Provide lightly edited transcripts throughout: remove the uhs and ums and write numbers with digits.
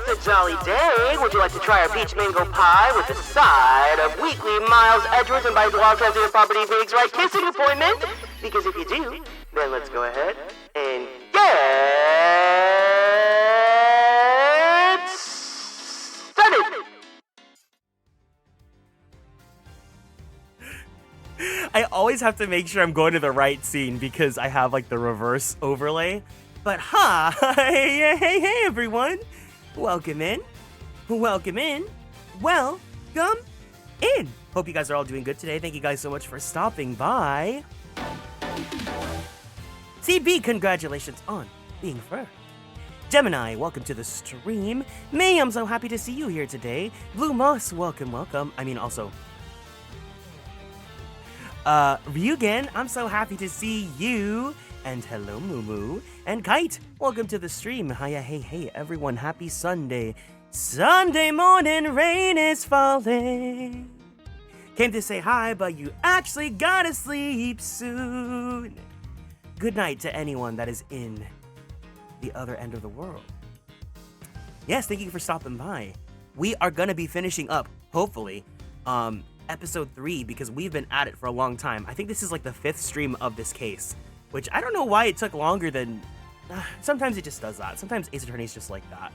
It's a jolly day. Would you like to try our peach mango pie with a side of weekly Miles Edgeworth and by Wild Transitive Property Big's right kissing appointment? Because if you do, then let's go ahead and get started. I always have to make sure I'm going to the right scene because I have like the reverse overlay. But hey everyone. Welcome in. Welcome in. Welcome in. Hope you guys are all doing good today. Thank you guys so much for stopping by. CB, congratulations on being first. Gemini, welcome to the stream. May, I'm so happy to see you here today. Blue Moss, welcome. I mean, also. Ryugen, I'm so happy to see you. And hello, Moo. And Kite, welcome to the stream. Hiya, hey, everyone. Happy Sunday. Sunday morning, rain is falling. Came to say hi, but you actually gotta sleep soon. Good night to anyone that is in the other end of the world. Yes, thank you for stopping by. We are gonna be finishing up, hopefully, episode 3 because we've been at it for a long time. I think this is like the 5th stream of this case, which I don't know why it took longer than... sometimes it just does that. Sometimes Ace Attorney is just like that.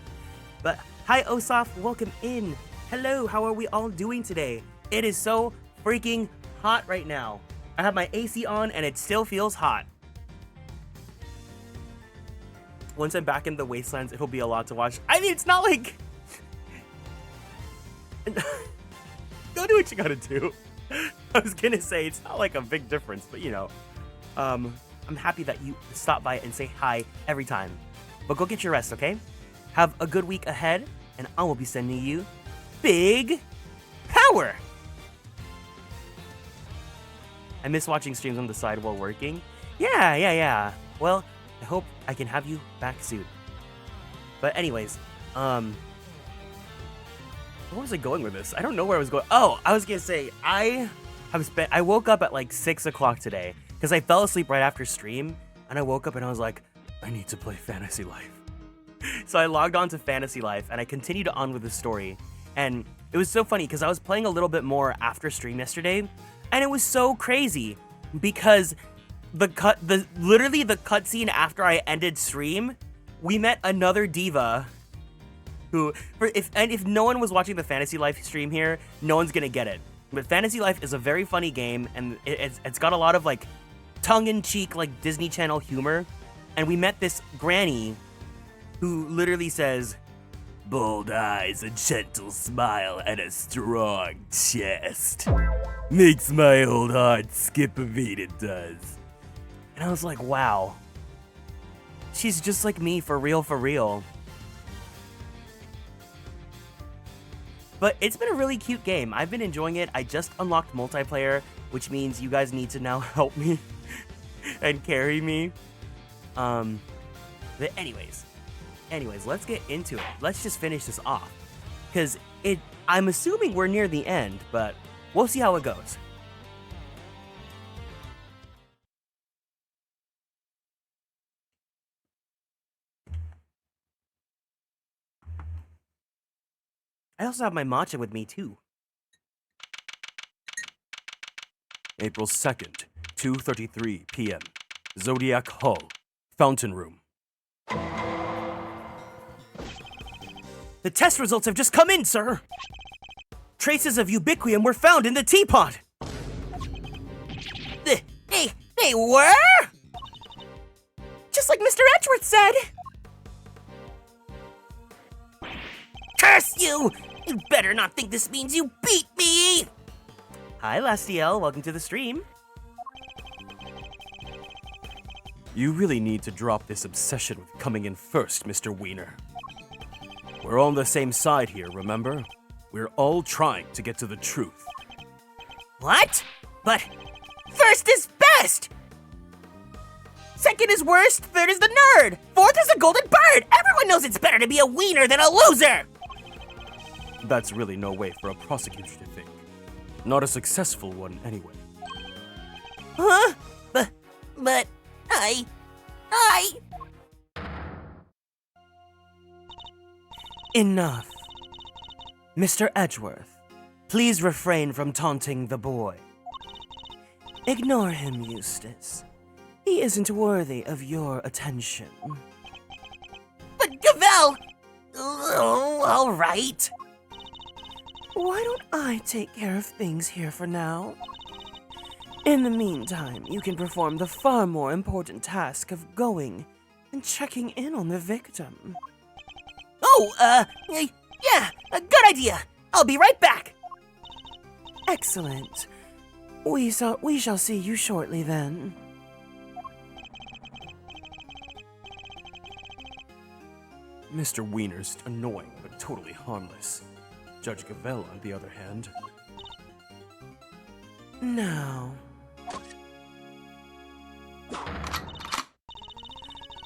But hi, Osaf, welcome in. Hello, how are we all doing today? It is so freaking hot right now. I have my AC on and it still feels hot. Once I'm back in the wastelands, it'll be a lot to watch. I mean, it's not like... Go do what you gotta do. I was gonna say, it's not like a big difference, but you know. I'm happy that you stop by and say hi every time. But go get your rest, okay? Have a good week ahead, and I will be sending you big power! I miss watching streams on the side while working. Yeah. Well, I hope I can have you back soon. But anyways, where was I going with this? I don't know where I was going. Oh, I was gonna say, I woke up at like 6 o'clock today because I fell asleep right after stream, and I woke up and I was like, I need to play Fantasy Life. So I logged on to Fantasy Life and I continued on with the story. And it was so funny because I was playing a little bit more after stream yesterday, and it was so crazy because literally the cutscene after I ended stream, we met another diva who, if no one was watching the Fantasy Life stream here, no one's gonna get it. But Fantasy Life is a very funny game, and it's got a lot of like tongue-in-cheek like Disney Channel humor. And we met this granny who literally says, bold eyes, a gentle smile, and a strong chest. Makes my old heart skip a beat, it does. And I was like, wow. She's just like me, for real. But it's been a really cute game. I've been enjoying it. I just unlocked multiplayer, which means you guys need to now help me and carry me. But anyways, let's get into it. Let's just finish this off. Because I'm assuming we're near the end, but we'll see how it goes. I also have my matcha with me, too. April 2nd, 2:33 p.m. Zodiac Hall, Fountain Room. The test results have just come in, sir! Traces of ubiquium were found in the teapot! They were? Just like Mr. Edgeworth said! Curse you! You better not think this means you beat me! Hi, Lastiel. Welcome to the stream. You really need to drop this obsession with coming in first, Mr. Wiener. We're on the same side here, remember? We're all trying to get to the truth. What? But first is best! Second is worst, third is the nerd, fourth is a golden bird! Everyone knows it's better to be a wiener than a loser! That's really no way for a prosecutor to think. Not a successful one, anyway. Huh? But I... Enough. Mr. Edgeworth, please refrain from taunting the boy. Ignore him, Eustace. He isn't worthy of your attention. But Gavel! Oh, all right. Why don't I take care of things here for now? In the meantime, you can perform the far more important task of going and checking in on the victim. Oh, yeah, a good idea. I'll be right back. Excellent. We shall see you shortly then. Mr. Wiener's annoying but totally harmless. Judge Gavel, on the other hand... Now...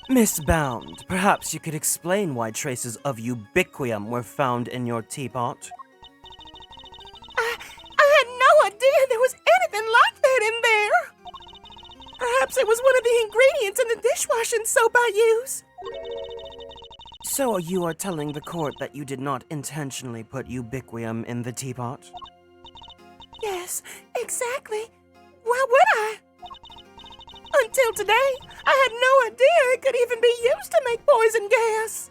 Miss Bound, perhaps you could explain why traces of ubiquium were found in your teapot? I had no idea there was anything like that in there. Perhaps it was one of the ingredients in the dishwashing soap I use. So you are telling the court that you did not intentionally put ubiquium in the teapot? Yes, exactly. Why would I? Until today, I had no idea it could even be used to make poison gas.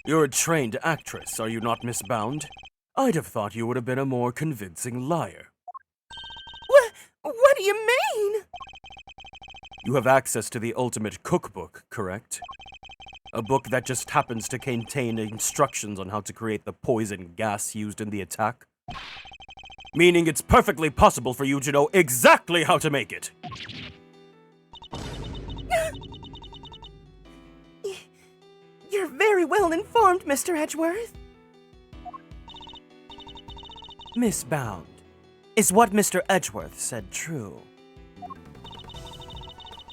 You're a trained actress, are you not, Miss Bound? I'd have thought you would have been a more convincing liar. What do you mean? You have access to the ultimate cookbook, correct? A book that just happens to contain instructions on how to create the poison gas used in the attack. Meaning it's perfectly possible for you to know exactly how to make it. You're very well informed, Mr. Edgeworth. Miss Bound, is what Mr. Edgeworth said true?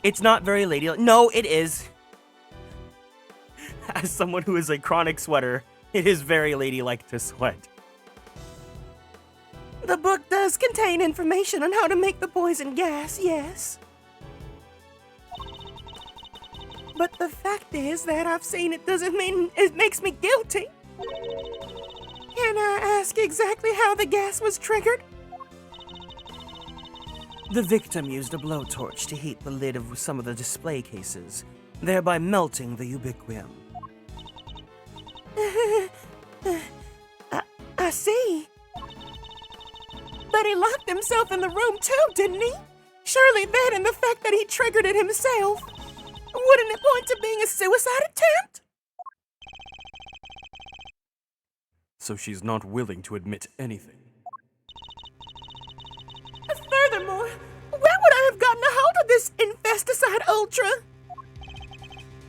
It's not very ladylike. No, it is. As someone who is a chronic sweater, it is very ladylike to sweat. The book does contain information on how to make the poison gas, yes. But the fact is that I've seen it doesn't mean it makes me guilty. Can I ask exactly how the gas was triggered? The victim used a blowtorch to heat the lid of some of the display cases, thereby melting the ubiquium. I see. But he locked himself in the room too, didn't he? Surely that and the fact that he triggered it himself. Wouldn't it point to being a suicide attempt? So she's not willing to admit anything. Furthermore, where would I have gotten a hold of this infesticide ultra?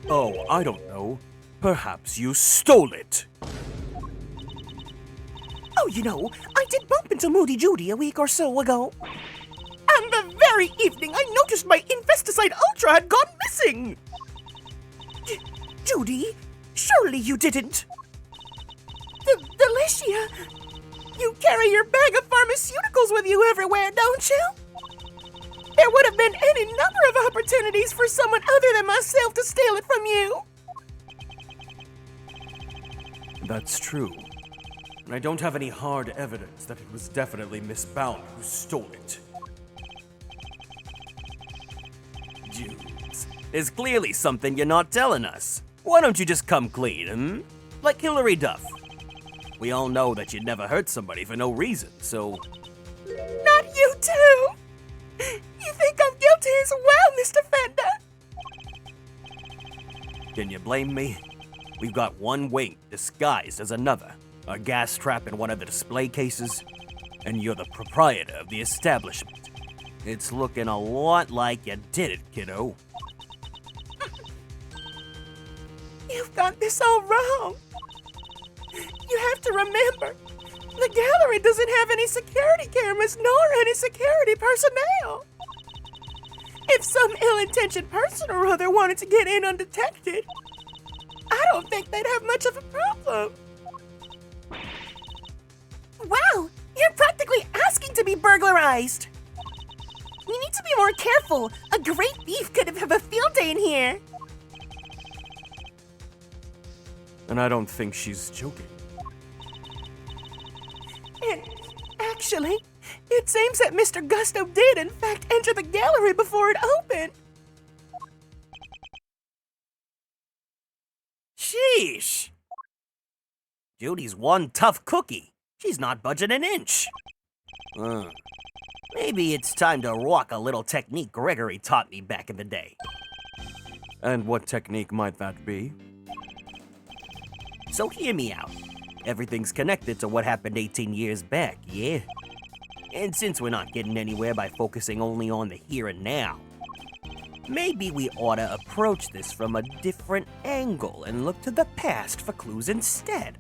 Oh, I don't know. Perhaps you stole it. Oh, you know, I did bump into Moody Judy a week or so ago. And the very evening I noticed my infesticide ultra had gone missing. Judy, surely you didn't. Delicia, you carry your bag of pharmaceuticals with you everywhere, don't you? There would have been any number of opportunities for someone other than myself to steal it from you. That's true. I don't have any hard evidence that it was definitely Miss Bound who stole it. Dudes, there's clearly something you're not telling us. Why don't you just come clean, Like Hillary Duff. We all know that you'd never hurt somebody for no reason, so... Not you too! You think I'm guilty as well, Mr. Fender? Can you blame me? We've got one wing disguised as another, a gas trap in one of the display cases, and you're the proprietor of the establishment. It's looking a lot like you did it, kiddo. You've got this all wrong. You have to remember, the gallery doesn't have any security cameras nor any security personnel. If some ill-intentioned person or other wanted to get in undetected, I don't think they'd have much of a problem. Wow, you're practically asking to be burglarized. You need to be more careful. A great thief could have a field day in here. And I don't think she's joking. And actually, it seems that Mr. Gusto did in fact enter the gallery before it opened. Sheesh! Judy's one tough cookie. She's not budging an inch. Maybe it's time to rock a little technique Gregory taught me back in the day. And what technique might that be? So hear me out. Everything's connected to what happened 18 years back, yeah? And since we're not getting anywhere by focusing only on the here and now, maybe we ought to approach this from a different angle and look to the past for clues instead.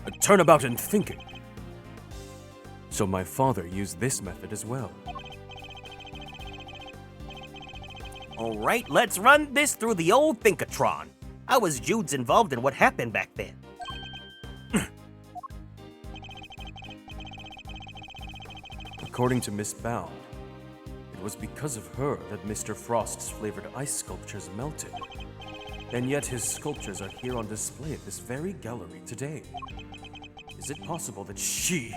A turnabout in thinking. So my father used this method as well. All right, let's run this through the old Thinkatron. How was Jude's involved in what happened back then? According to Miss Bound, it was because of her that Mr. Frost's flavored ice sculptures melted. And yet his sculptures are here on display at this very gallery today. Is it possible that she...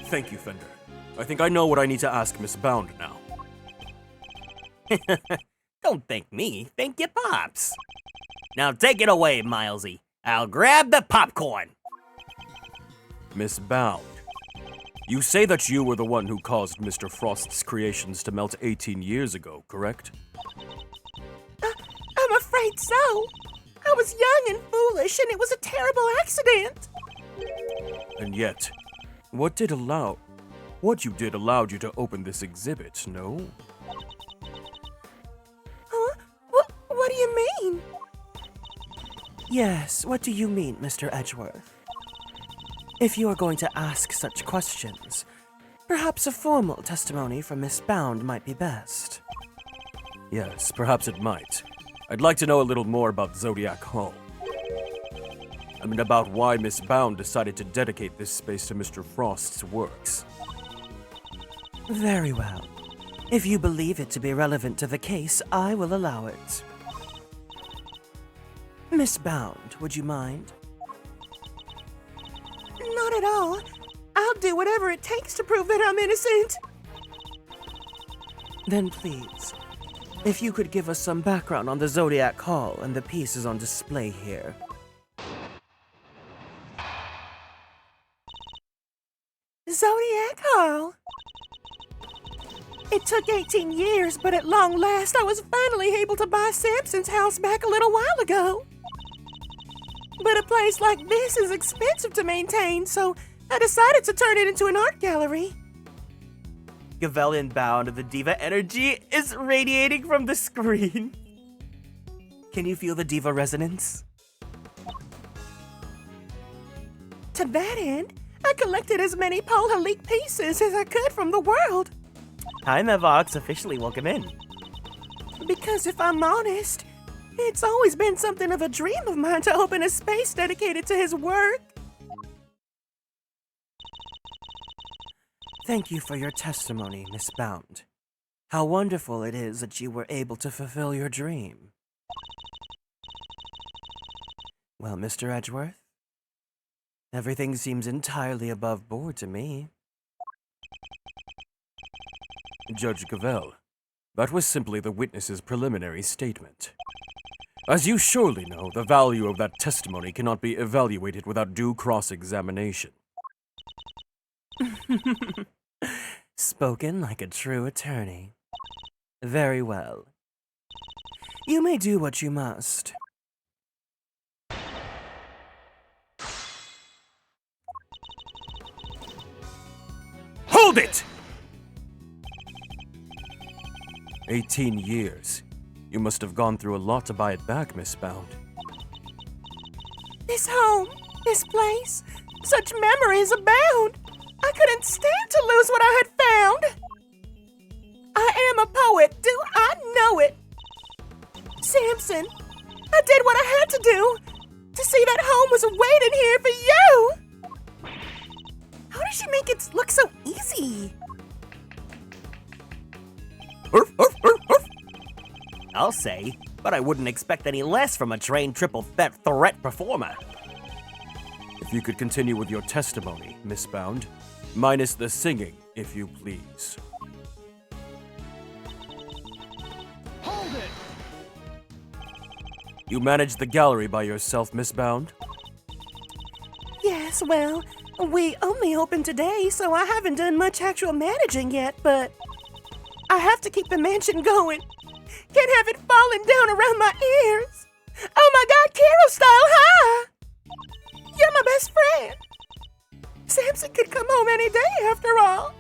Thank you, Fender. I think I know what I need to ask Miss Bound now. Don't thank me, thank your pops. Now take it away, Milesy. I'll grab the popcorn. Miss Bound, you say that you were the one who caused Mr. Frost's creations to melt 18 years ago, correct? I'm afraid so. I was young and foolish, and it was a terrible accident. And yet, what you did allowed you to open this exhibit, no? Huh? What do you mean? Yes, what do you mean, Mr. Edgeworth? If you are going to ask such questions, perhaps a formal testimony from Miss Bound might be best. Yes, perhaps it might. I'd like to know a little more about Zodiac Hall. I mean, about why Miss Bound decided to dedicate this space to Mr. Frost's works. Very well. If you believe it to be relevant to the case, I will allow it. Miss Bound, would you mind? Not at all. I'll do whatever it takes to prove that I'm innocent. Then please, if you could give us some background on the Zodiac Hall and the pieces on display here. Zodiac Hall. It took 18 years, but at long last I was finally able to buy Samson's house back a little while ago. But a place like this is expensive to maintain, so I decided to turn it into an art gallery. Gavelian Bound, the diva energy is radiating from the screen. Can you feel the diva resonance? To that end, I collected as many Polhalik pieces as I could from the world. Hi, Mevox, officially welcome in. Because if I'm honest, it's always been something of a dream of mine to open a space dedicated to his work. Thank you for your testimony, Miss Bound. How wonderful it is that you were able to fulfill your dream. Well, Mr. Edgeworth, everything seems entirely above board to me. Judge Gavel, that was simply the witness's preliminary statement. As you surely know, the value of that testimony cannot be evaluated without due cross-examination. Spoken like a true attorney. Very well. You may do what you must. Hold it! 18 years. You must have gone through a lot to buy it back, Miss Bound. This home, this place, such memories abound. I couldn't stand to lose what I had found. I am a poet, do I know it? Samson, I did what I had to do to see that home was waiting here for you. How does she make it look so easy? I'll say, but I wouldn't expect any less from a trained triple threat performer. If you could continue with your testimony, Miss Bound, minus the singing, if you please. Hold it! You managed the gallery by yourself, Miss Bound? Yes, well, we only opened today, so I haven't done much actual managing yet, but I have to keep the mansion going. Can't have it falling down around my ears. Oh my God, Carol style, hi! You're my best friend. Samson could come home any day after all.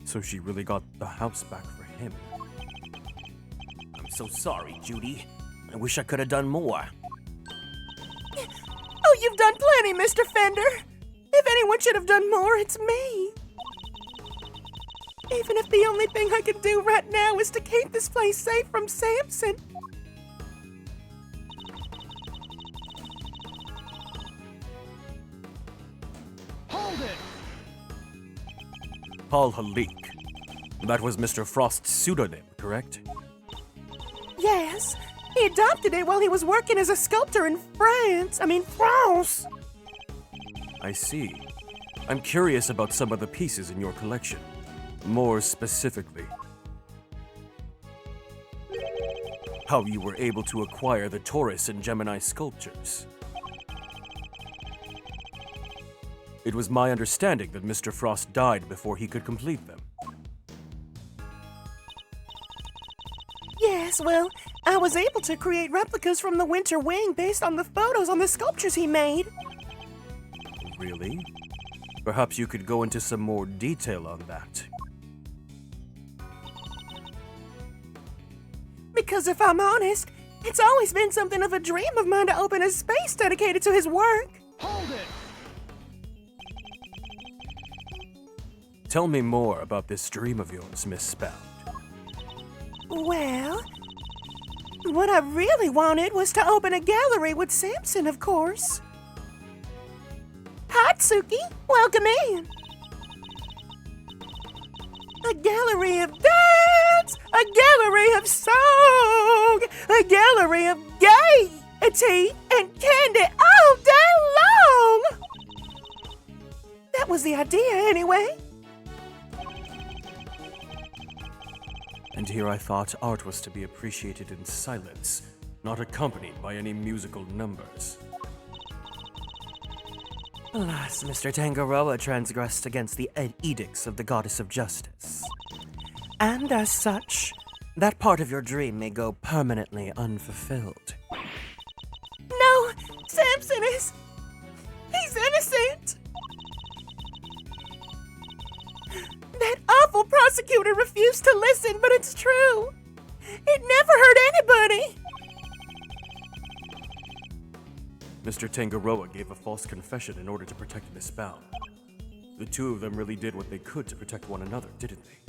So she really got the house back for him. I'm so sorry, Judy. I wish I could have done more. Oh, you've done plenty, Mr. Fender. If anyone should have done more, it's me. Even if the only thing I can do right now is to keep this place safe from Samson. Hold it! Paul Halik. That was Mr. Frost's pseudonym, correct? Yes, he adopted it while he was working as a sculptor in France. France. I see. I'm curious about some of the pieces in your collection. More specifically, how you were able to acquire the Taurus and Gemini sculptures. It was my understanding that Mr. Frost died before he could complete them. Yes, well, I was able to create replicas from the Winter Wing based on the photos on the sculptures he made. Really? Perhaps you could go into some more detail on that. Because if I'm honest, it's always been something of a dream of mine to open a space dedicated to his work. Hold it! Tell me more about this dream of yours, Miss Spout. Well, what I really wanted was to open a gallery with Samson, of course. Hi, Tsuki. Welcome in. A gallery of dance, a gallery of song, a gallery of gaiety and candy all day long. That was the idea, anyway. And here I thought art was to be appreciated in silence, not accompanied by any musical numbers. Alas, Mr. Tangaroa transgressed against the edicts of the Goddess of Justice. And as such, that part of your dream may go permanently unfulfilled. No, Samson is... he's innocent. That awful prosecutor refused to listen, but it's true. It never hurt anybody. Mr. Tangaroa gave a false confession in order to protect Miss Spout. The two of them really did what they could to protect one another, didn't they?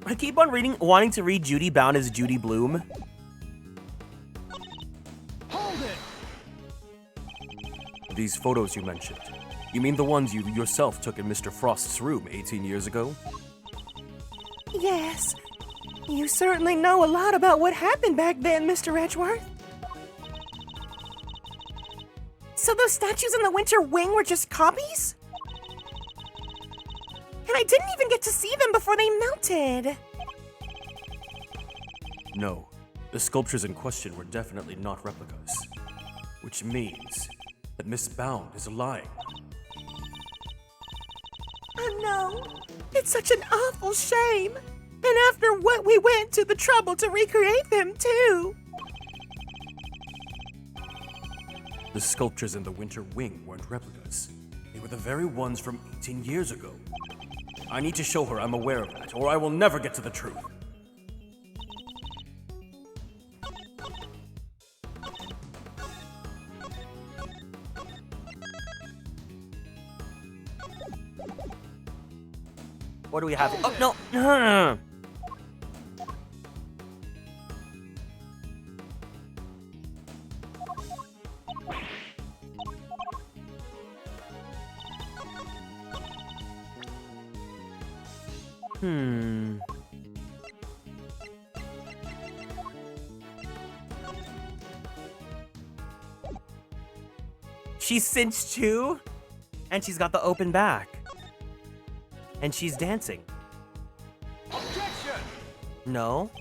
I keep on wanting to read Judy Bound as Judy Bloom. Hold it! These photos you mentioned, you mean the ones you yourself took in Mr. Frost's room 18 years ago? Yes. You certainly know a lot about what happened back then, Mr. Edgeworth. So those statues in the Winter Wing were just copies? And I didn't even get to see them before they melted. No, the sculptures in question were definitely not replicas. Which means that Miss Bound is lying. I know. It's such an awful shame. And after what we went to the trouble to recreate them, too. The sculptures in the Winter Wing weren't replicas. They were the very ones from 18 years ago. I need to show her I'm aware of that, or I will never get to the truth. What do we have? Oh, no. No. She's cinched too, and she's got the open back. And she's dancing. Objection! No.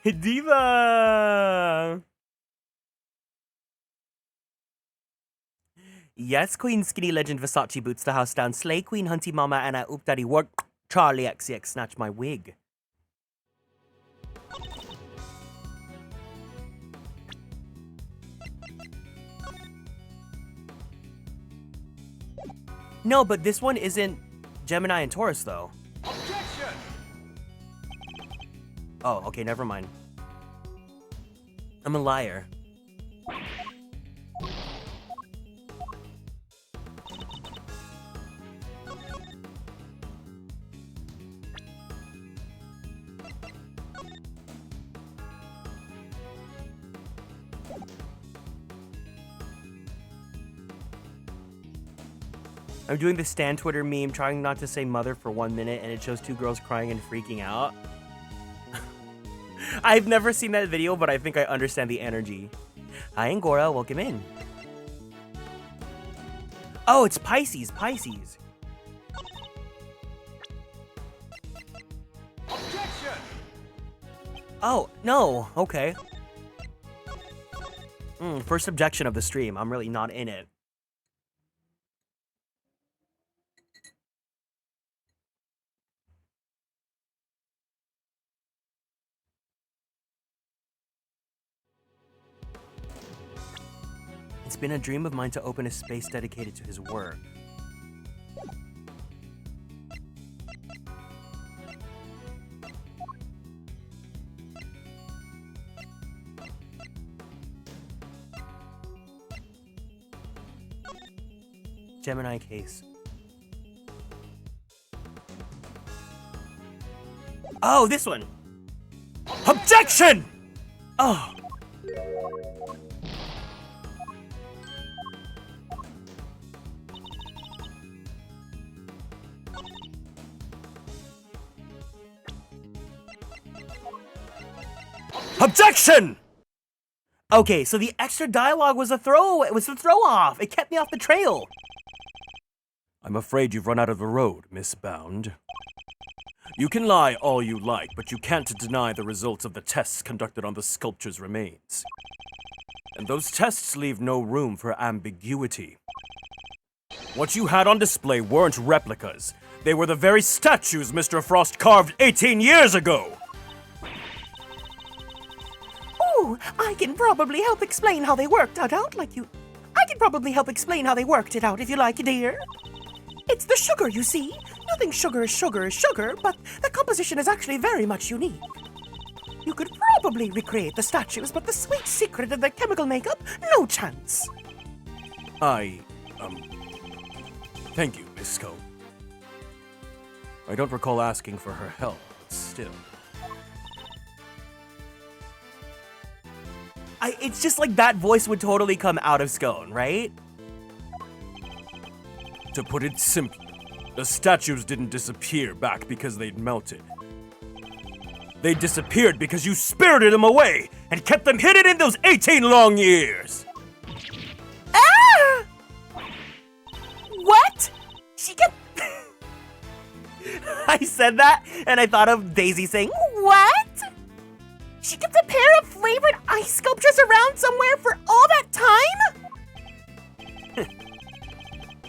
Diva! Yes, Queen Skinny Legend Versace boots the house down. Slay Queen Hunty Mama and I oop daddy work. Charlie XCX snatch my wig. No, but this one isn't Gemini and Taurus, though. Objection! Oh, okay, never mind. I'm a liar. I'm doing the Stan Twitter meme, trying not to say mother for 1 minute, and it shows two girls crying and freaking out. I've never seen that video, but I think I understand the energy. Hi, Angora, welcome in. Oh, it's Pisces, Pisces. Objection! Oh, no, okay. First objection of the stream. I'm really not in it. It's been a dream of mine to open a space dedicated to his work. Gemini case. Oh, this one! Objection! Oh. Objection! Okay, so the extra dialogue was a throwaway. It was a throw off. It kept me off the trail. I'm afraid you've run out of the road, Miss Bound. You can lie all you like, but you can't deny the results of the tests conducted on the sculpture's remains. And those tests leave no room for ambiguity. What you had on display weren't replicas. They were the very statues Mr. Frost carved 18 years ago! Oh, I can probably help explain how they worked out like you. I can probably help explain how they worked it out if you like, dear. It's the sugar, you see. Nothing sugar is sugar, but the composition is actually very much unique. You could probably recreate the statues, but the sweet secret of the chemical makeup, no chance. Thank you, Miss Scope. I don't recall asking for her help, but still. It's just like that voice would totally come out of Scone, right? To put it simply, the statues didn't disappear back because they'd melted. They disappeared because you spirited them away and kept them hidden in those 18 long years! Ah! What? She kept... I said that, and I thought of Daisy saying, What? She kept a pair of flavored ice sculptures around somewhere for all that time?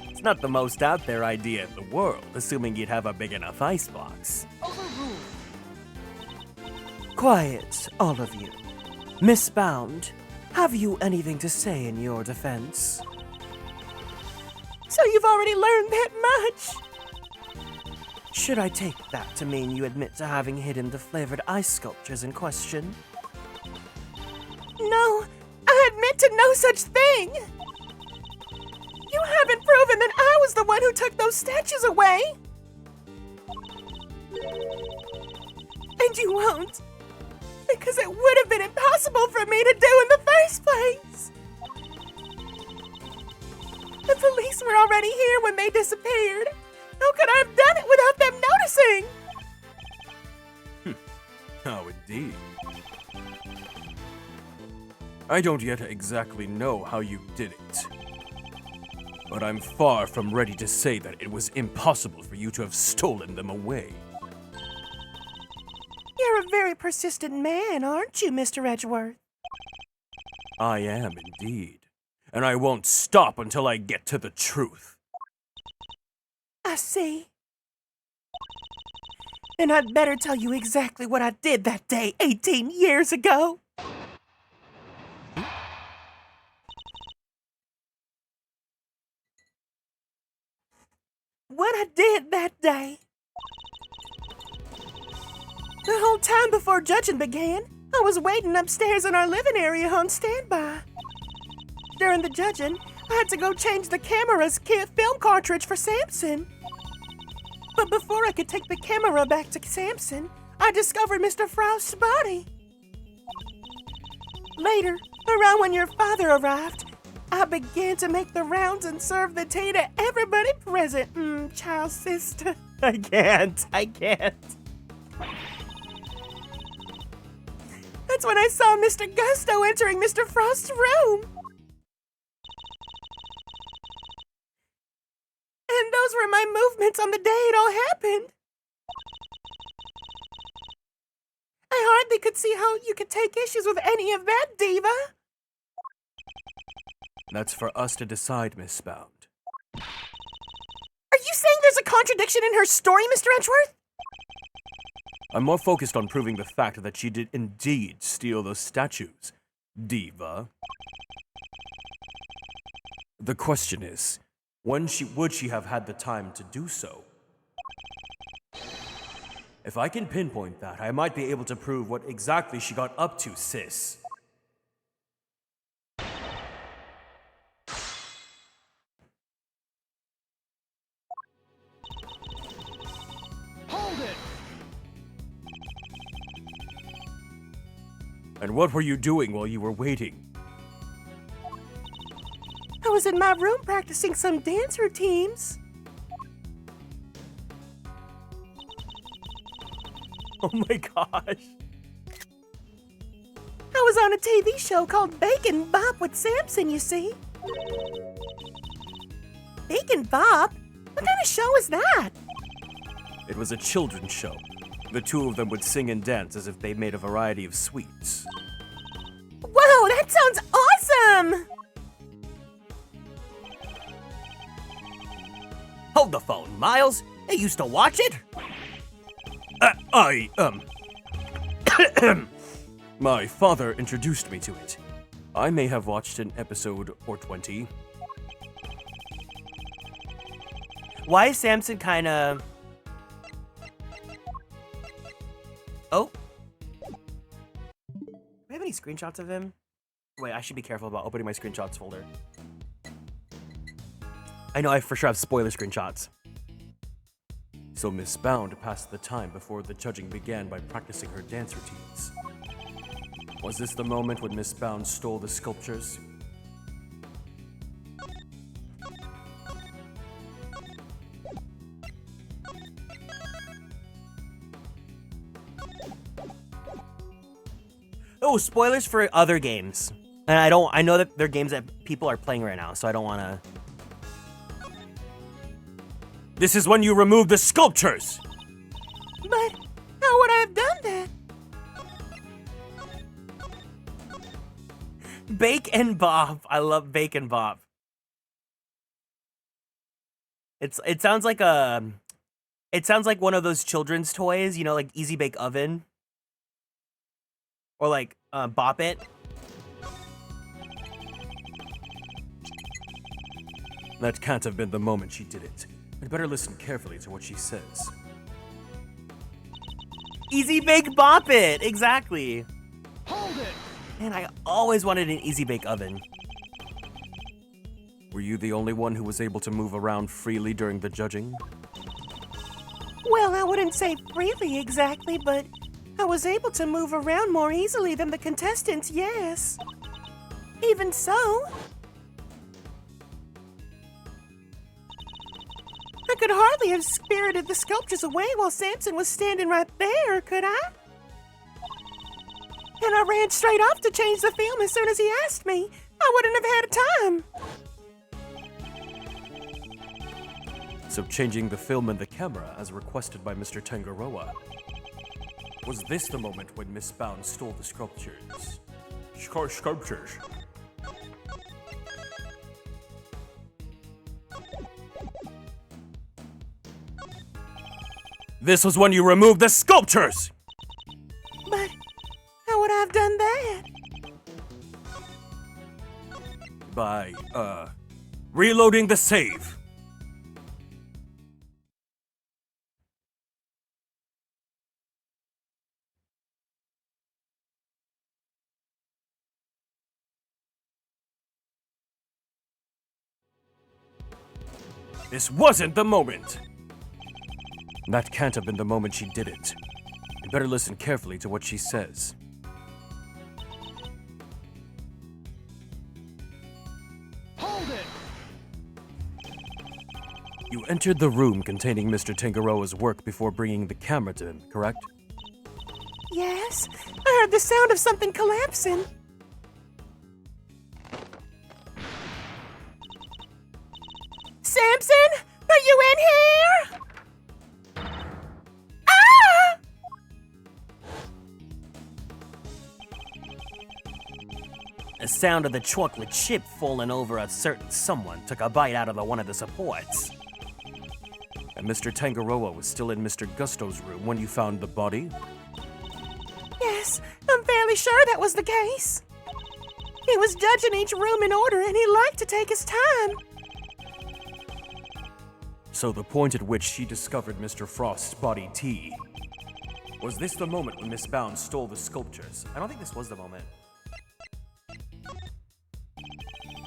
it's not the most out there idea in the world, assuming you'd have a big enough icebox. Overruled. Quiet, all of you. Miss Bound, have you anything to say in your defense? So you've already learned that much? Should I take that to mean you admit to having hidden the flavored ice sculptures in question? No, I admit to no such thing. You haven't proven that I was the one who took those statues away. And you won't. Because it would have been impossible for me to do in the first place. The police were already here when they disappeared. How could I have done it without them noticing? How indeed. I don't yet exactly know how you did it. But I'm far from ready to say that it was impossible for you to have stolen them away. You're a very persistent man, aren't you, Mr. Edgeworth? I am indeed. And I won't stop until I get to the truth. I see. And I'd better tell you exactly what I did that day 18 years ago. What I did that day. The whole time before judging began, I was waiting upstairs in our living area on standby. During the judging, I had to go change the camera's film cartridge for Samson. But before I could take the camera back to Samson, I discovered Mr. Frost's body. Later, around when your father arrived, I began to make the rounds and serve the tea to everybody present. Child sister. I can't. That's when I saw Mr. Gusto entering Mr. Frost's room. And those were my movements on the day it all happened. I hardly could see how you could take issues with any of that, Diva. That's for us to decide, Miss Bound. Are you saying there's a contradiction in her story, Mr. Edgeworth? I'm more focused on proving the fact that she did indeed steal those statues, Diva. The question is, when would she have had the time to do so? If I can pinpoint that, I might be able to prove what exactly she got up to, sis. Hold it! And what were you doing while you were waiting? I was in my room practicing some dance routines. Oh my gosh. I was on a TV show called Bacon Bop with Samson, you see. Bacon Bop? What kind of show is that? It was a children's show. The two of them would sing and dance as if they made a variety of sweets. Whoa, that sounds awesome! Hold the phone, Miles. They used to watch it? My father introduced me to it. I may have watched an episode or 20. Why is Samson kinda... Oh. Do we have any screenshots of him? Wait, I should be careful about opening my screenshots folder. I know I for sure have spoiler screenshots. So Miss Bound passed the time before the judging began by practicing her dance routines. Was this the moment when Miss Bound stole the sculptures? Oh, spoilers for other games. And I know that they're games that people are playing right now, so I don't wanna... This is when you remove the sculptures! But how would I have done that? Bake and Bob. I love Bake and Bob. It sounds like one of those children's toys, you know, like Easy Bake Oven. Or like Bop It. That can't have been the moment she did it. I'd better listen carefully to what she says. Easy Bake Bop It! Exactly. Hold it! Man, I always wanted an Easy Bake Oven. Were you the only one who was able to move around freely during the judging? Well, I wouldn't say freely exactly, but I was able to move around more easily than the contestants, yes. Even so, I could hardly have spirited the sculptures away while Samson was standing right there, could I? And I ran straight off to change the film as soon as he asked me. I wouldn't have had time. So changing the film and the camera as requested by Mr. Tangaroa. Was this the moment when Miss Bound stole the sculptures? Sculptures. This was when you removed the sculptures! But how would I have done that? By, reloading the save. This wasn't the moment! That can't have been the moment she did it. You better listen carefully to what she says. Hold it! You entered the room containing Mr. Tangaroa's work before bringing the camera to him, correct? Yes, I heard the sound of something collapsing. Samson, are you in here? Ah! The sound of the chocolate chip falling over a certain someone took a bite out of one of the supports. And Mr. Tangaroa was still in Mr. Gusto's room when you found the body? Yes, I'm fairly sure that was the case. He was judging each room in order and he liked to take his time. So the point at which she discovered Mr. Frost's body T. Was this the moment when Miss Bounds stole the sculptures? I don't think this was the moment.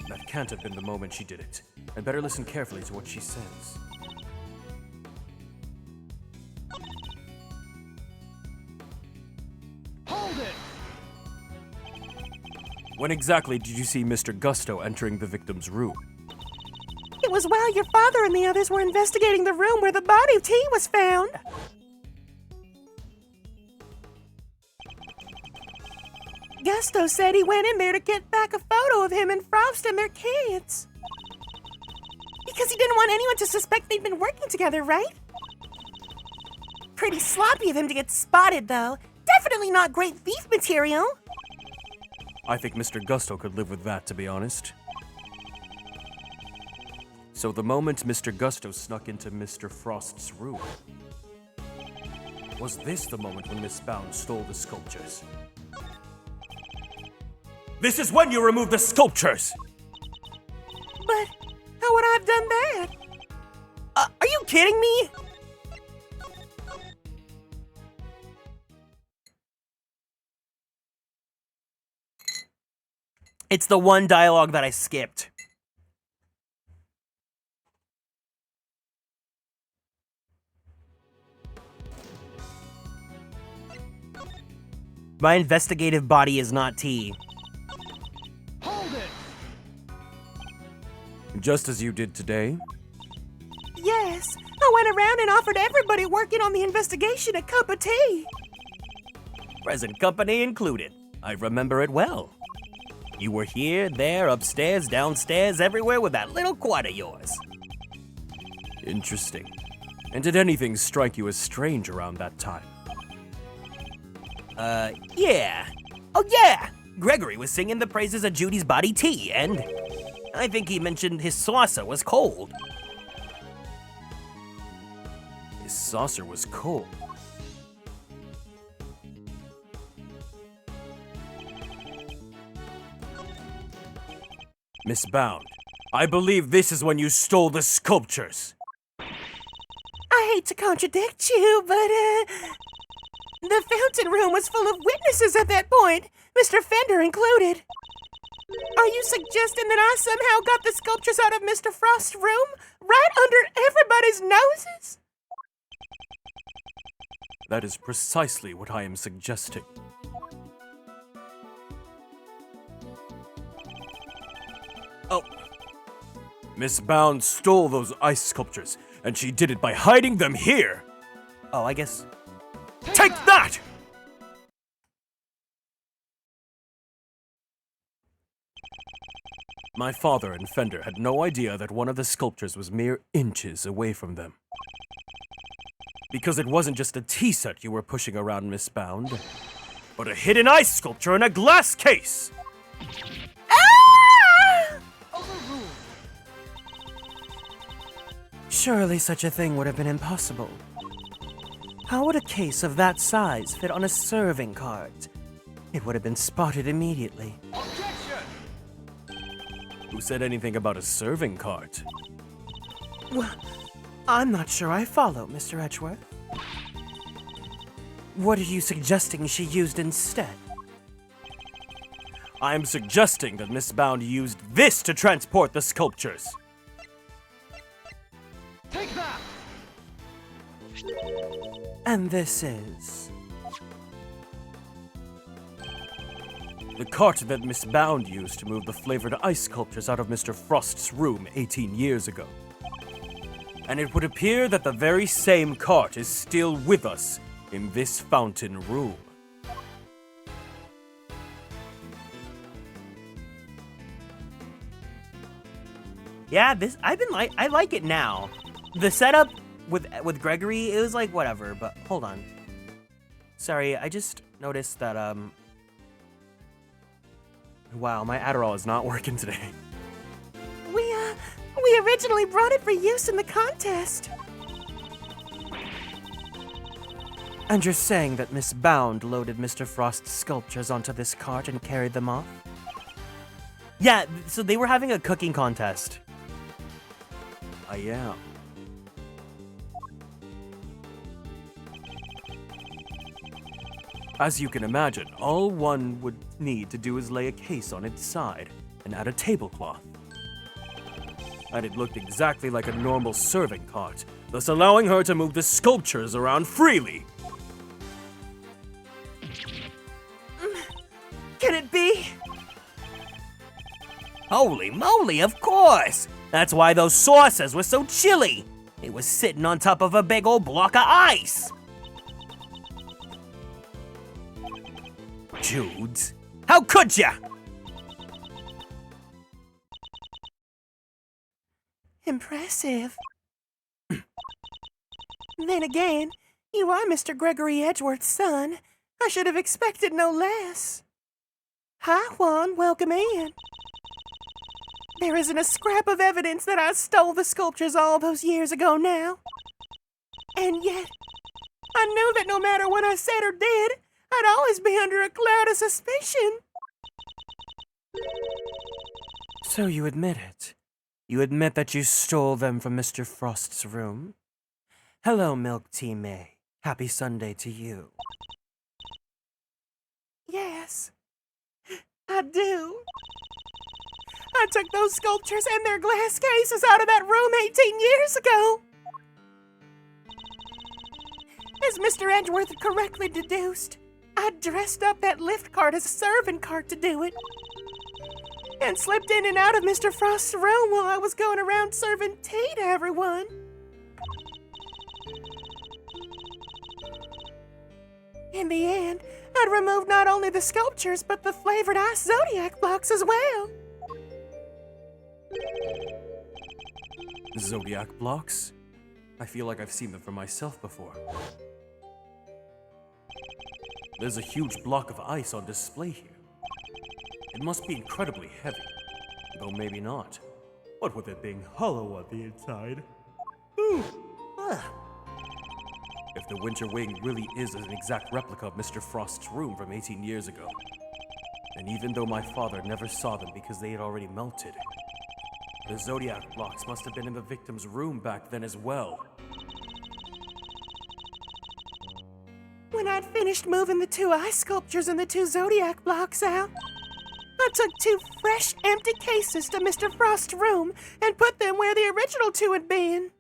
That can't have been the moment she did it. I'd better listen carefully to what she says. Hold it! When exactly did you see Mr. Gusto entering the victim's room? It was while your father and the others were investigating the room where the body of T was found. Gusto said he went in there to get back a photo of him and Frost and their kids. Because he didn't want anyone to suspect they'd been working together, right? Pretty sloppy of him to get spotted, though. Definitely not great thief material. I think Mr. Gusto could live with that, to be honest. So the moment Mr. Gusto snuck into Mr. Frost's room, was this the moment when Miss Bounds stole the sculptures? This is when you removed the sculptures! But how would I have done that? Are you kidding me? It's the one dialogue that I skipped. My investigative body is not T. Hold it! Just as you did today? Yes, I went around and offered everybody working on the investigation a cup of tea. Present company included. I remember it well. You were here, there, upstairs, downstairs, everywhere with that little quad of yours. Interesting. And did anything strike you as strange around that time? Yeah. Oh, yeah! Gregory was singing the praises of Judy's body tea, and I think he mentioned his saucer was cold. His saucer was cold. Miss Bound, I believe this is when you stole the sculptures. I hate to contradict you, but, the fountain room was full of witnesses at that point, Mr. Fender included. Are you suggesting that I somehow got the sculptures out of Mr. Frost's room, right under everybody's noses? That is precisely what I am suggesting. Oh, Miss Bound stole those ice sculptures, and she did it by hiding them here. oh, I guess. Take that! My father and Fender had no idea that one of the sculptures was mere inches away from them. Because it wasn't just a tea set you were pushing around, Miss Bound, but a hidden ice sculpture in a glass case! Ah! Overruled. Surely such a thing would have been impossible. How would a case of that size fit on a serving cart? It would have been spotted immediately. Objection! Who said anything about a serving cart? Well, I'm not sure I follow, Mr. Edgeworth. What are you suggesting she used instead? I'm suggesting that Miss Bound used this to transport the sculptures. Take that! And this is... The cart that Miss Bound used to move the flavored ice sculptures out of Mr. Frost's room 18 years ago. And it would appear that the very same cart is still with us in this fountain room. Yeah, I like it now. The setup with Gregory, it was like whatever, but hold on. Sorry, I just noticed that wow, my Adderall is not working today. We originally brought it for use in the contest. And you're saying that Miss Bound loaded Mr. Frost's sculptures onto this cart and carried them off? Yeah, so they were having a cooking contest. I am. As you can imagine, all one would need to do is lay a case on its side and add a tablecloth. And it looked exactly like a normal serving cart, thus allowing her to move the sculptures around freely. Can it be? Holy moly, of course! That's why those saucers were so chilly. It was sitting on top of a big old block of ice. Judes, how could ya? Impressive. Then again, you are Mr. Gregory Edgeworth's son. I should have expected no less. Hi, Juan. Welcome in. There isn't a scrap of evidence that I stole the sculptures all those years ago now. And yet, I knew that no matter what I said or did, I'd always be under a cloud of suspicion. So you admit it? You admit that you stole them from Mr. Frost's room? Hello, Milk Tea May. Happy Sunday to you. Yes, I do. I took those sculptures and their glass cases out of that room 18 years ago. As Mr. Edgeworth correctly deduced, I dressed up that lift cart as a serving cart to do it. And slipped in and out of Mr. Frost's room while I was going around serving tea to everyone. In the end, I'd removed not only the sculptures, but the flavored ice zodiac blocks as well. Zodiac blocks? I feel like I've seen them for myself before. There's a huge block of ice on display here. It must be incredibly heavy, though maybe not. What with it being hollow on the inside? Ooh. If the Winter Wing really is an exact replica of Mr. Frost's room from 18 years ago, then even though my father never saw them because they had already melted, the Zodiac blocks must have been in the victim's room back then as well. When I'd finished moving the 2 ice sculptures and the 2 zodiac blocks out, I took 2 fresh, empty cases to Mr. Frost's room and put them where the original 2 had been.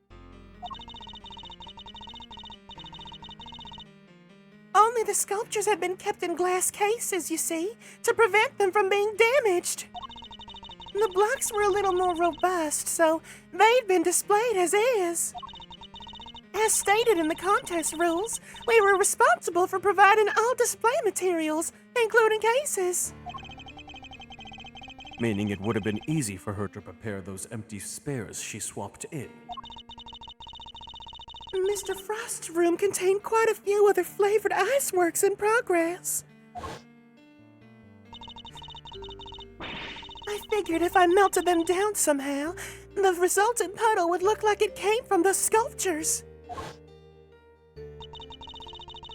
Only the sculptures had been kept in glass cases, you see, to prevent them from being damaged. The blocks were a little more robust, so they'd been displayed as is. As stated in the contest rules, we were responsible for providing all display materials, including cases. Meaning it would have been easy for her to prepare those empty spares she swapped in. Mr. Frost's room contained quite a few other flavored ice works in progress. I figured if I melted them down somehow, the resultant puddle would look like it came from the sculptures.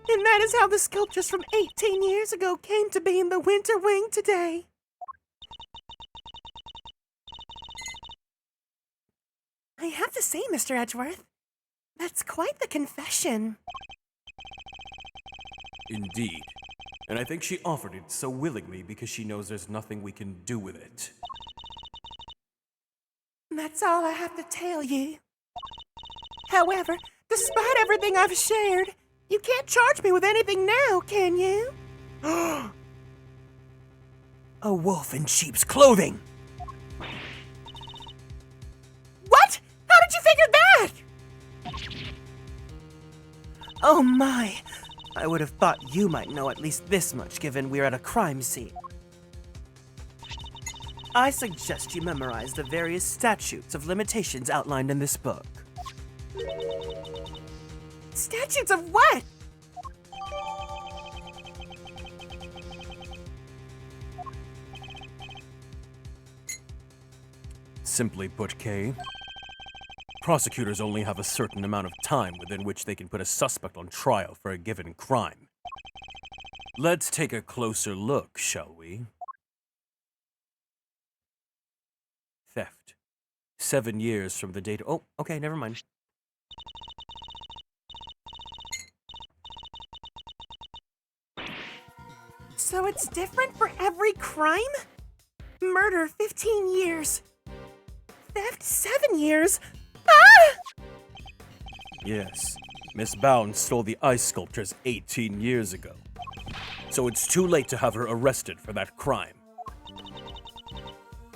And that is how the sculptures from 18 years ago came to be in the Winter Wing today. I have to say, Mr. Edgeworth, that's quite the confession. Indeed. And I think she offered it so willingly because she knows there's nothing we can do with it. That's all I have to tell you. However, despite everything I've shared, you can't charge me with anything now, can you? A wolf in sheep's clothing! What? How did you figure that? Oh my! I would have thought you might know at least this much given we're at a crime scene. I suggest you memorize the various statutes of limitations outlined in this book. Statutes of what? Simply put, Kay, prosecutors only have a certain amount of time within which they can put a suspect on trial for a given crime. Let's take a closer look, shall we? Theft. 7 years from the date. Oh, okay, never mind. So it's different for every crime? Murder, 15 years. Theft, 7 years. Ah! Yes, Miss Bound stole the ice sculptures 18 years ago. So it's too late to have her arrested for that crime.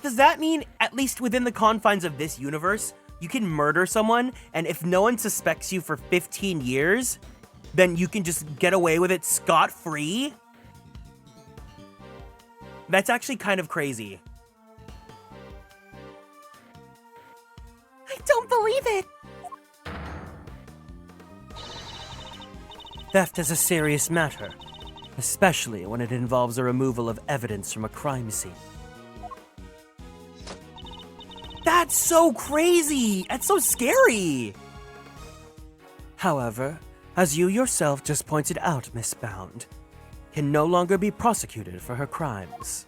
Does that mean, at least within the confines of this universe, you can murder someone, and if no one suspects you for 15 years, then you can just get away with it scot-free? That's actually kind of crazy. I don't believe it. Theft is a serious matter, especially when it involves the removal of evidence from a crime scene. That's so crazy! That's so scary! However, as you yourself just pointed out, Miss Bound, can no longer be prosecuted for her crimes.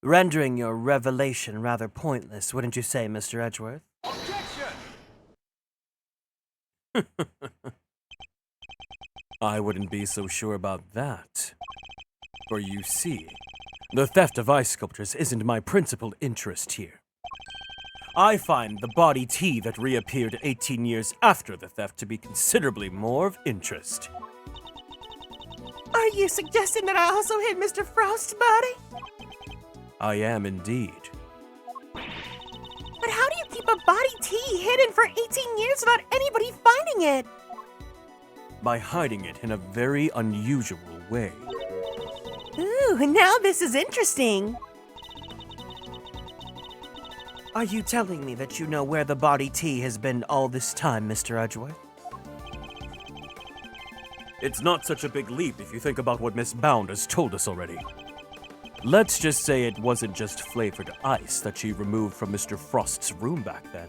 Rendering your revelation rather pointless, wouldn't you say, Mr. Edgeworth? Objection! I wouldn't be so sure about that. For you see, the theft of ice sculptures isn't my principal interest here. I find the body tea that reappeared 18 years after the theft to be considerably more of interest. Are you suggesting that I also hid Mr. Frost's body? I am indeed. But how do you keep a body tea hidden for 18 years without anybody finding it? By hiding it in a very unusual way. Ooh, now this is interesting. Are you telling me that you know where the body tea has been all this time, Mr. Edgeworth? It's not such a big leap if you think about what Miss Bound has told us already. Let's just say it wasn't just flavored ice that she removed from Mr. Frost's room back then.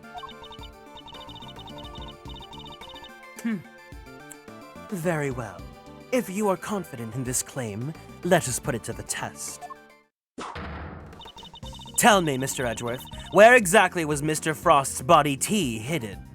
Very well. If you are confident in this claim, let us put it to the test. Tell me, Mr. Edgeworth, where exactly was Mr. Frost's body tea hidden?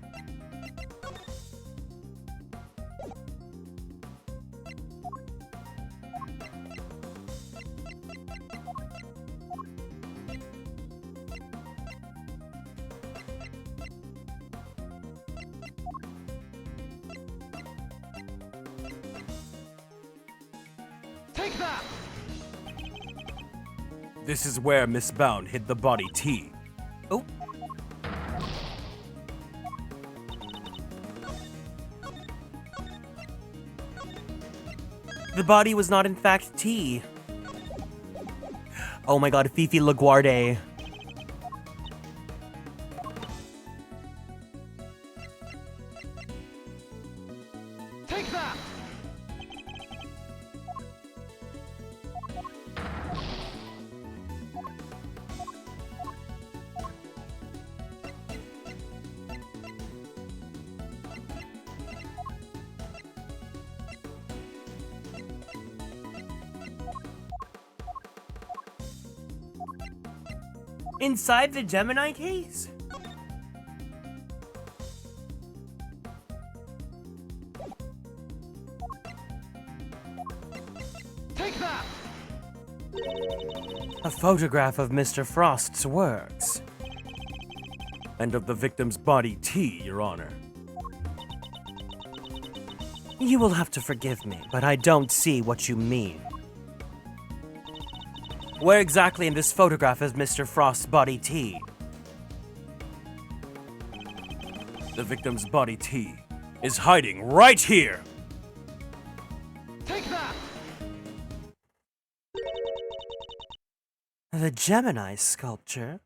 Take that! This is where Miss Bound hid the body tea. Oh. The body was not in fact tea. Oh my god, Fifi LaGuardia. Take that! Inside the Gemini case? Take that! A photograph of Mr. Frost's works. And of the victim's body T, Your Honor. You will have to forgive me, but I don't see what you mean. Where exactly in this photograph is Mr. Frost's body T? The victim's body T is hiding right here! Take that! The Gemini sculpture?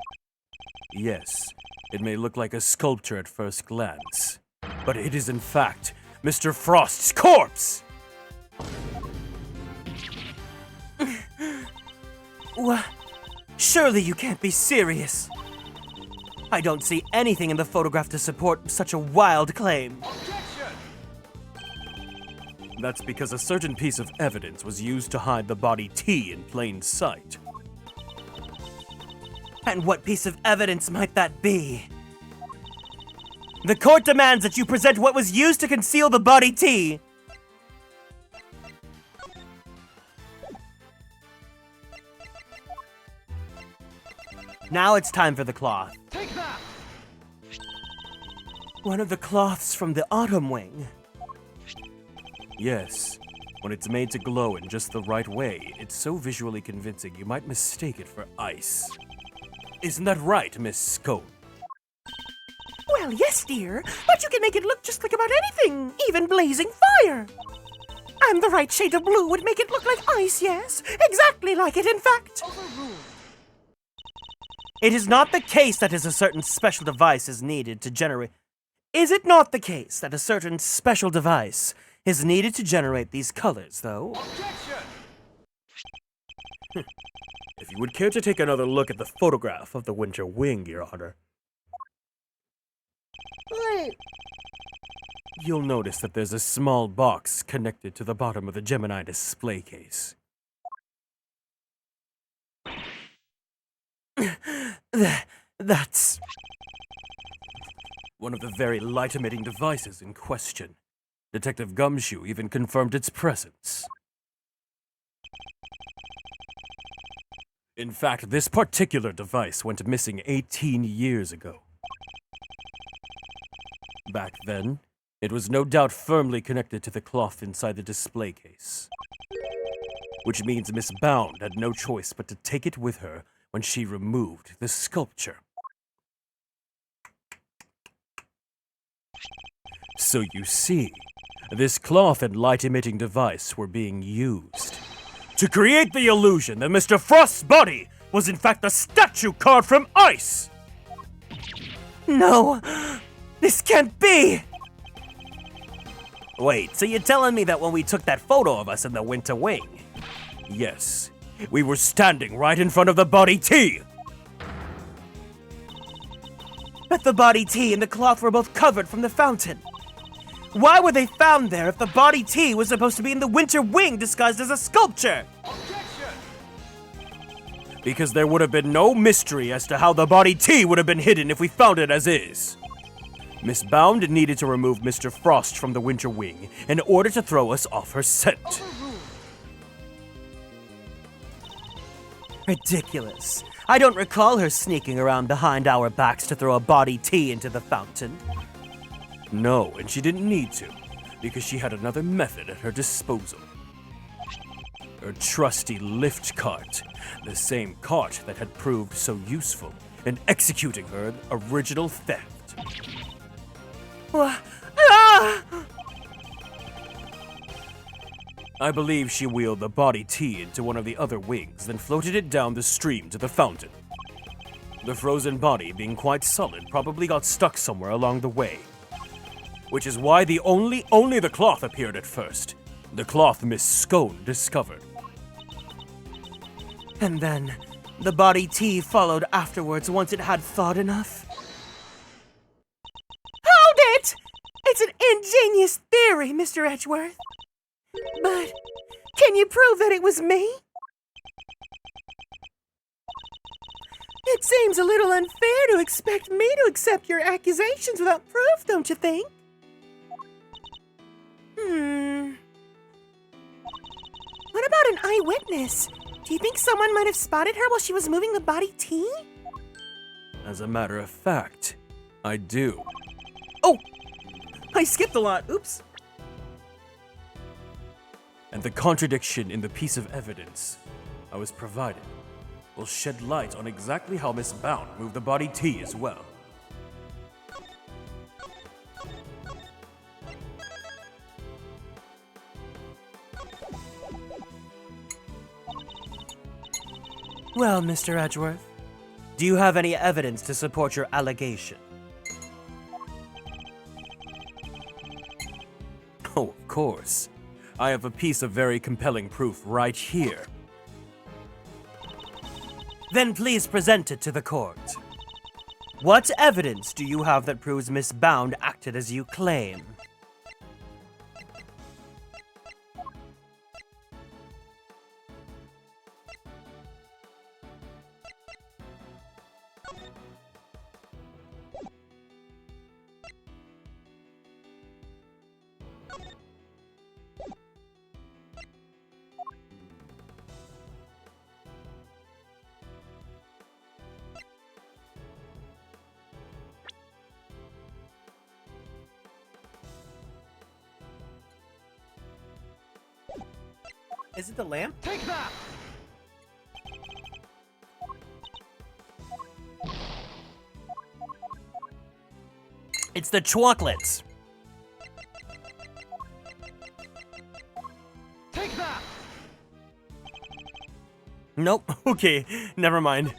Yes, it may look like a sculpture at first glance, but it is in fact Mr. Frost's corpse! What? Surely you can't be serious. I don't see anything in the photograph to support such a wild claim. Objection! That's because a certain piece of evidence was used to hide the body T in plain sight. And what piece of evidence might that be? The court demands that you present what was used to conceal the body T. Now it's time for the cloth. Take that! One of the cloths from the autumn wing. Yes, when it's made to glow in just the right way, it's so visually convincing you might mistake it for ice. Isn't that right, Miss Scone? Well, yes, dear, but you can make it look just like about anything, even blazing fire. And the right shade of blue would make it look like ice, yes. Exactly like it, in fact. It is not the case that a certain special device is needed to generate. Is it not the case that a certain special device is needed to generate these colors, though? Objection! If you would care to take another look at the photograph of the winter wing, Your Honor. You'll notice that there's a small box connected to the bottom of the Gemini display case. That's One of the very light-emitting devices in question. Detective Gumshoe even confirmed its presence. In fact, this particular device went missing 18 years ago. Back then, it was no doubt firmly connected to the cloth inside the display case. Which means Miss Bound had no choice but to take it with her when she removed the sculpture. So you see, this cloth and light-emitting device were being used to create the illusion that Mr. Frost's body was in fact a statue carved from ice! no. This can't be. Wait, so you're telling me that when we took that photo of us in the winter wing? Yes, we were standing right in front of the body T! But the body T and the cloth were both covered from the fountain. Why were they found there if the body T was supposed to be in the winter wing disguised as a sculpture? Objection! Because there would have been no mystery as to how the body T would have been hidden if we found it as is. Miss Bound needed to remove Mr. Frost from the winter wing in order to throw us off her scent. Ridiculous. I don't recall her sneaking around behind our backs to throw a body T into the fountain. No, and she didn't need to, because she had another method at her disposal. Her trusty lift cart, the same cart that had proved so useful in executing her original theft. I believe she wheeled the body T into one of the other wings, then floated it down the stream to the fountain. The frozen body, being quite solid, probably got stuck somewhere along the way. Which is why only the cloth appeared at first. The cloth Miss Scone discovered. And then the body T followed afterwards once it had thawed enough. Hold it! It's an ingenious theory, Mr. Edgeworth. But can you prove that it was me? It seems a little unfair to expect me to accept your accusations without proof, don't you think? What about an eyewitness? Do you think someone might have spotted her while she was moving the body T? As a matter of fact, I do. Oh! I skipped a lot. Oops. And the contradiction in the piece of evidence I was provided will shed light on exactly how Miss Bound moved the body T as well. Well, Mr. Edgeworth, do you have any evidence to support your allegation? Oh, of course. I have a piece of very compelling proof right here. Then please present it to the court. What evidence do you have that proves Miss Bound acted as you claim? Is it the lamp? Take that! It's the chocolates. Take that! Nope. Okay, never mind.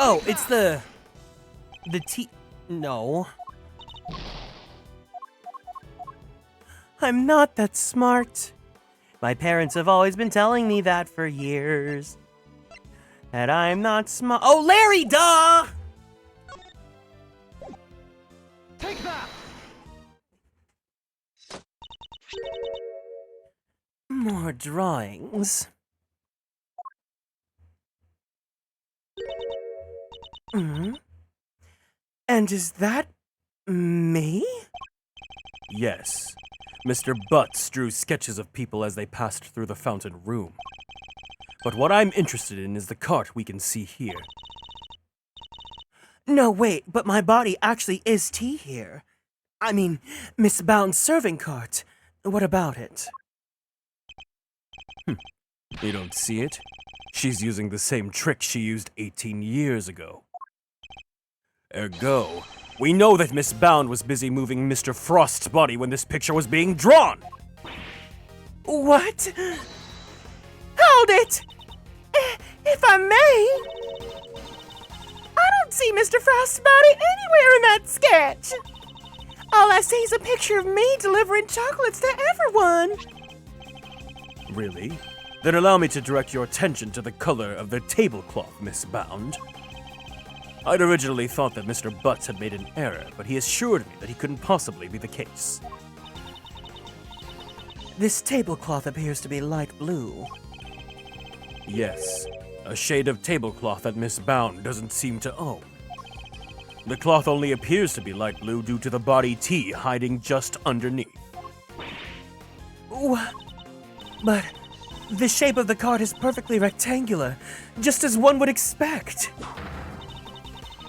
Oh, it's the T. No. I'm not that smart. My parents have always been telling me that for years. That I'm not smart. Oh, Larry, duh! Take that! More drawings. And is that me? Yes. Mr. Butts drew sketches of people as they passed through the fountain room. But what I'm interested in is the cart we can see here. No, wait, but my body actually is T here. I mean, Miss Bound's serving cart. What about it? You don't see it? She's using the same trick she used 18 years ago. Ergo, we know that Miss Bound was busy moving Mr. Frost's body when this picture was being drawn! What? Hold it! If I may, I don't see Mr. Frost's body anywhere in that sketch. All I see is a picture of me delivering chocolates to everyone. Really? Then allow me to direct your attention to the color of the tablecloth, Miss Bound. I'd originally thought that Mr. Butts had made an error, but he assured me that he couldn't possibly be the case. This tablecloth appears to be light blue. Yes, a shade of tablecloth that Miss Bound doesn't seem to own. The cloth only appears to be light blue due to the body T hiding just underneath. But the shape of the cart is perfectly rectangular, just as one would expect.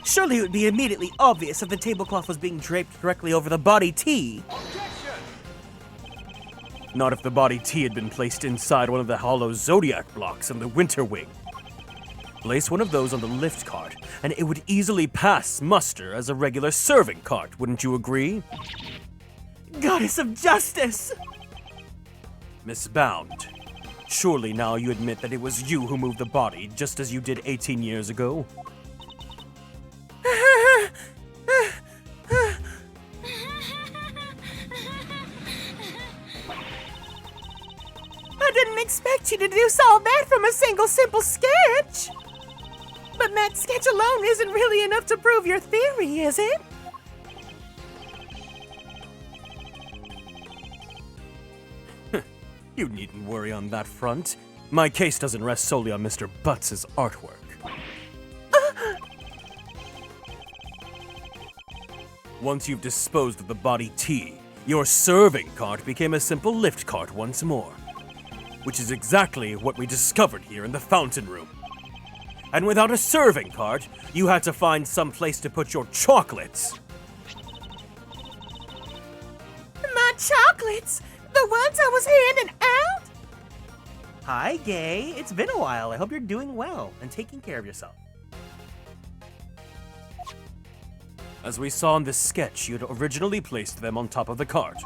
Surely it would be immediately obvious if the tablecloth was being draped directly over the body T. Objection! Not if the body T had been placed inside one of the hollow zodiac blocks in the winter wing. Place one of those on the lift cart, and it would easily pass muster as a regular serving cart, wouldn't you agree? Goddess of justice! Miss Bound, surely now you admit that it was you who moved the body, just as you did 18 years ago? I didn't expect you to deduce all that from a single simple sketch! But that sketch alone isn't really enough to prove your theory, is it? You needn't worry on that front. My case doesn't rest solely on Mr. Butts' artwork. Once you've disposed of the body T, your serving cart became a simple lift cart once more. Which is exactly what we discovered here in the fountain room. And without a serving cart, you had to find some place to put your chocolates. My chocolates? The ones I was handing out? Hi, Gay. It's been a while. I hope you're doing well and taking care of yourself. As we saw in this sketch, you had originally placed them on top of the cart.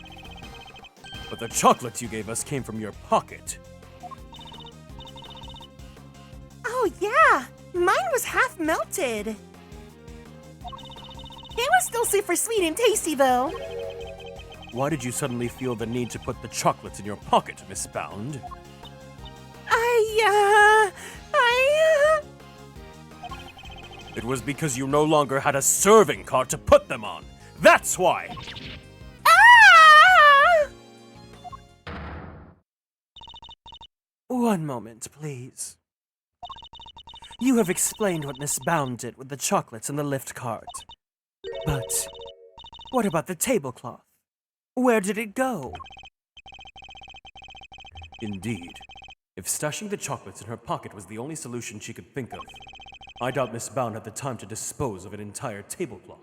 But the chocolates you gave us came from your pocket. Oh, yeah. Mine was half melted. It was still super sweet and tasty, though. Why did you suddenly feel the need to put the chocolates in your pocket, Miss Bound? It was because you no longer had a serving cart to put them on. That's why! Ah! One moment, please. You have explained what Miss Bound did with the chocolates in the lift cart. But what about the tablecloth? Where did it go? Indeed. If stashing the chocolates in her pocket was the only solution she could think of, I doubt Miss Bound had the time to dispose of an entire tablecloth.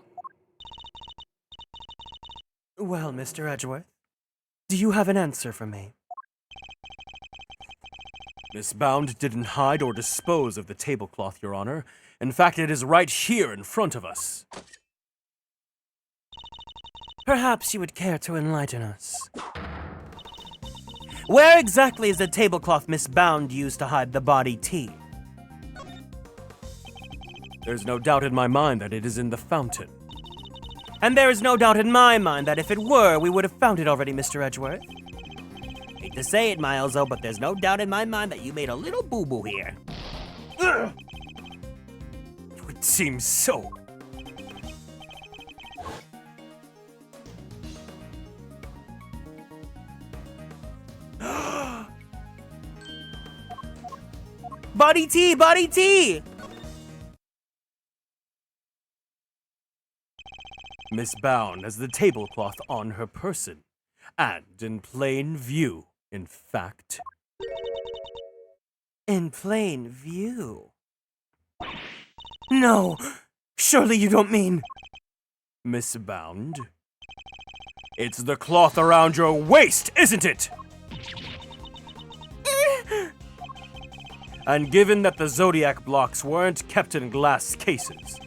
Well, Mr. Edgeworth, do you have an answer for me? Miss Bound didn't hide or dispose of the tablecloth, Your Honor. In fact, it is right here in front of us. Perhaps you would care to enlighten us. Where exactly is the tablecloth Miss Bound used to hide the body T? There's no doubt in my mind that it is in the fountain. And there is no doubt in my mind that if it were, we would have found it already, Mr. Edgeworth. Hate to say it, Miles-o, but there's no doubt in my mind that you made a little boo-boo here. Ugh. It seems so. Body T! Body T! Miss Bound has the tablecloth on her person. And in plain view, in fact. In plain view? No! Surely you don't mean... Miss Bound? It's the cloth around your waist, isn't it? And given that the Zodiac blocks weren't kept in glass cases,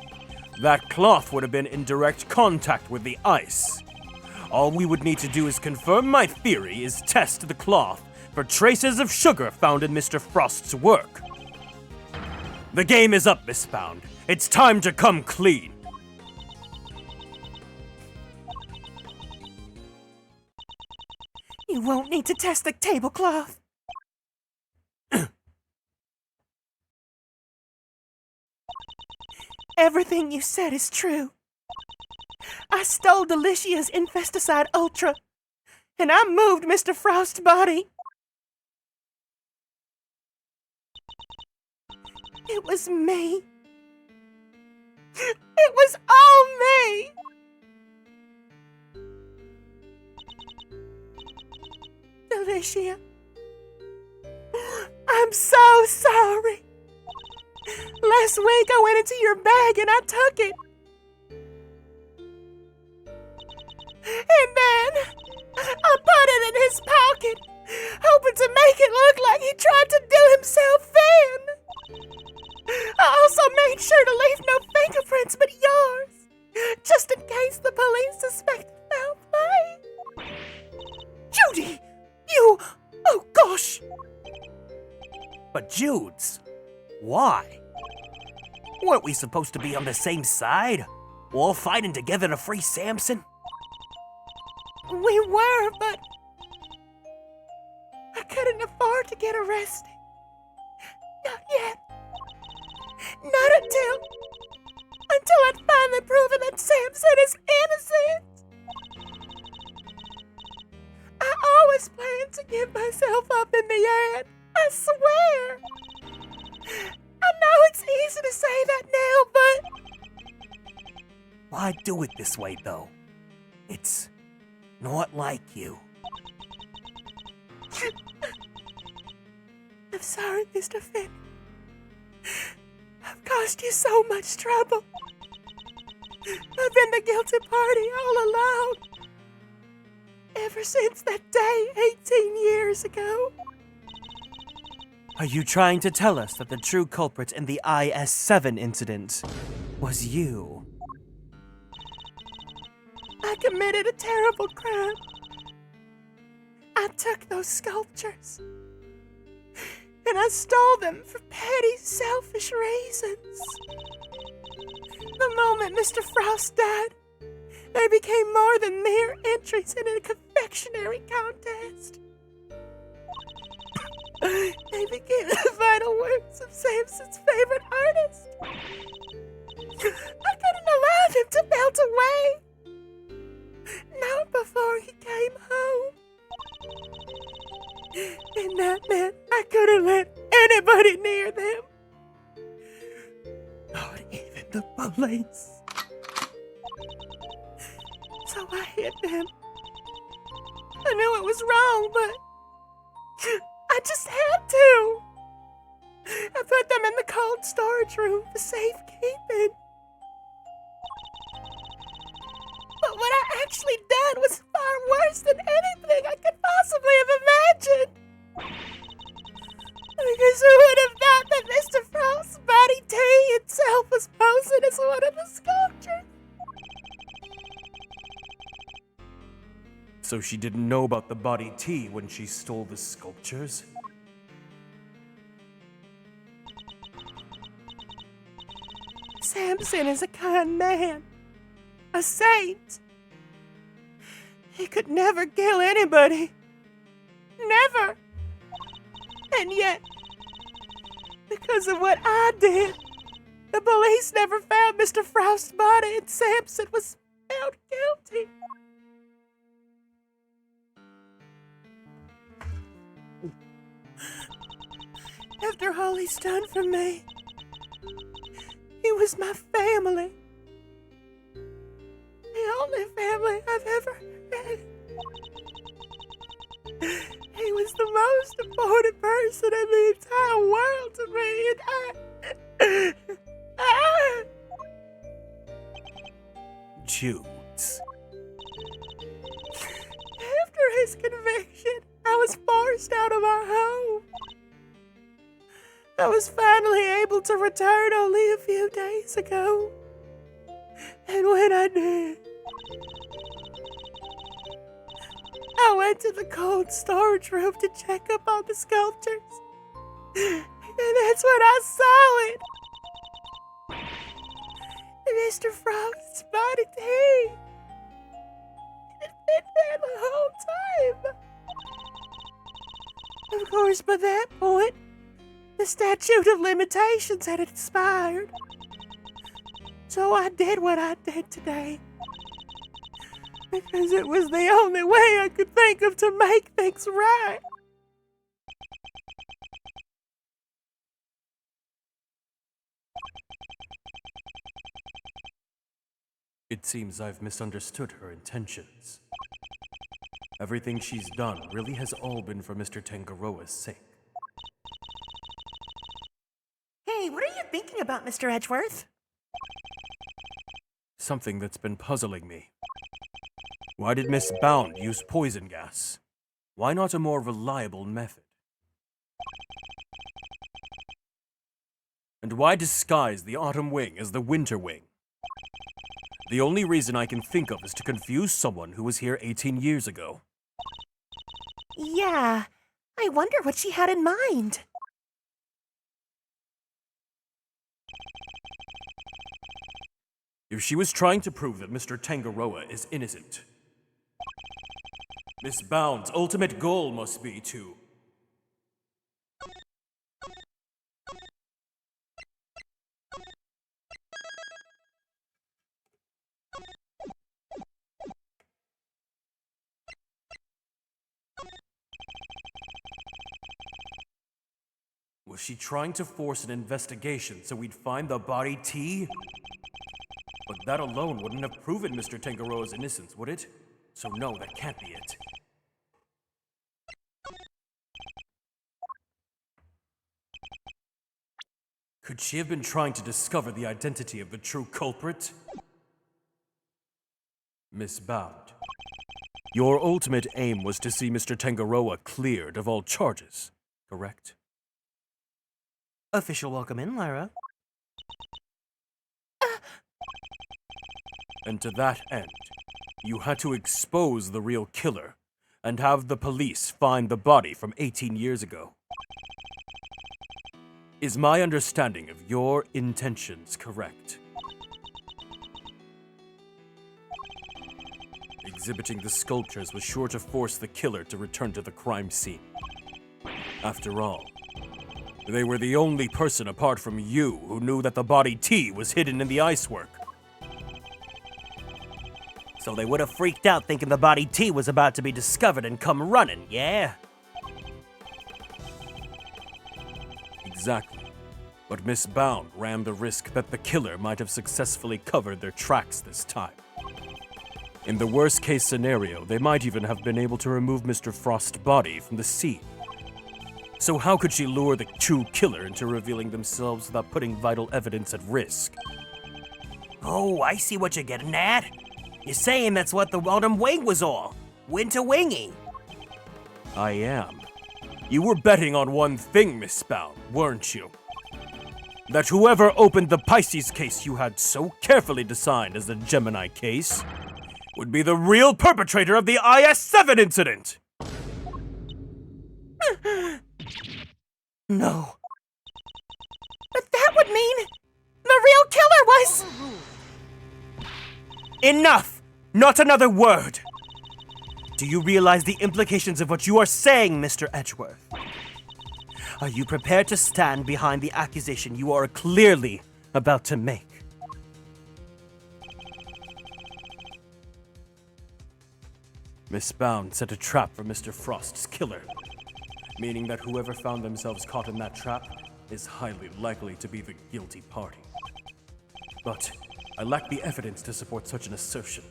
that cloth would have been in direct contact with the ice. All we would need to do is confirm my theory is test the cloth for traces of sugar found in Mr. Frost's work. The game is up, Miss Bound. It's time to come clean. You won't need to test the tablecloth. Everything you said is true. I stole Delicia's Infesticide Ultra, and I moved Mr. Frost's body. It was me. It was all me. Delicia, I'm so sorry. Last week I went into your bag and I took it. And then I put it in his pocket, hoping to make it look like he tried to do himself in. I made sure to leave no fingerprints but yours, just in case the police suspected foul play. Judy! You... Oh, gosh! But Judes, why? Weren't we supposed to be on the same side? All fighting together to free Samson? We were, but... I couldn't afford to get arrested. Not yet. Not until I'd finally proven that Samson is innocent. I always planned to give myself up in the end. I swear. I know it's easy to say that now, but... Why do it this way, though? It's not like you. I'm sorry, Mr. Finn. I've caused you so much trouble. I've been the guilty party all along. Ever since that day 18 years ago. Are you trying to tell us that the true culprit in the IS-7 incident was you? I committed a terrible crime. I took those sculptures and I stole them for petty, selfish reasons. The moment Mr. Frost died, they became more than mere entries in a confectionery contest. They became the final works of Samson's favorite artist. I couldn't allow them to melt away. Not before he came home. And that meant I couldn't let anybody near them. Not even the police. So I hid them. I knew it was wrong, but I just had to. I put them in the cold storage room for safekeeping. But what I actually done was far worse than anything I could possibly have imagined. Because who would have thought that Mr. Frost's body T itself was posing as one of the sculptures? So she didn't know about the body T when she stole the sculptures? Samson is a kind man. A saint. He could never kill anybody. Never. And yet, because of what I did, the police never found Mr. Frost's body and Samson was found guilty. After all he's done for me, he was my family. The only family I've ever had. He was the most important person in the entire world to me, and I... Judes. After his conviction, I was forced out of our home. I was finally able to return only a few days ago. And when I did, I went to the cold storage room to check up on the sculptures. And that's when I saw it. Mr. Frost's body T. It had been there the whole time. Of course, by that point, the statute of limitations had expired. So I did what I did today. Because it was the only way I could think of to make things right. It seems I've misunderstood her intentions. Everything she's done really has all been for Mr. Tangaroa's sake. Hey, what are you thinking about, Mr. Edgeworth? Something that's been puzzling me. Why did Miss Bound use poison gas? Why not a more reliable method? And why disguise the autumn wing as the winter wing? The only reason I can think of is to confuse someone who was here 18 years ago. Yeah, I wonder what she had in mind. If she was trying to prove that Mr. Tangaroa is innocent, Miss Bound's ultimate goal must be to... Was she trying to force an investigation so we'd find the body T? But that alone wouldn't have proven Mr. Tangaroa's innocence, would it? So no, that can't be it. Could she have been trying to discover the identity of the true culprit? Miss Bound, your ultimate aim was to see Mr. Tangaroa cleared of all charges, correct? Official welcome in, Lyra. And to that end, you had to expose the real killer and have the police find the body from 18 years ago. Is my understanding of your intentions correct? Exhibiting the sculptures was sure to force the killer to return to the crime scene. After all, they were the only person apart from you who knew that the body T was hidden in the icework. So they would have freaked out thinking the body T was about to be discovered and come running, yeah? Exactly. But Miss Bound ran the risk that the killer might have successfully covered their tracks this time. In the worst-case scenario, they might even have been able to remove Mr. Frost's body from the scene. So how could she lure the true killer into revealing themselves without putting vital evidence at risk? Oh, I see what you're getting at. You're saying that's what the autumn wing was all. Winter winging. I am. You were betting on one thing, Miss Bound, weren't you? That whoever opened the Pisces case you had so carefully designed as the Gemini case would be the real perpetrator of the IS-7 incident! No. But that would mean the real killer was... Enough! Not another word! Do you realize the implications of what you are saying, Mr. Edgeworth? Are you prepared to stand behind the accusation you are clearly about to make? Miss Bound set a trap for Mr. Frost's killer, meaning that whoever found themselves caught in that trap is highly likely to be the guilty party. But I lack the evidence to support such an assertion.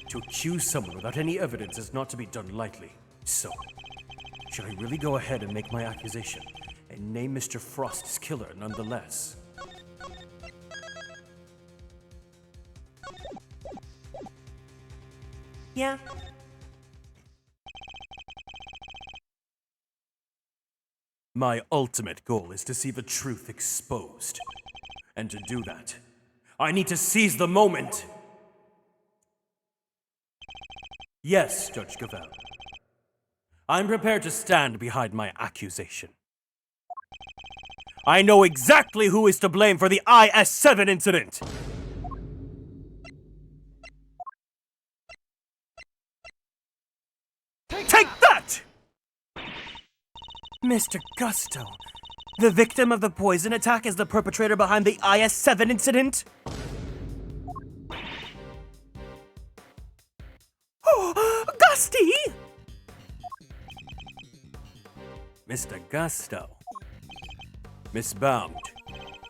To accuse someone without any evidence is not to be done lightly. So, should I really go ahead and make my accusation and name Mr. Frost's killer nonetheless? Yeah. My ultimate goal is to see the truth exposed. And to do that, I need to seize the moment! Yes, Judge Cavell. I'm prepared to stand behind my accusation. I know exactly who is to blame for the IS-7 incident! Take that! Mr. Gusto, the victim of the poison attack is the perpetrator behind the IS-7 incident? Oh, Gusty! Mr. Gusto. Miss Bound,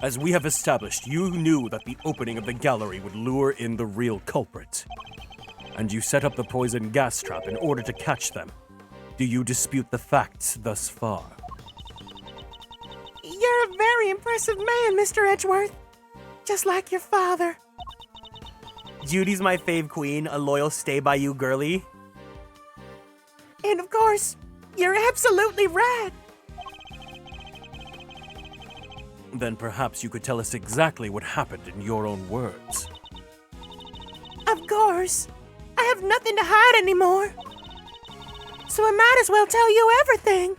as we have established, you knew that the opening of the gallery would lure in the real culprit. And you set up the poison gas trap in order to catch them. Do you dispute the facts thus far? You're a very impressive man, Mr. Edgeworth. Just like your father. Judy's my fave queen, a loyal stay-by-you girly. And of course, you're absolutely right. Then perhaps you could tell us exactly what happened in your own words. Of course. I have nothing to hide anymore. So I might as well tell you everything.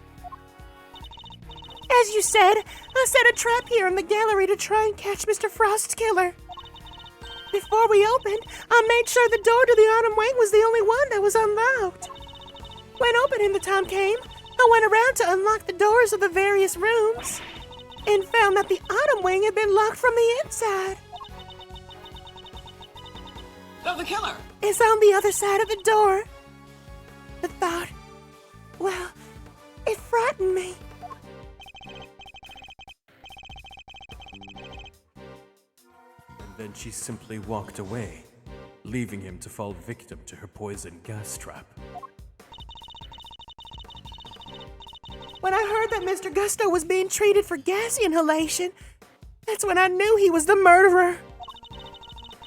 As you said, I set a trap here in the gallery to try and catch Mr. Frost's killer. Before we opened, I made sure the door to the autumn wing was the only one that was unlocked. When opening the time came, I went around to unlock the doors of the various rooms and found that the autumn wing had been locked from the inside. Oh, the killer! It's on the other side of the door. The thought, well, it frightened me. And then she simply walked away, leaving him to fall victim to her poison gas trap. When I heard that Mr. Gusto was being treated for gas inhalation, that's when I knew he was the murderer.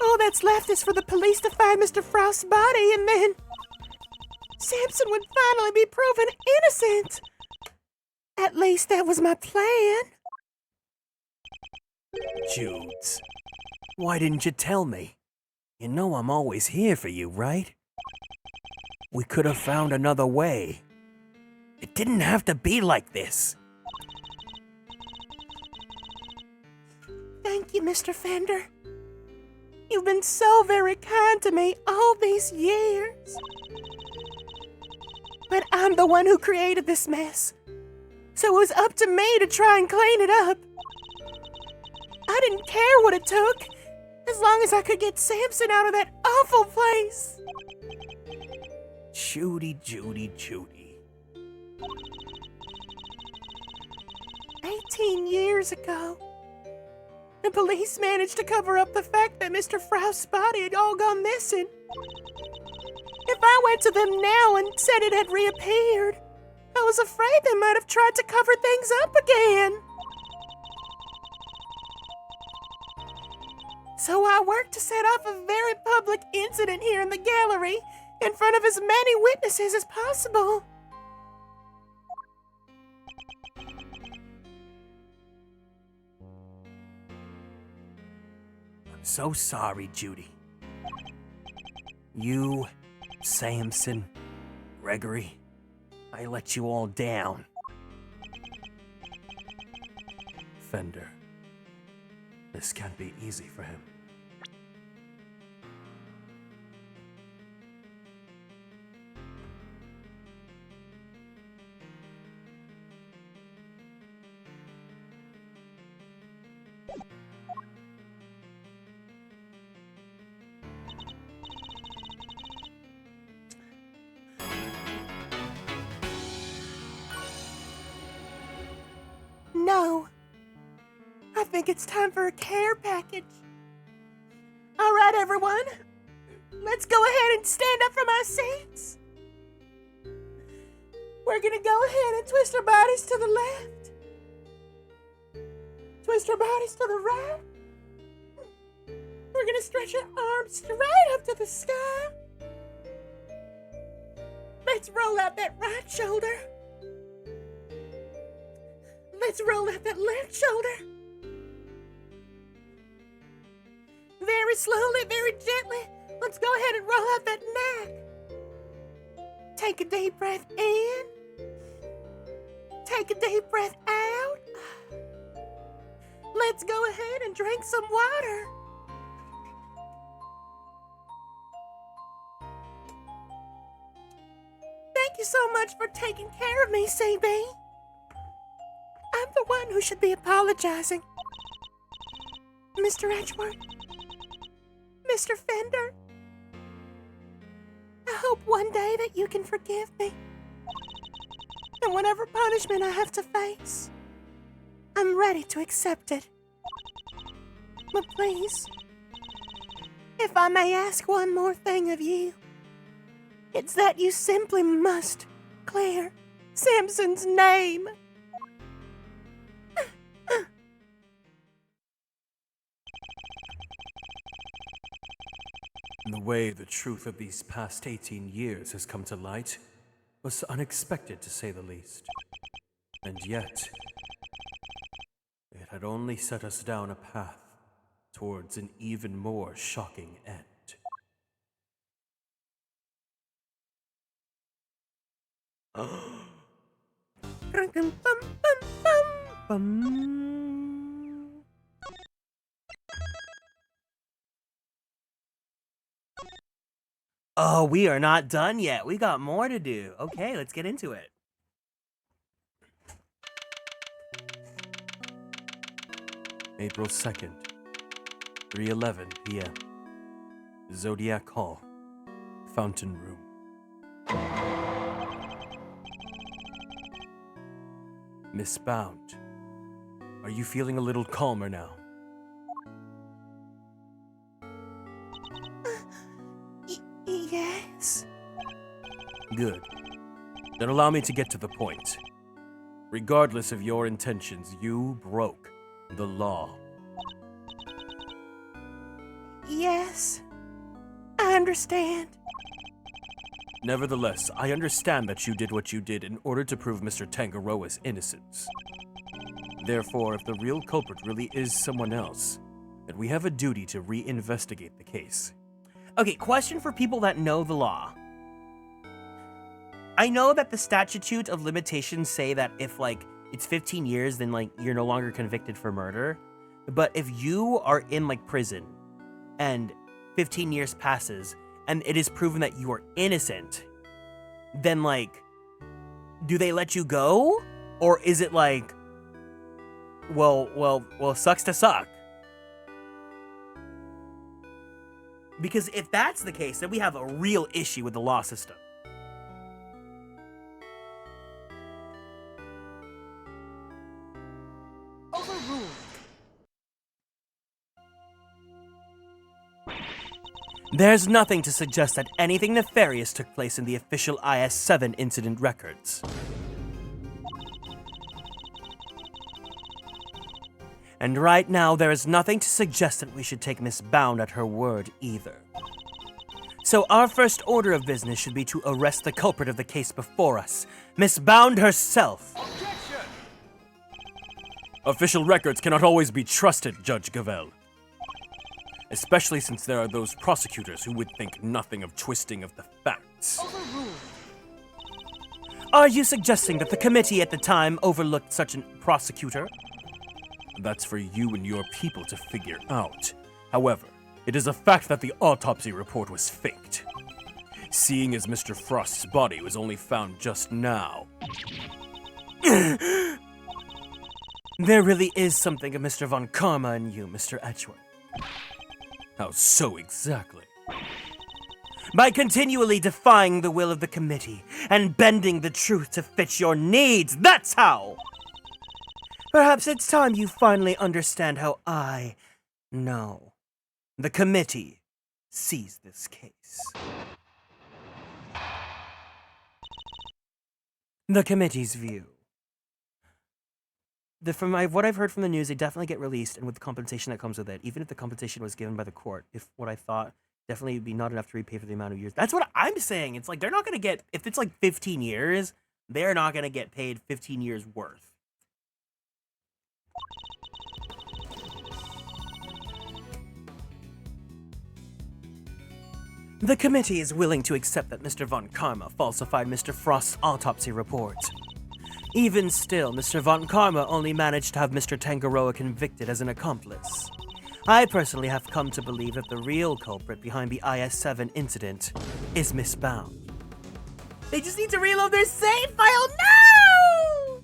All that's left is for the police to find Mr. Frost's body, and then Samson would finally be proven innocent. At least that was my plan. Judes, why didn't you tell me? You know I'm always here for you, right? We could have found another way. It didn't have to be like this. Thank you, Mr. Fender. You've been so very kind to me all these years. But I'm the one who created this mess, so it was up to me to try and clean it up. I didn't care what it took, as long as I could get Samson out of that awful place. Judy, Judy, Judy. 18 years ago, the police managed to cover up the fact that Mr. Frost's body had all gone missing. If I went to them now and said it had reappeared, I was afraid they might have tried to cover things up again. So I worked to set off a very public incident here in the gallery in front of as many witnesses as possible. I'm so sorry, Judy. You, Samson, Gregory, I let you all down. Fender, this can't be easy for him. No. I think it's time for a care package. All right, everyone. Let's go ahead and stand up from our seats. We're gonna go ahead and twist our bodies to the left. Twist our bodies to the right. We're gonna stretch our arms straight up to the sky. Let's roll out that right shoulder. Let's roll out that left shoulder. Very slowly, very gently, let's go ahead and roll out that neck. Take a deep breath in. Take a deep breath out. Let's go ahead and drink some water. Thank you so much for taking care of me, CB. I'm the one who should be apologizing. Mr. Edgeworth, Mr. Fender, I hope one day that you can forgive me. And whatever punishment I have to face, I'm ready to accept it. But please, if I may ask one more thing of you, it's that you simply must clear Samson's name. The way the truth of these past 18 years has come to light was unexpected, to say the least. And yet, it had only set us down a path towards an even more shocking end. Oh, we are not done yet. We got more to do. Okay, let's get into it. April 2nd, 3:11 p.m. Zodiac Hall, Fountain Room. Miss Bound, are you feeling a little calmer now? Yes. Good. Then allow me to get to the point. Regardless of your intentions, you broke the law. Yes. I understand. Nevertheless, I understand that you did what you did in order to prove Mr. Tangaroa's innocence. Therefore, if the real culprit really is someone else, then we have a duty to reinvestigate the case. Okay, question for people that know the law. I know that the statute of limitations say that if, like, it's 15 years, then, like, you're no longer convicted for murder. But if you are in, like, prison and 15 years passes and it is proven that you are innocent, then, like, do they let you go? Or is it like, well, sucks to suck? Because if that's the case, then we have a real issue with the law system. Overruled. There's nothing to suggest that anything nefarious took place in the official IS-7 incident records. And right now, there is nothing to suggest that we should take Miss Bound at her word either. So our first order of business should be to arrest the culprit of the case before us, Miss Bound herself. Objection! Official records cannot always be trusted, Judge Gavel. Especially since there are those prosecutors who would think nothing of twisting of the facts. Overruled. Are you suggesting that the committee at the time overlooked such a prosecutor? That's for you and your people to figure out. However, it is a fact that the autopsy report was faked. Seeing as Mr. Frost's body was only found just now. There really is something of Mr. Von Karma in you, Mr. Edgeworth. How so exactly? By continually defying the will of the committee and bending the truth to fit your needs, that's how! Perhaps it's time you finally understand how I know. The committee sees this case. The committee's view. From what I've heard from the news, they definitely get released, and with the compensation that comes with it, even if the compensation was given by the court, if what I thought definitely would be not enough to repay for the amount of years. That's what I'm saying. It's like they're not going to get, if it's like 15 years, they're not going to get paid 15 years worth. The committee is willing to accept that Mr. Von Karma falsified Mr. Frost's autopsy report. Even still, Mr. Von Karma only managed to have Mr. Tangaroa convicted as an accomplice. I personally have come to believe that the real culprit behind the IS-7 incident is Miss Bound. They just need to reload their save file now!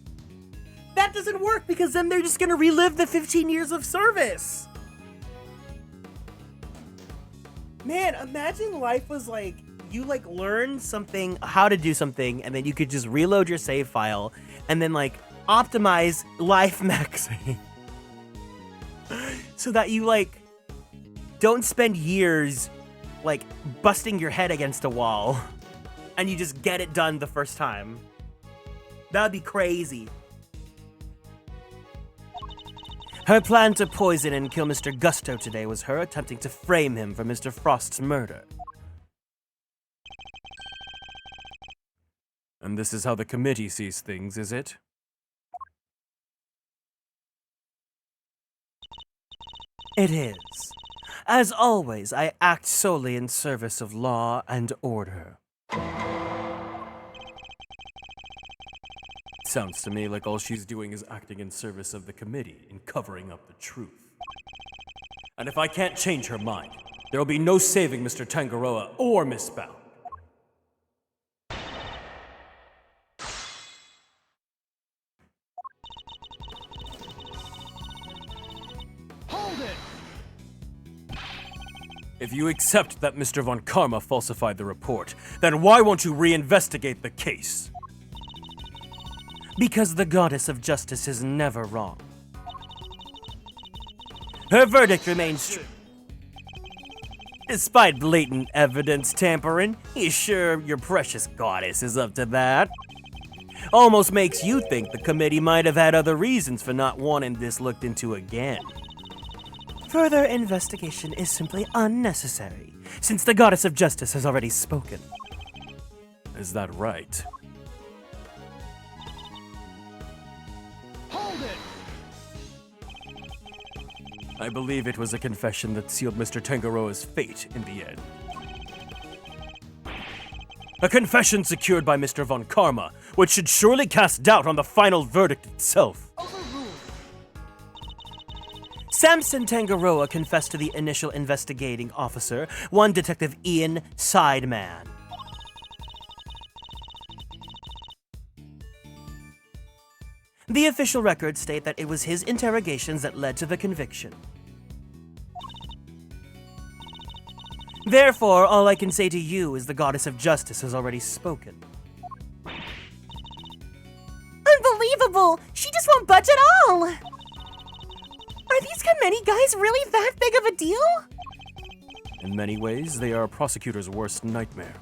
That doesn't work because then they're just gonna relive the 15 years of service. Man, imagine life was like, you like learn something, how to do something, and then you could just reload your save file and then like optimize life maxing. So that you like don't spend years like busting your head against a wall and you just get it done the first time. That'd be crazy. Her plan to poison and kill Mr. Gusto today was her attempting to frame him for Mr. Frost's murder. And this is how the committee sees things, is it? It is. As always, I act solely in service of law and order. Sounds to me like all she's doing is acting in service of the committee and covering up the truth. And if I can't change her mind, there will be no saving Mr. Tangaroa or Miss Bound. Hold it! If you accept that Mr. Von Karma falsified the report, then why won't you reinvestigate the case? Because the goddess of justice is never wrong. Her verdict remains true. Despite blatant evidence tampering, you sure your precious goddess is up to that? Almost makes you think the committee might have had other reasons for not wanting this looked into again. Further investigation is simply unnecessary, since the goddess of justice has already spoken. Is that right? Hold it! I believe it was a confession that sealed Mr. Tangaroa's fate in the end. A confession secured by Mr. Von Karma, which should surely cast doubt on the final verdict itself. Samson Tangaroa confessed to the initial investigating officer, one Detective Ian Sideman. The official records state that it was his interrogations that led to the conviction. Therefore, all I can say to you is the goddess of justice has already spoken. Unbelievable! She just won't budge at all! Are these committee guys really that big of a deal? In many ways, they are a prosecutor's worst nightmare.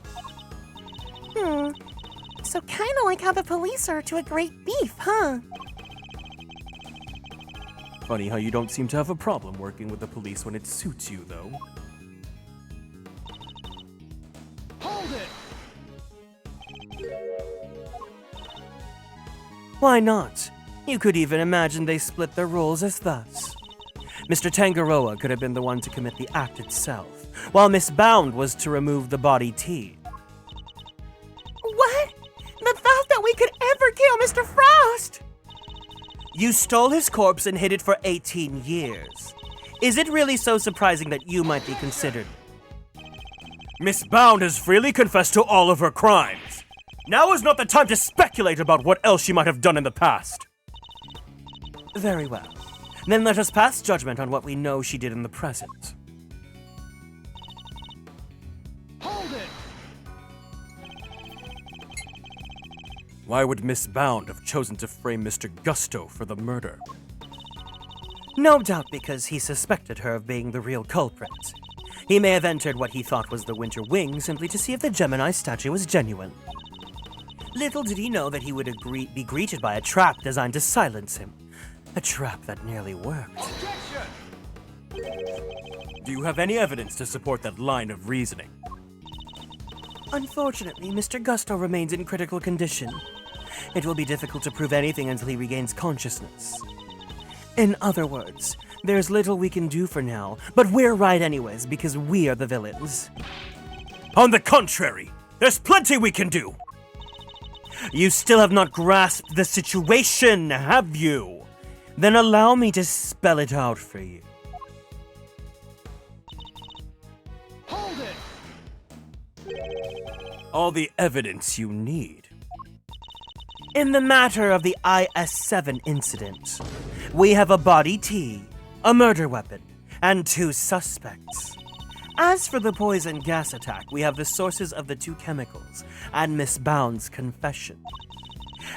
So kinda like how the police are to a great beef, huh? Funny how you don't seem to have a problem working with the police when it suits you, though. Hold it! Why not? You could even imagine they split their roles as thus. Mr. Tangaroa could have been the one to commit the act itself, while Miss Bound was to remove the body T. What? The thought that we could ever kill Mr. Frost! You stole his corpse and hid it for 18 years. Is it really so surprising that you might be considered? Miss Bound has freely confessed to all of her crimes. Now is not the time to speculate about what else she might have done in the past. Very well. Then let us pass judgment on what we know she did in the present. Hold it! Why would Miss Bound have chosen to frame Mr. Gusto for the murder? No doubt because he suspected her of being the real culprit. He may have entered what he thought was the Winter Wing simply to see if the Gemini statue was genuine. Little did he know that he would be greeted by a trap designed to silence him. A trap that nearly worked. Objection! Do you have any evidence to support that line of reasoning? Unfortunately, Mr. Gusto remains in critical condition. It will be difficult to prove anything until he regains consciousness. In other words, there's little we can do for now, but we're right anyways because we are the villains. On the contrary, there's plenty we can do! You still have not grasped the situation, have you? Then allow me to spell it out for you. Hold it! All the evidence you need. In the matter of the IS-7 incident, we have a body T, a murder weapon, and 2 suspects. As for the poison gas attack, we have the sources of the 2 chemicals and Miss Bound's confession.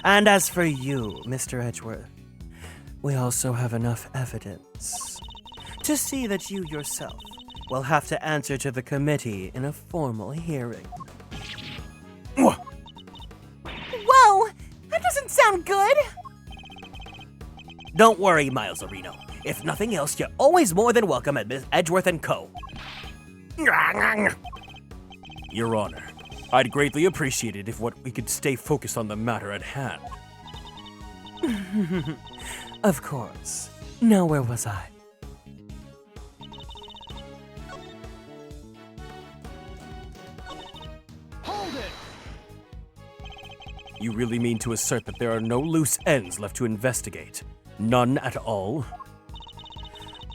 And as for you, Mr. Edgeworth, we also have enough evidence to see that you yourself will have to answer to the committee in a formal hearing. Whoa! That doesn't sound good! Don't worry, Miles Areno. If nothing else, you're always more than welcome at Miss Edgeworth & Co. Your Honor, I'd greatly appreciate it if we could stay focused on the matter at hand. Of course. Now where was I? You really mean to assert that there are no loose ends left to investigate? None at all?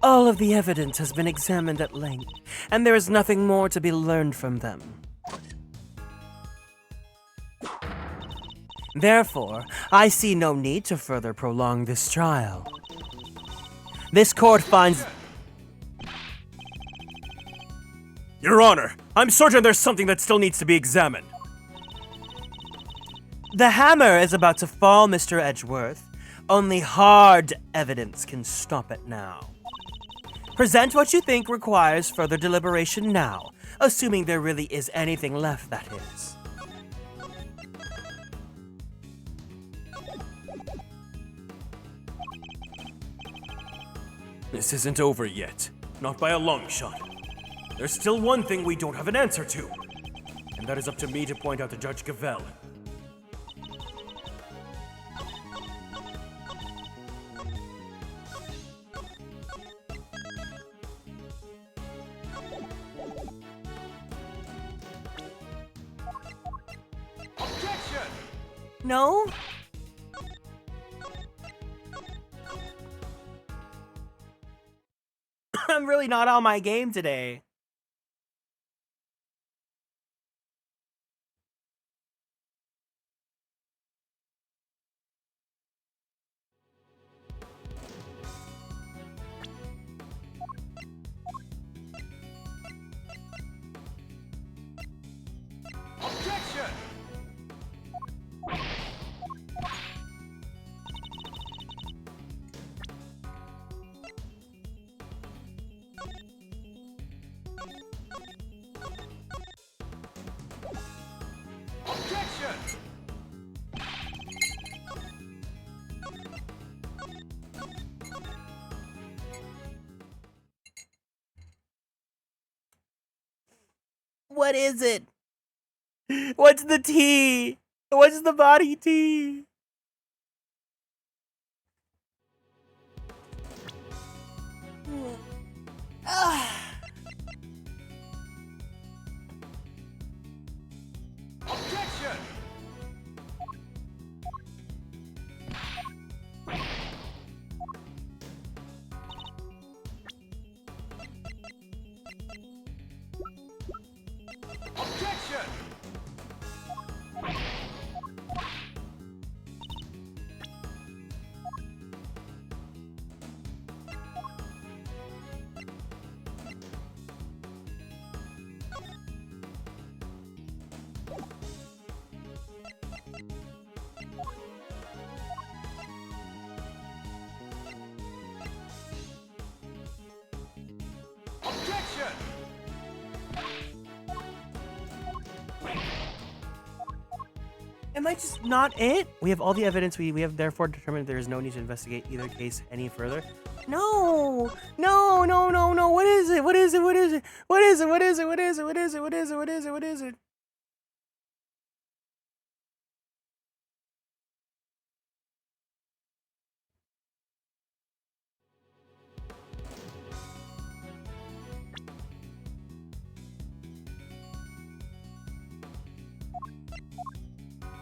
All of the evidence has been examined at length, and there is nothing more to be learned from them. Therefore, I see no need to further prolong this trial. This court finds... Your Honor, I'm certain there's something that still needs to be examined. The hammer is about to fall, Mr. Edgeworth. Only hard evidence can stop it now. Present what you think requires further deliberation now, assuming there really is anything left, that is. This isn't over yet. Not by a long shot. There's still one thing we don't have an answer to. And that is up to me to point out to Judge Gavelle. Objection! No? I'm really not on my game today. Objection! Objection! What is it? What's the T? What's the body T? Objection! Objection! Objection! Am I just not it? We have all the evidence. We have therefore determined there is no need to investigate either case any further. No! No, no, no, no. What is it? What is it? What is it? What is it? What is it? What is it? What is it? What is it? What is it? What is it?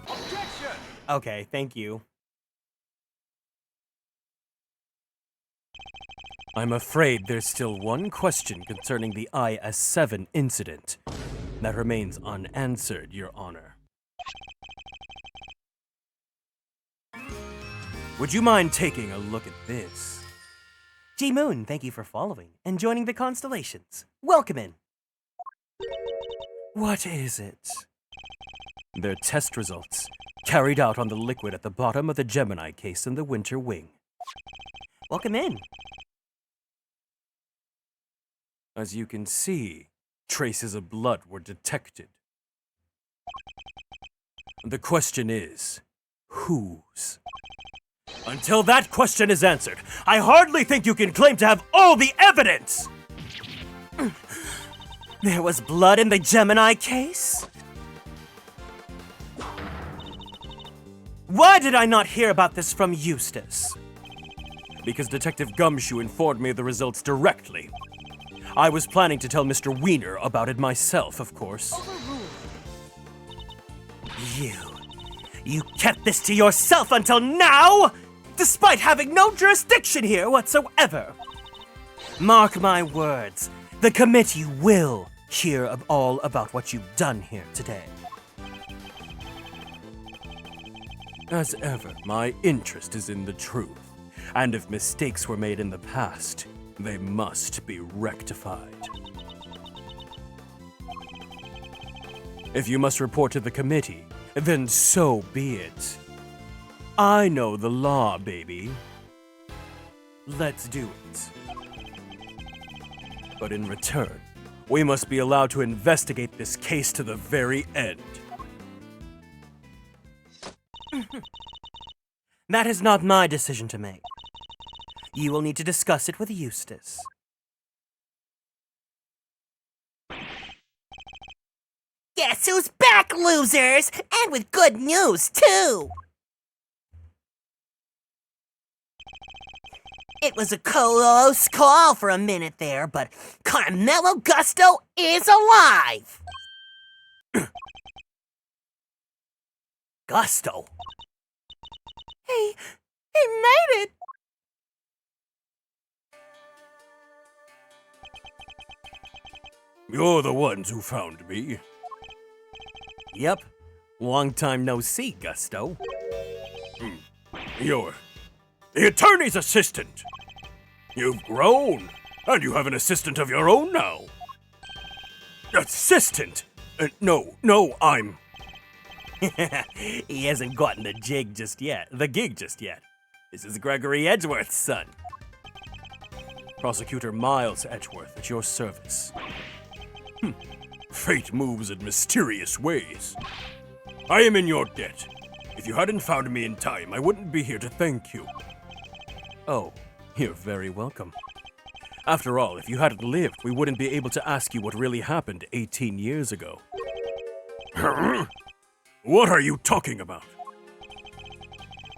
Objection! Okay, thank you. I'm afraid there's still one question concerning the IS-7 incident that remains unanswered, Your Honor. Would you mind taking a look at this? G Moon, thank you for following and joining the Konstellations. Welcome in. What is it? They're test results, carried out on the liquid at the bottom of the Gemini case in the Winter Wing. Welcome in. As you can see, traces of blood were detected. The question is, whose? Until that question is answered, I hardly think you can claim to have all the evidence! There was blood in the Gemini case? Why did I not hear about this from Eustace? Because Detective Gumshoe informed me of the results directly. I was planning to tell Mr. Wiener about it myself, of course. You kept this to yourself until now, despite having no jurisdiction here whatsoever. Mark my words, the committee will hear all about what you've done here today. As ever, my interest is in the truth, and if mistakes were made in the past, they must be rectified. If you must report to the committee, then so be it. I know the law, baby. Let's do it. But in return, we must be allowed to investigate this case to the very end. That is not my decision to make. You will need to discuss it with Eustace. Guess who's back, losers? And with good news, too! It was a close call for a minute there, but Carmelo Gusto is alive! Gusto? He made it! You're the ones who found me. Yep. Long time no see, Gusto. You're the attorney's assistant. You've grown, and you have an assistant of your own now. Assistant? No, I'm... He hasn't gotten the gig just yet. This is Gregory Edgeworth's son. Prosecutor Miles Edgeworth at your service. Fate moves in mysterious ways. I am in your debt. If you hadn't found me in time, I wouldn't be here to thank you. Oh, you're very welcome. After all, if you hadn't lived, we wouldn't be able to ask you what really happened 18 years ago. What are you talking about?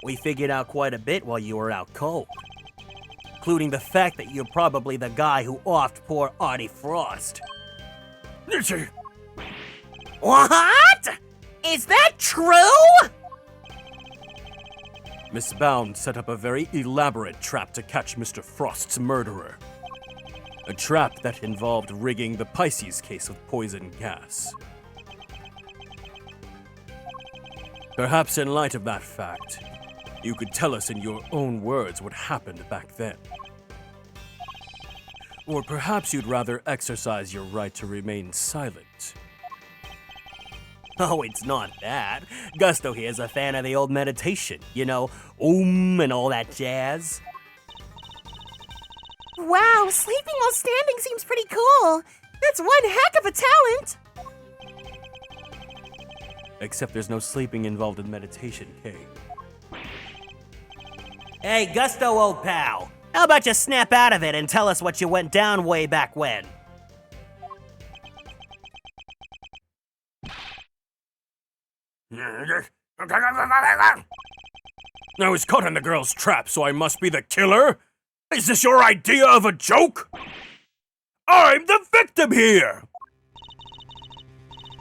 We figured out quite a bit while you were out cold. Including the fact that you're probably the guy who offed poor Artie Frost. What? Is that true? Miss Bound set up a very elaborate trap to catch Mr. Frost's murderer. A trap that involved rigging the Pisces case with poison gas. Perhaps in light of that fact, you could tell us in your own words what happened back then. Or perhaps you'd rather exercise your right to remain silent. Oh, it's not that. Gusto here's a fan of the old meditation. You know, and all that jazz. Wow, sleeping while standing seems pretty cool. That's one heck of a talent. Except there's no sleeping involved in meditation, Kay. Hey, Gusto, old pal. How about you snap out of it and tell us what you went down way back when? I was caught in the girl's trap, so I must be the killer? Is this your idea of a joke? I'm the victim here!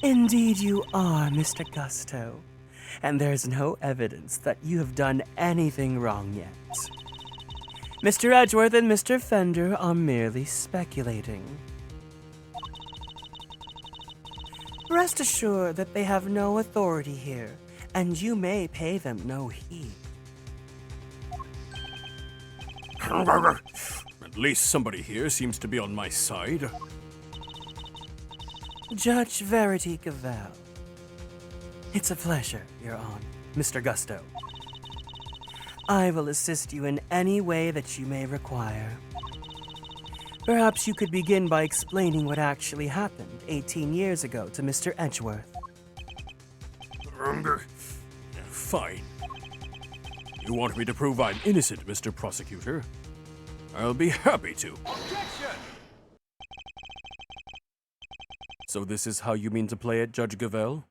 Indeed you are, Mr. Gusto. And there's no evidence that you have done anything wrong yet. Mr. Edgeworth and Mr. Fender are merely speculating. Rest assured that they have no authority here, and you may pay them no heed. At least somebody here seems to be on my side. Judge Verity Cavell. It's a pleasure, Your Honor, Mr. Gusto. I will assist you in any way that you may require. Perhaps you could begin by explaining what actually happened 18 years ago to Mr. Edgeworth. Fine. You want me to prove I'm innocent, Mr. Prosecutor? I'll be happy to. Objection! So this is how you mean to play it, Judge Gavelle?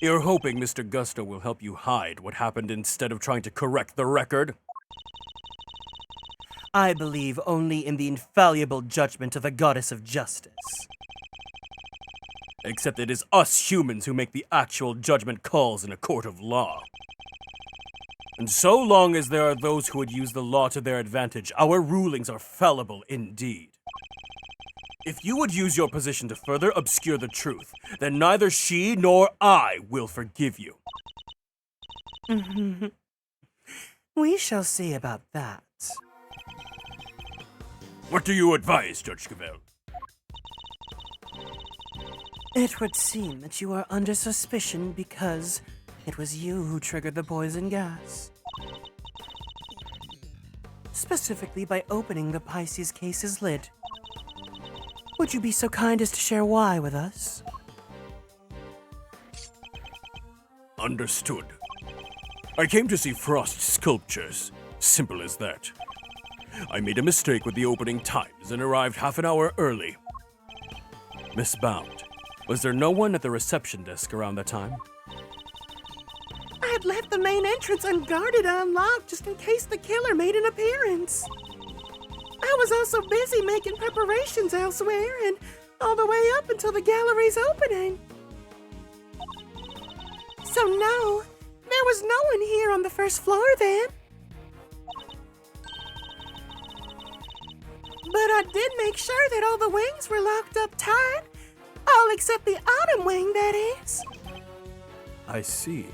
You're hoping Mr. Gusto will help you hide what happened instead of trying to correct the record? I believe only in the infallible judgment of the goddess of justice. Except it is us humans who make the actual judgment calls in a court of law. And so long as there are those who would use the law to their advantage, our rulings are fallible indeed. If you would use your position to further obscure the truth, then neither she nor I will forgive you. We shall see about that. What do you advise, Judge Cavell? It would seem that you are under suspicion because it was you who triggered the poison gas. Specifically by opening the Pisces case's lid. Would you be so kind as to share why with us? Understood. I came to see Frost's sculptures. Simple as that. I made a mistake with the opening times and arrived half an hour early. Miss Bound, was there no one at the reception desk around that time? I had left the main entrance unguarded and unlocked just in case the killer made an appearance. I was also busy making preparations elsewhere and all the way up until the gallery's opening. So no, there was no one here on the first floor then. But I did make sure that all the wings were locked up tight. All except the autumn wing, that is. I see.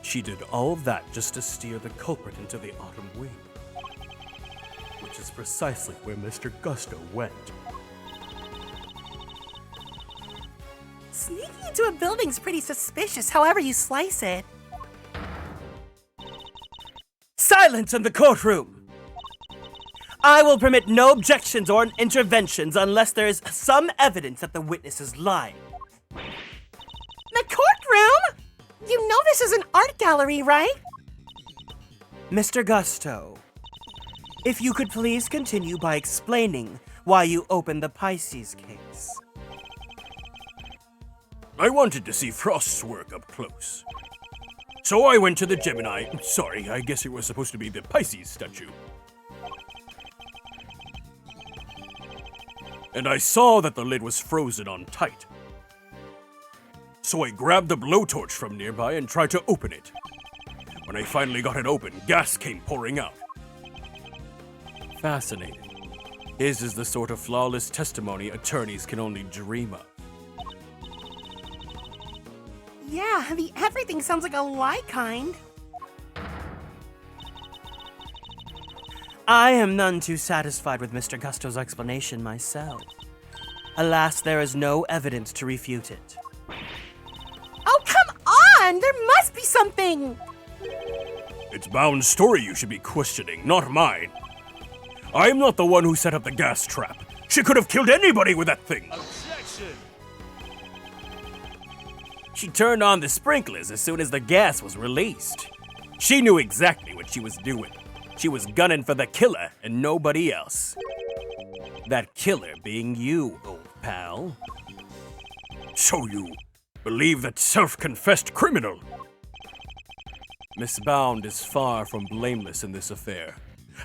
She did all of that just to steer the culprit into the autumn wing. Which is precisely where Mr. Gusto went. Sneaking into a building's pretty suspicious, however you slice it. Silence in the courtroom! I will permit no objections or interventions unless there is some evidence that the witness is lying. The courtroom? You know this is an art gallery, right? Mr. Gusto, if you could please continue by explaining why you opened the Pisces case. I wanted to see Frost's work up close. So I went to the Gemini. Sorry, I guess it was supposed to be the Pisces statue. And I saw that the lid was frozen on tight. So I grabbed a blowtorch from nearby and tried to open it. When I finally got it open, gas came pouring out. Fascinating. His is the sort of flawless testimony attorneys can only dream of. Yeah, the everything sounds like a lie kind. I am none too satisfied with Mr. Gusto's explanation myself. Alas, there is no evidence to refute it. Oh, come on! There must be something! It's Bound's story you should be questioning, not mine. I'm not the one who set up the gas trap. She could have killed anybody with that thing. Objection! She turned on the sprinklers as soon as the gas was released. She knew exactly what she was doing. She was gunning for the killer and nobody else. That killer being you, old pal. So you believe that self-confessed criminal? Miss Bound is far from blameless in this affair,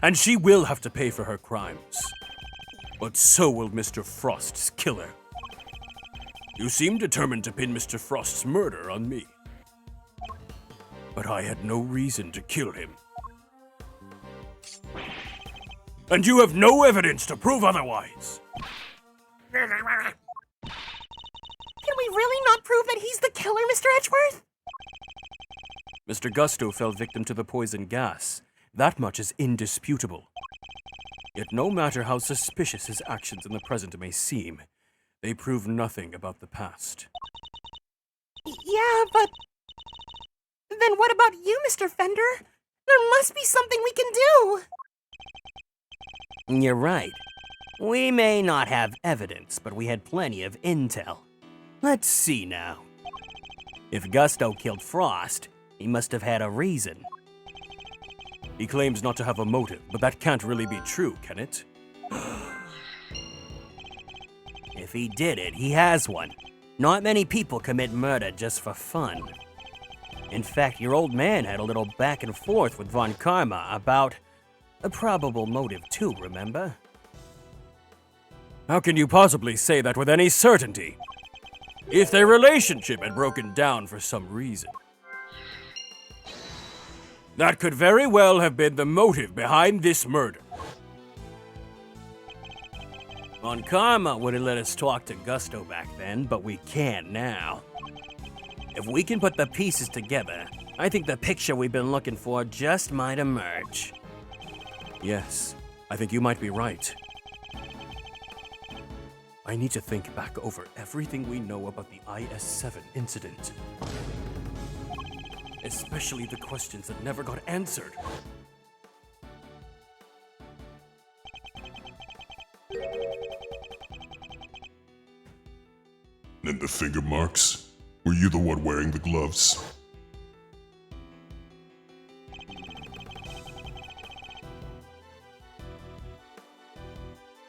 and she will have to pay for her crimes. But so will Mr. Frost's killer. You seem determined to pin Mr. Frost's murder on me. But I had no reason to kill him. And you have no evidence to prove otherwise. Can we really not prove that he's the killer, Mr. Edgeworth? Mr. Gusto fell victim to the poison gas. That much is indisputable. Yet no matter how suspicious his actions in the present may seem, they prove nothing about the past. Yeah, but... Then what about you, Mr. Fender? There must be something we can do! You're right. We may not have evidence, but we had plenty of intel. Let's see now. If Gusto killed Frost, he must have had a reason. He claims not to have a motive, but that can't really be true, can it? If he did it, he has one. Not many people commit murder just for fun. In fact, your old man had a little back and forth with Von Karma about a probable motive too, remember? How can you possibly say that with any certainty? If their relationship had broken down for some reason, that could very well have been the motive behind this murder. Von Karma would have let us talk to Gusto back then, but we can't now. If we can put the pieces together, I think the picture we've been looking for just might emerge. Yes, I think you might be right. I need to think back over everything we know about the IS-7 incident. Especially the questions that never got answered. And the finger marks? Were you the one wearing the gloves?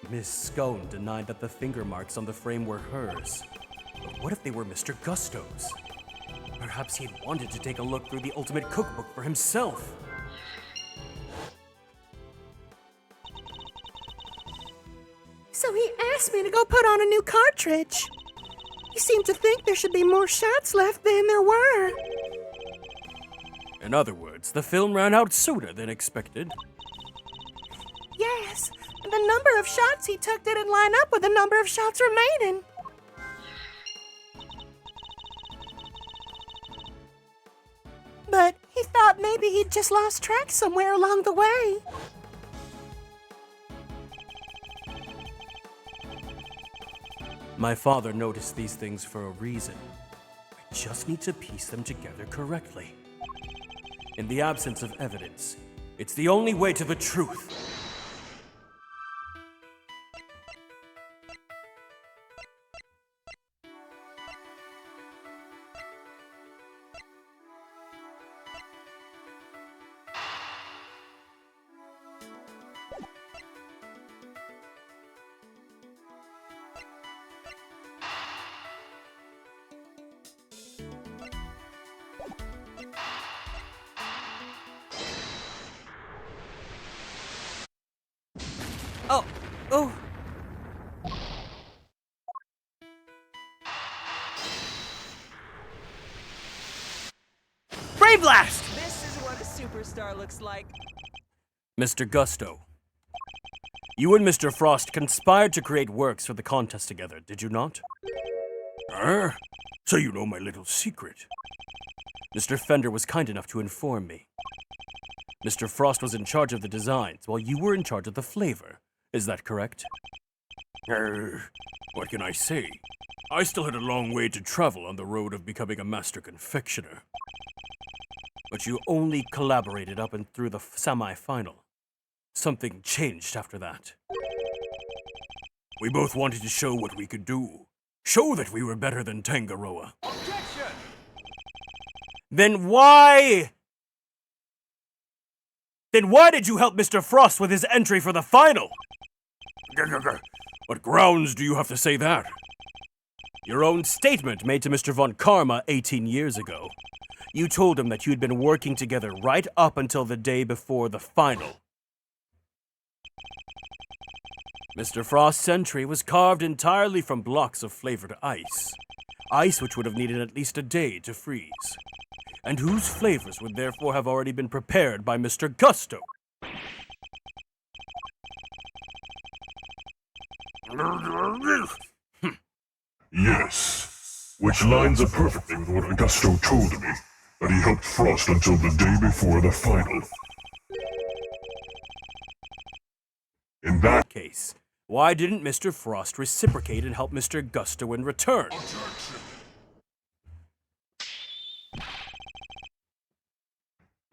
Miss Scone denied that the finger marks on the frame were hers. But what if they were Mr. Gusto's? Perhaps he had wanted to take a look through the ultimate cookbook for himself. So he asked me to go put on a new cartridge. He seemed to think there should be more shots left than there were. In other words, the film ran out sooner than expected. Yes, the number of shots he took didn't line up with the number of shots remaining. But he thought maybe he'd just lost track somewhere along the way. My father noticed these things for a reason. I just need to piece them together correctly. In the absence of evidence, it's the only way to the truth. Oh. Brain blast! This is what a superstar looks like. Mr. Gusto, you and Mr. Frost conspired to create works for the contest together, did you not? So you know my little secret. Mr. Fender was kind enough to inform me. Mr. Frost was in charge of the designs, while you were in charge of the flavor. Is that correct? What can I say? I still had a long way to travel on the road of becoming a master confectioner. But you only collaborated up and through the semi-final. Something changed after that. We both wanted to show what we could do. Show that we were better than Tangaroa. Objection! Then why did you help Mr. Frost with his entry for the final? What grounds do you have to say that? Your own statement made to Mr. Von Karma 18 years ago. You told him that you had been working together right up until the day before the final. Mr. Frost's entry was carved entirely from blocks of flavored ice. Ice which would have needed at least a day to freeze. And whose flavors would therefore have already been prepared by Mr. Gusto. Yes, which lines up perfectly with what Augusto told me, that he helped Frost until the day before the final. In that Case, why didn't Mr. Frost reciprocate and help Mr. Gusto in return?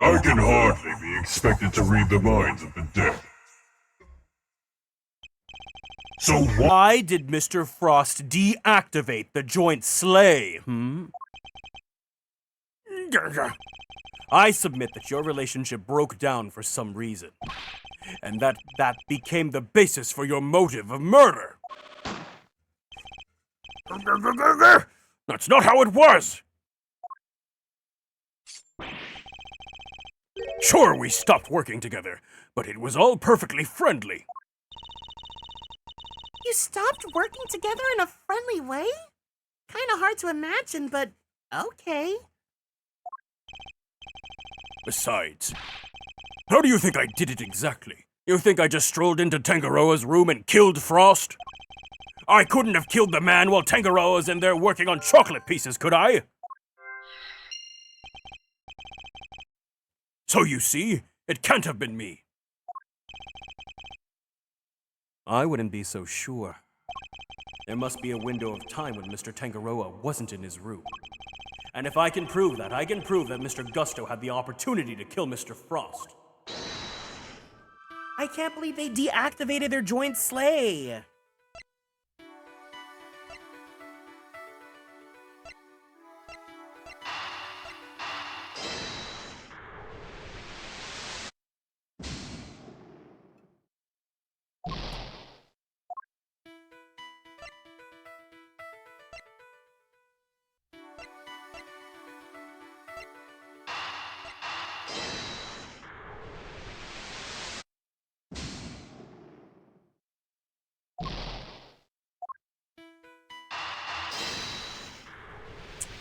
I can hardly be expected to read the minds of the dead. So why? Why did Mr. Frost deactivate the joint sleigh, I submit that your relationship broke down for some reason, and that became the basis for your motive of murder. That's not how it was! Sure, we stopped working together, but it was all perfectly friendly. You You stopped working together in a friendly way? Kinda hard to imagine, but okay. Besides, how do you think I did it exactly? You think I just strolled into Tangaroa's room and killed Frost? I couldn't have killed the man while Tangaroa's in there working on chocolate pieces, could I? So you see, it can't have been me. I wouldn't be so sure. There must be a window of time when Mr. Tangaroa wasn't in his room. And if I can prove that, I can prove that Mr. Gusto had the opportunity to kill Mr. Frost. I can't believe they deactivated their joint sleigh.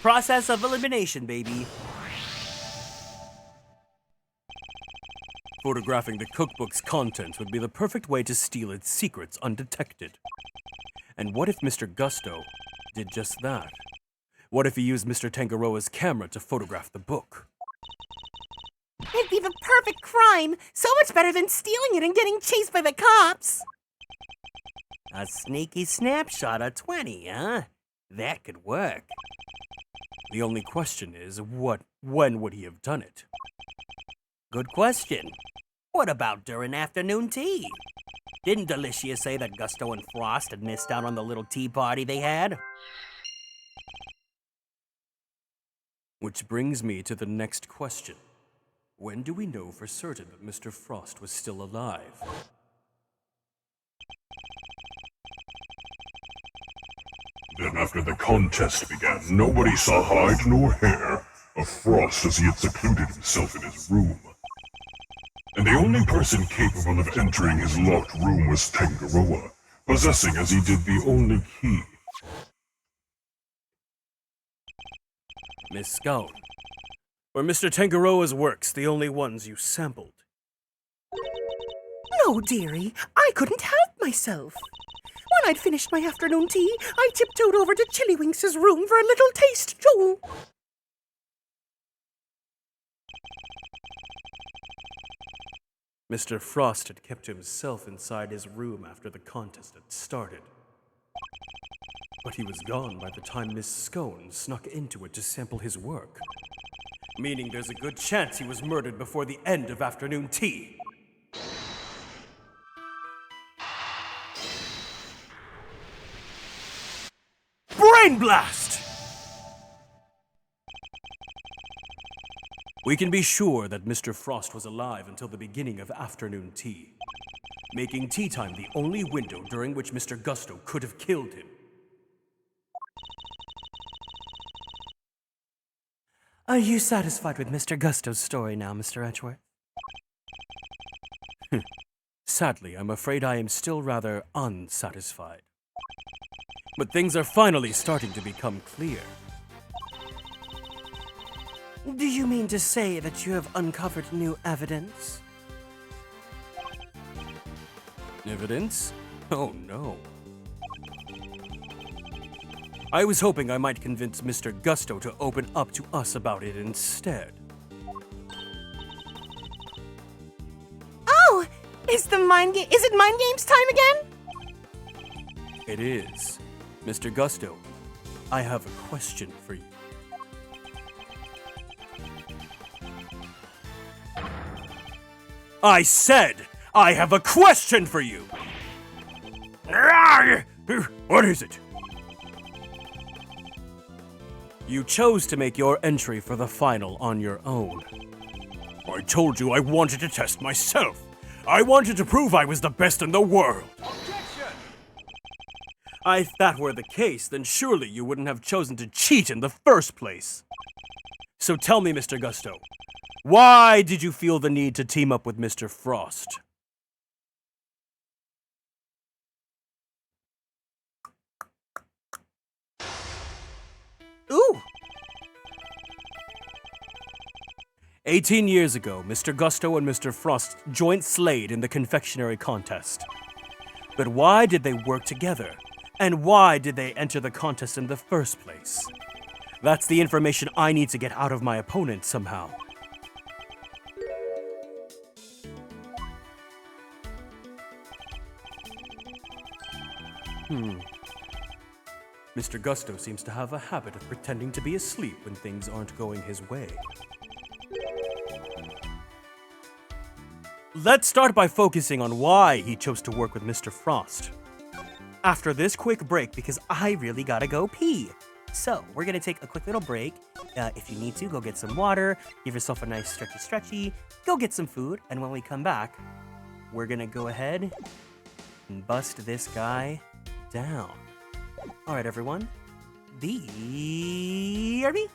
Process of elimination, baby. Photographing the cookbook's contents would be the perfect way to steal its secrets undetected. And what if Mr. Gusto did just that? What if he used Mr. Tangaroa's camera to photograph the book? It'd be the perfect crime! So much better than stealing it and getting chased by the cops! A sneaky snapshot of 20, huh? That could work. The only question is, when would he have done it? Good question. What about during afternoon tea? Didn't Delicia say that Gusto and Frost had missed out on the little tea party they had? Which brings me to the next question. When do we know for certain that Mr. Frost was still alive? Then after the contest began, nobody saw hide nor hair of Frost as he had secluded himself in his room. And the only person capable of entering his locked room was Tangaroa, possessing as he did the only key. Miss Scone, were Mr. Tangaroa's works the only ones you sampled? No, dearie, I couldn't help myself. When I'd finished my afternoon tea, I tiptoed over to Chillywinks' room for a little taste, too. Mr. Frost had kept himself inside his room after the contest had started. But he was gone by the time Miss Scone snuck into it to sample his work. Meaning there's a good chance he was murdered before the end of afternoon tea. Brain blast! We can be sure that Mr. Frost was alive until the beginning of afternoon tea, making tea time the only window during which Mr. Gusto could have killed him. Are you satisfied with Mr. Gusto's story now, Mr. Edgeworth? Sadly, I'm afraid I am still rather unsatisfied. But things are finally starting to become clear. Do you mean to say that you have uncovered new evidence? Evidence? Oh no. I was hoping I might convince Mr. Gusto to open up to us about it instead. Oh! Is it mind games time again? It is. Mr. Gusto, I have a question for you. I said I have a question for you! What is it? You chose to make your entry for the final on your own. I told you I wanted to test myself. I wanted to prove I was the best in the world. Objection! If that were the case, then surely you wouldn't have chosen to cheat in the first place. So tell me, Mr. Gusto, why did you feel the need to team up with Mr. Frost? Ooh! 18 years ago, Mr. Gusto and Mr. Frost joint slayed in the confectionery contest. But why did they work together? And why did they enter the contest in the first place? That's the information I need to get out of my opponent somehow. Mr. Gusto seems to have a habit of pretending to be asleep when things aren't going his way. Let's start by focusing on why he chose to work with Mr. Frost. After this quick break, because I really gotta go pee. So, we're gonna take a quick little break. If you need to, go get some water, give yourself a nice stretchy, go get some food, and when we come back, we're gonna go ahead and bust this guy down. Alright, everyone. BRB!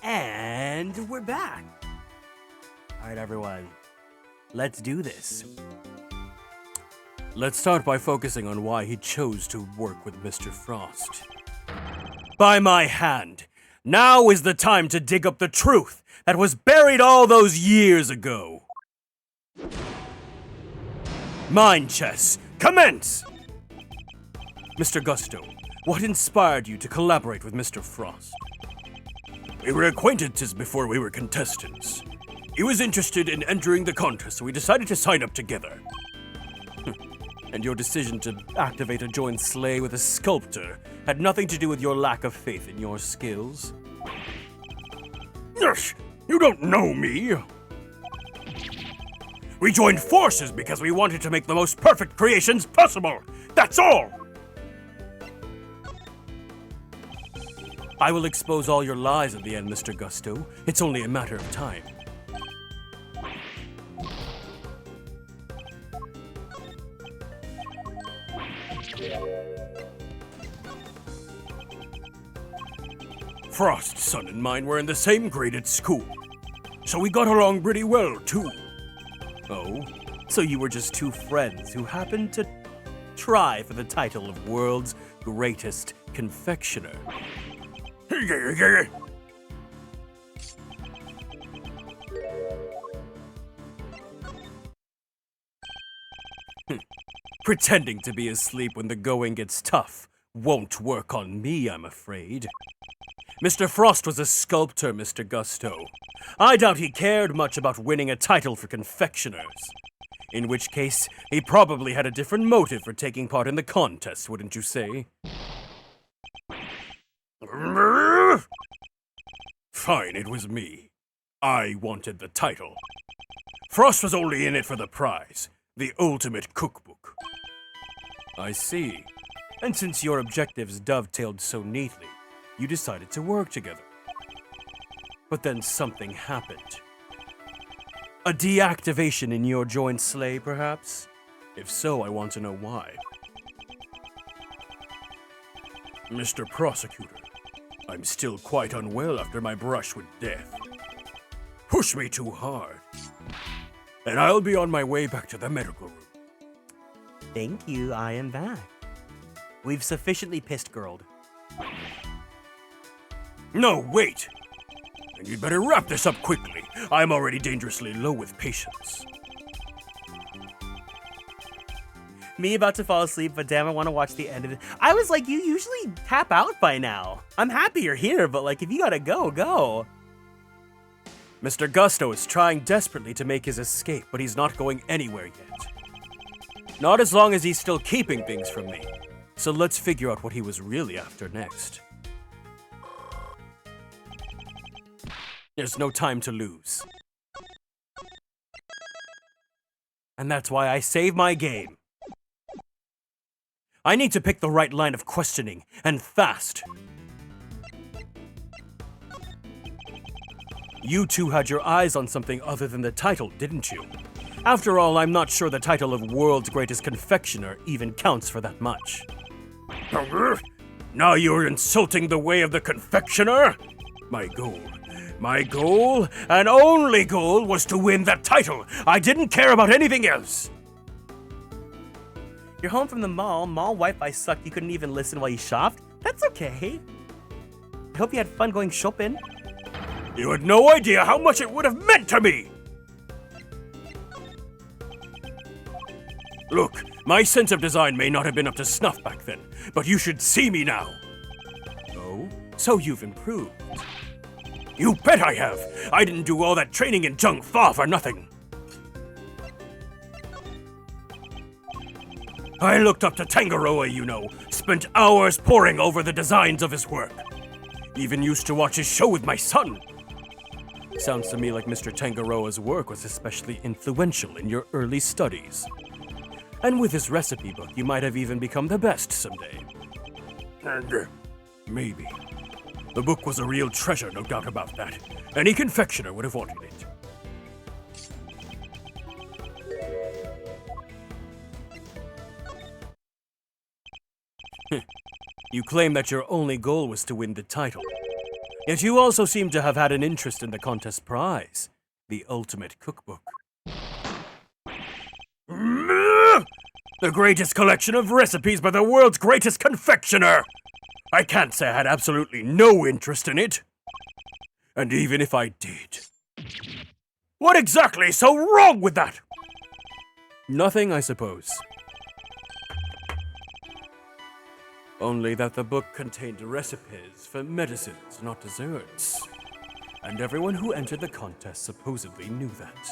And we're back. All right, everyone. Let's do this. Let's start by focusing on why he chose to work with Mr. Frost. By my hand, now is the time to dig up the truth that was buried all those years ago. Mind chess, commence! Mr. Gusto, what inspired you to collaborate with Mr. Frost? We were acquaintances before we were contestants. He was interested in entering the contest, so we decided to sign up together. And your decision to activate a joint sleigh with a sculptor had nothing to do with your lack of faith in your skills? Yes, you don't know me. We joined forces because we wanted to make the most perfect creations possible. That's all! I will expose all your lies at the end, Mr. Gusto. It's only a matter of time. Frost's son and mine were in the same grade at school, so we got along pretty well, too. Oh, so you were just two friends who happened to try for the title of world's greatest confectioner. Pretending to be asleep when the going gets tough won't work on me, I'm afraid. Mr. Frost was a sculptor, Mr. Gusto. I doubt he cared much about winning a title for confectioners. In which case, he probably had a different motive for taking part in the contest, wouldn't you say? Fine, it was me. I wanted the title. Frost was only in it for the prize, the ultimate cookbook. I see. And since your objectives dovetailed so neatly, you decided to work together. But then something happened. A deactivation in your joint sleigh, perhaps? If so, I want to know why. Mr. Prosecutor, I'm still quite unwell after my brush with death. Push me too hard, and I'll be on my way back to the medical room. Thank you, I am back. We've sufficiently pissed-girled. No, wait! And you'd better wrap this up quickly. I'm already dangerously low with patience. Me about to fall asleep, but damn, I want to watch the end of it. I was like, you usually tap out by now. I'm happy you're here, but like, if you gotta go, go. Mr. Gusto is trying desperately to make his escape, but he's not going anywhere yet. Not as long as he's still keeping things from me. So let's figure out what he was really after next. There's no time to lose. And that's why I save my game. I need to pick the right line of questioning, and fast. You two had your eyes on something other than the title, didn't you? After all, I'm not sure the title of World's Greatest Confectioner even counts for that much. Now you're insulting the way of the confectioner? My goal, and only goal, was to win that title. I didn't care about anything else. You're home from the mall. Mall Wi-Fi sucked. You couldn't even listen while you shopped? That's okay. I hope you had fun going shopping. You had no idea how much it would have meant to me! Look, my sense of design may not have been up to snuff back then, but you should see me now. Oh? So you've improved. You bet I have! I didn't do all that training in Jung Fa for nothing. I looked up to Tangaroa, you know, spent hours poring over the designs of his work. Even used to watch his show with my son. Sounds to me like Mr. Tangaroa's work was especially influential in your early studies. And with his recipe book, you might have even become the best someday. And maybe. The book was a real treasure, no doubt about that. Any confectioner would have wanted it. You claim that your only goal was to win the title. Yet you also seem to have had an interest in the contest prize, the ultimate cookbook. The greatest collection of recipes by the world's greatest confectioner! I can't say I had absolutely no interest in it. And even if I did, what exactly is so wrong with that? Nothing, I suppose. Only that the book contained recipes for medicines, not desserts. And everyone who entered the contest supposedly knew that.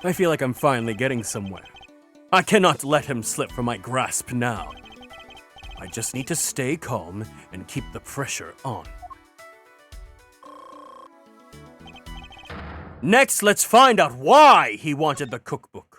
I feel like I'm finally getting somewhere. I cannot let him slip from my grasp now. I just need to stay calm and keep the pressure on. Next, let's find out why he wanted the cookbook.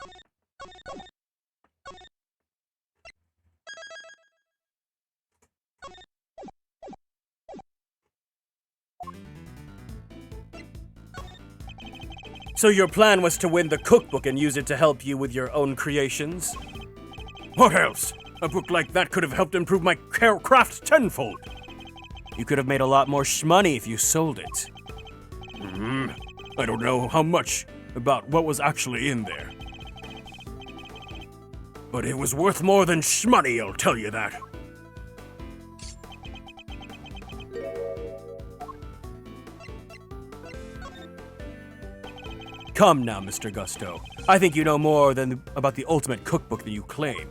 So your plan was to win the cookbook and use it to help you with your own creations? What else? A book like that could have helped improve my craft tenfold. You could have made a lot more shmoney if you sold it. I don't know how much about what was actually in there. But it was worth more than shmoney, I'll tell you that. Come now, Mr. Gusto. I think you know more about the ultimate cookbook than you claim.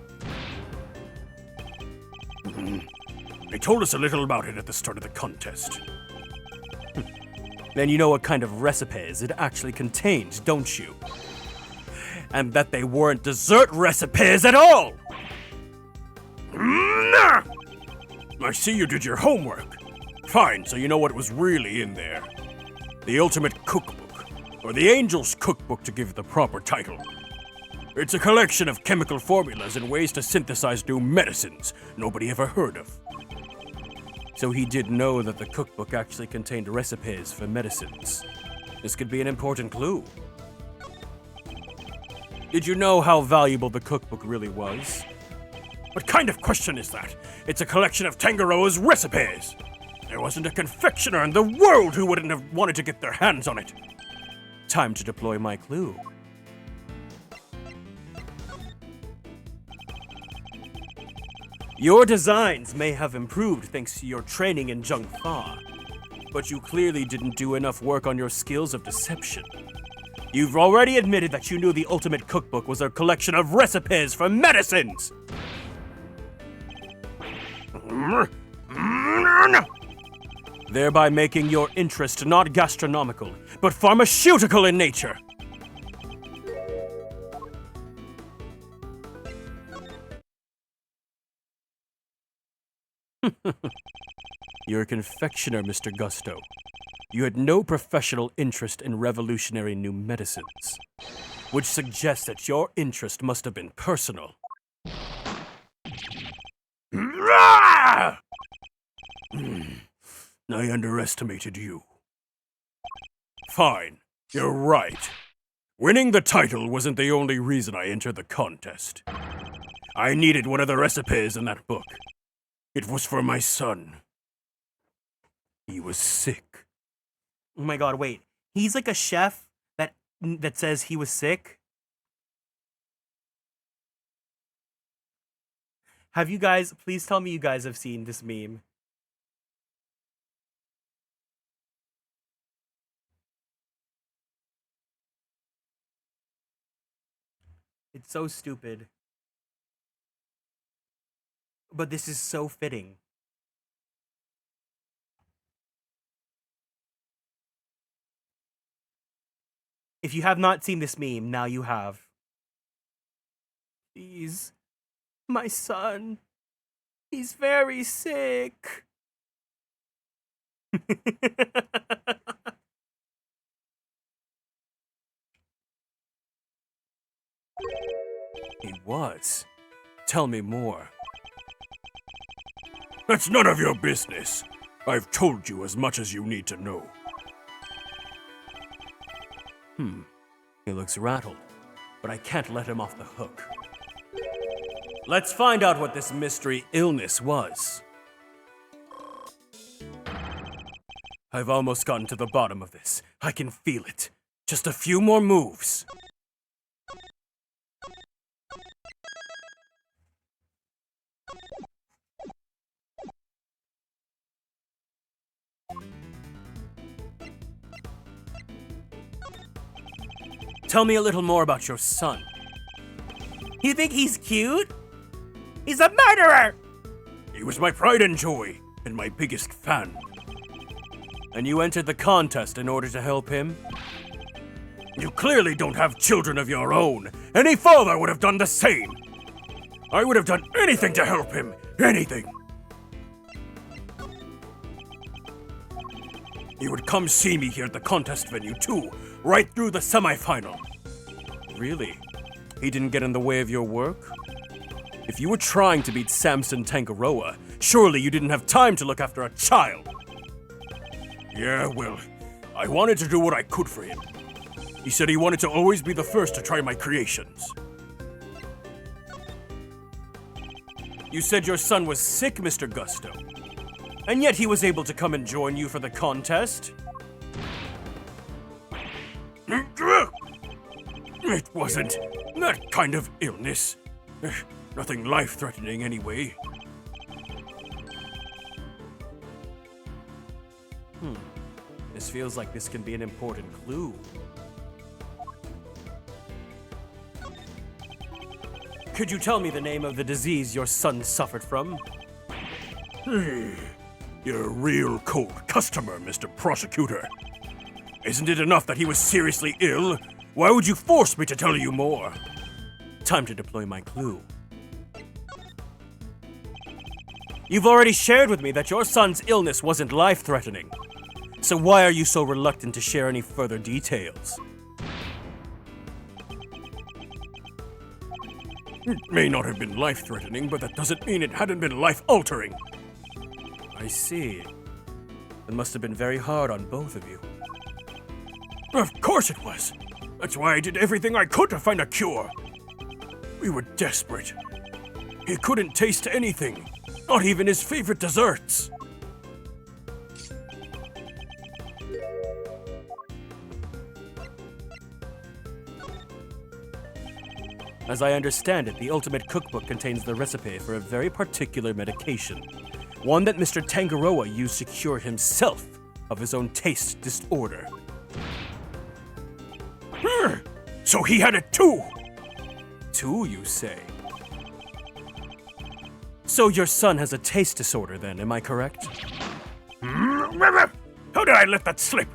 They told us a little about it at the start of the contest. Then you know what kind of recipes it actually contained, don't you? And that they weren't dessert recipes at all! I see you did your homework. Fine, so you know what was really in there. The ultimate cookbook. Or the Angel's Cookbook, to give it the proper title. It's a collection of chemical formulas and ways to synthesize new medicines nobody ever heard of. So he did know that the cookbook actually contained recipes for medicines. This could be an important clue. Did you know how valuable the cookbook really was? What kind of question is that? It's a collection of Tangaroa's recipes! There wasn't a confectioner in the world who wouldn't have wanted to get their hands on it. Time to deploy my clue. Your designs may have improved thanks to your training in Jung Fa, but you clearly didn't do enough work on your skills of deception. You've already admitted that you knew the ultimate cookbook was a collection of recipes for medicines! Thereby making your interest not gastronomical, but pharmaceutical in nature. You're a confectioner, Mr. Gusto. You had no professional interest in revolutionary new medicines, which suggests that your interest must have been personal. I underestimated you. Fine, you're right. Winning the title wasn't the only reason I entered the contest. I needed one of the recipes in that book. It was for my son. He was sick. Oh my god, wait. He's like a chef that says he was sick? Have you guys, please tell me you guys have seen this meme. It's so stupid. But this is so fitting. If you have not seen this meme, now you have. Please, my son. He's very sick. He was. Tell me more. That's none of your business. I've told you as much as you need to know. He looks rattled, but I can't let him off the hook. Let's find out what this mystery illness was. I've almost gotten to the bottom of this. I can feel it. Just a few more moves. Tell me a little more about your son. You think he's cute? He's a murderer! He was my pride and joy, and my biggest fan. And you entered the contest in order to help him? You clearly don't have children of your own. Any father would have done the same. I would have done anything to help him. Anything. He would come see me here at the contest venue too, right through the semifinal. Really? He didn't get in the way of your work? If you were trying to beat Samson Tangaroa, surely you didn't have time to look after a child. Yeah, well, I wanted to do what I could for him. He said he wanted to always be the first to try my creations. You said your son was sick, Mr. Gusto. And yet he was able to come and join you for the contest? It wasn't that kind of illness. Nothing life-threatening anyway. This feels like this can be an important clue. Could you tell me the name of the disease your son suffered from? You're a real cold customer, Mr. Prosecutor. Isn't it enough that he was seriously ill? Why would you force me to tell you more? Time to deploy my clue. You've already shared with me that your son's illness wasn't life-threatening. So why are you so reluctant to share any further details? It may not have been life-threatening, but that doesn't mean it hadn't been life-altering. I see. It must have been very hard on both of you. Of course it was. That's why I did everything I could to find a cure. We were desperate. He couldn't taste anything, not even his favorite desserts. As I understand it, the Ultimate Cookbook contains the recipe for a very particular medication. One that Mr. Tangaroa used to cure himself of his own taste disorder. So he had it too! Two, you say? So your son has a taste disorder then, am I correct? How did I let that slip?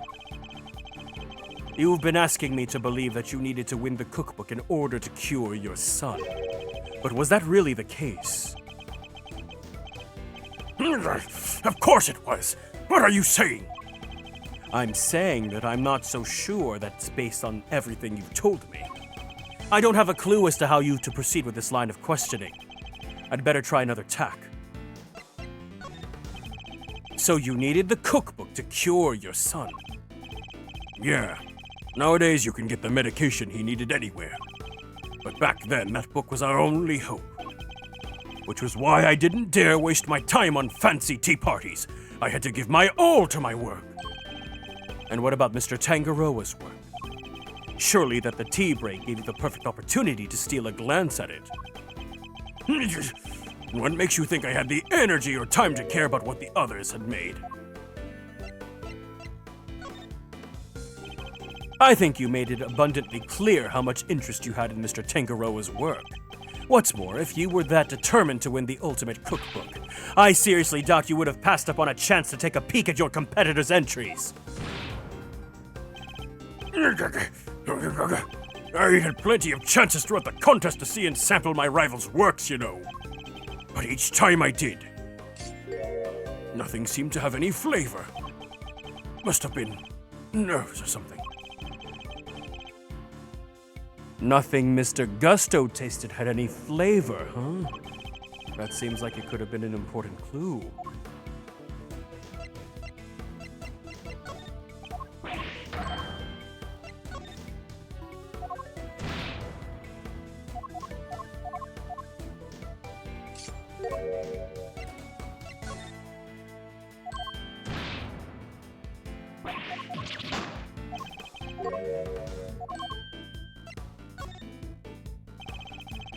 You've been asking me to believe that you needed to win the cookbook in order to cure your son. But was that really the case? Of course it was. What are you saying? I'm saying that I'm not so sure that's based on everything you've told me. I don't have a clue as to how you to proceed with this line of questioning. I'd better try another tack. So you needed the cookbook to cure your son? Yeah. Nowadays you can get the medication he needed anywhere. But back then, that book was our only hope. Which was why I didn't dare waste my time on fancy tea parties. I had to give my all to my work. And what about Mr. Tangaroa's work? Surely that the tea break gave you the perfect opportunity to steal a glance at it. What makes you think I had the energy or time to care about what the others had made? I think you made it abundantly clear how much interest you had in Mr. Tangaroa's work. What's more, if you were that determined to win the Ultimate Cookbook, I seriously doubt you would have passed up on a chance to take a peek at your competitors' entries. I had plenty of chances throughout the contest to see and sample my rivals' works, you know. But each time I did, nothing seemed to have any flavor. Must have been nerves or something. Nothing Mr. Gusto tasted had any flavor, huh? That seems like it could have been an important clue.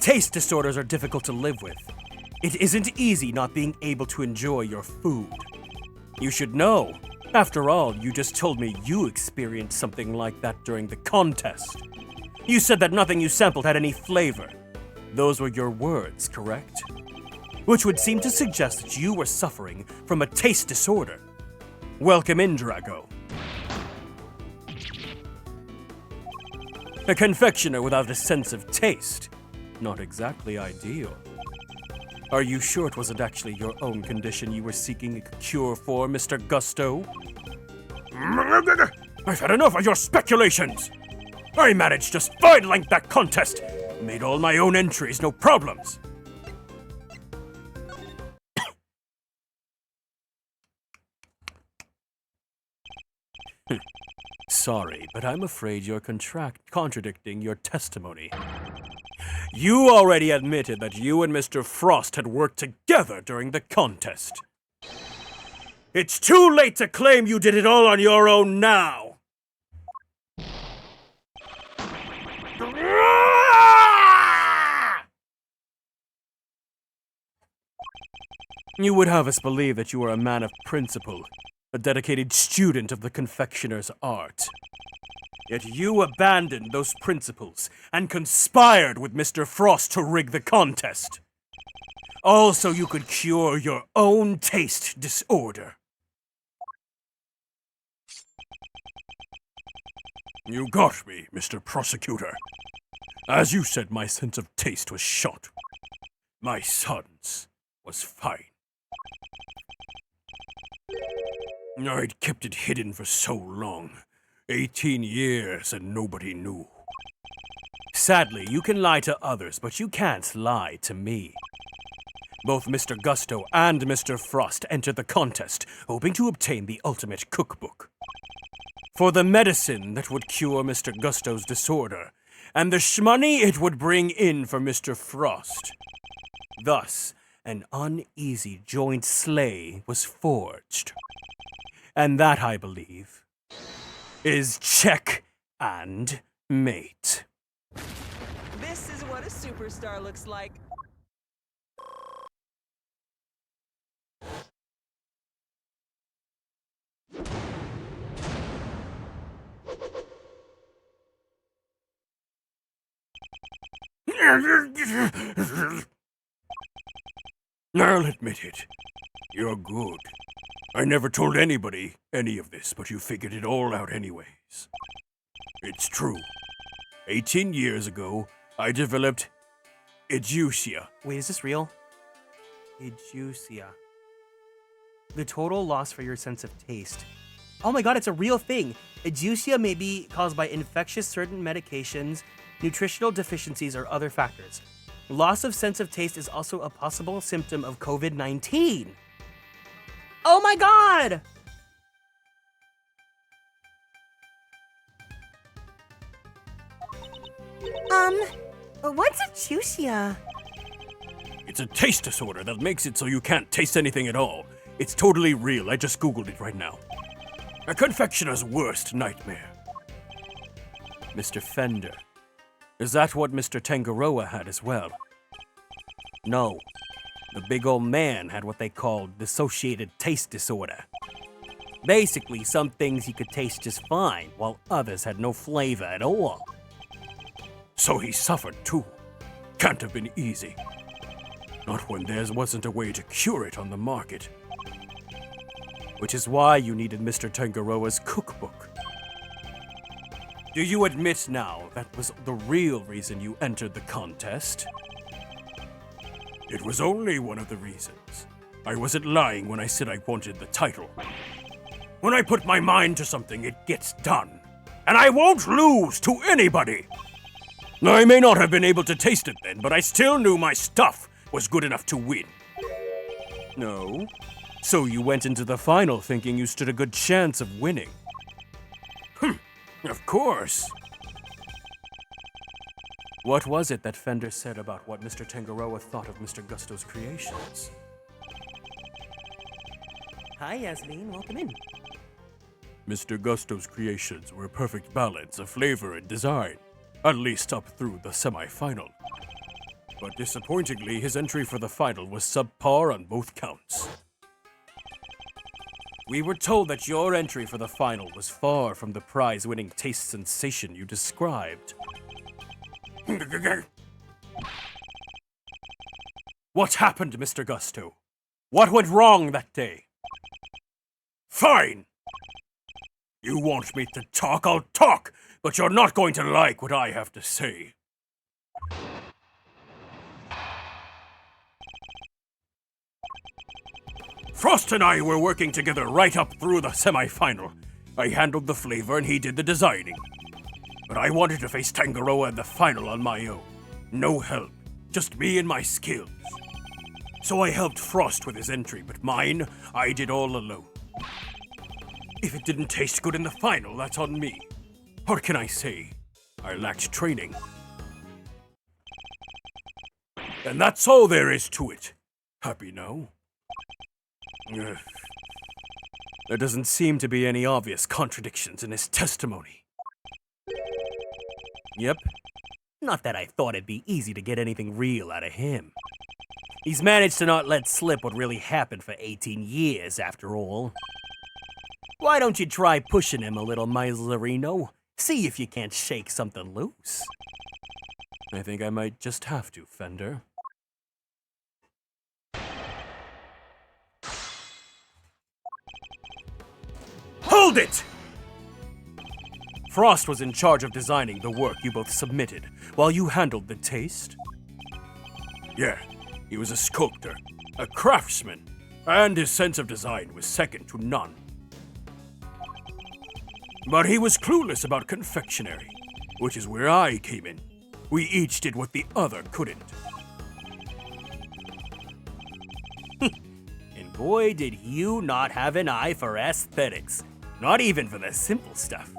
taste disorders are difficult to live with. It isn't easy not being able to enjoy your food. You should know. After all, you just told me you experienced something like that during the contest. You said that nothing you sampled had any flavor. Those were your words, correct? Which would seem to suggest that you were suffering from a taste disorder. Welcome in, Drago. A confectioner without a sense of taste. Not exactly ideal. Are you sure it wasn't actually your own condition you were seeking a cure for, Mr. Gusto? I've had enough of your speculations! I managed just fine like that contest! Made all my own entries, no problems! Sorry, but I'm afraid you're contradicting your testimony. You already admitted that you and Mr. Frost had worked together during the contest. It's too late to claim you did it all on your own now! You would have us believe that you are a man of principle, a dedicated student of the confectioner's art. Yet you abandoned those principles and conspired with Mr. Frost to rig the contest. All so you could cure your own taste disorder. You got me, Mr. Prosecutor. As you said, my sense of taste was shot. My son's was fine. I'd kept it hidden for so long. 18 years and nobody knew. Sadly, you can lie to others, but you can't lie to me. Both Mr. Gusto and Mr. Frost entered the contest, hoping to obtain the ultimate cookbook. For the medicine that would cure Mr. Gusto's disorder, and the shmoney it would bring in for Mr. Frost. Thus, an uneasy joint sleigh was forged. And that, I believe, is check and mate. This is what a superstar looks like. I'll admit it. You're good. I never told anybody any of this, but you figured it all out anyways. It's true. 18 years ago, I developed edusia. Wait, is this real? Edusia. The total loss for your sense of taste. Oh my god, it's a real thing. Edusia may be caused by infectious certain medications, nutritional deficiencies, or other factors. Loss of sense of taste is also a possible symptom of COVID-19. Oh my god! What's edusia? It's a taste disorder that makes it so you can't taste anything at all. It's totally real. I just googled it right now. A confectioner's worst nightmare. Mr. Fender. Is that what Mr. Tangaroa had as well? No. The big old man had what they called dissociated taste disorder. Basically, some things he could taste just fine, while others had no flavor at all. So he suffered too. Can't have been easy. Not when there wasn't a way to cure it on the market. Which is why you needed Mr. Tangaroa's cookbook. Do you admit now that was the real reason you entered the contest? It was only one of the reasons. I wasn't lying when I said I wanted the title. When I put my mind to something, it gets done. And I won't lose to anybody! I may not have been able to taste it then, but I still knew my stuff was good enough to win. No? So you went into the final thinking you stood a good chance of winning? Of course. What was it that Fender said about what Mr. Tangaroa thought of Mr. Gusto's creations? Hi, Yasmin. Welcome in. Mr. Gusto's creations were a perfect balance of flavor and design, at least up through the semi-final. But disappointingly, his entry for the final was subpar on both counts. We were told that your entry for the final was far from the prize-winning taste sensation you described. What happened, Mr. Gusto? What went wrong that day? Fine! You want me to talk, I'll talk, but you're not going to like what I have to say. Frost and I were working together right up through the semi-final. I handled the flavor and he did the designing. But I wanted to face Tangaroa in the final on my own. No help, just me and my skills. So I helped Frost with his entry, but mine, I did all alone. If it didn't taste good in the final, that's on me. What can I say? I lacked training. And that's all there is to it. Happy now? Ugh. There doesn't seem to be any obvious contradictions in his testimony. Yep. Not that I thought it'd be easy to get anything real out of him. He's managed to not let slip what really happened for 18 years, after all. Why don't you try pushing him a little, Miserino? See if you can't shake something loose. I think I might just have to, Fender. Hold it! Frost was in charge of designing the work you both submitted, while you handled the taste? Yeah, he was a sculptor, a craftsman, and his sense of design was second to none. But he was clueless about confectionery, which is where I came in. We each did what the other couldn't. And boy, did you not have an eye for aesthetics. Not even for the simple stuff.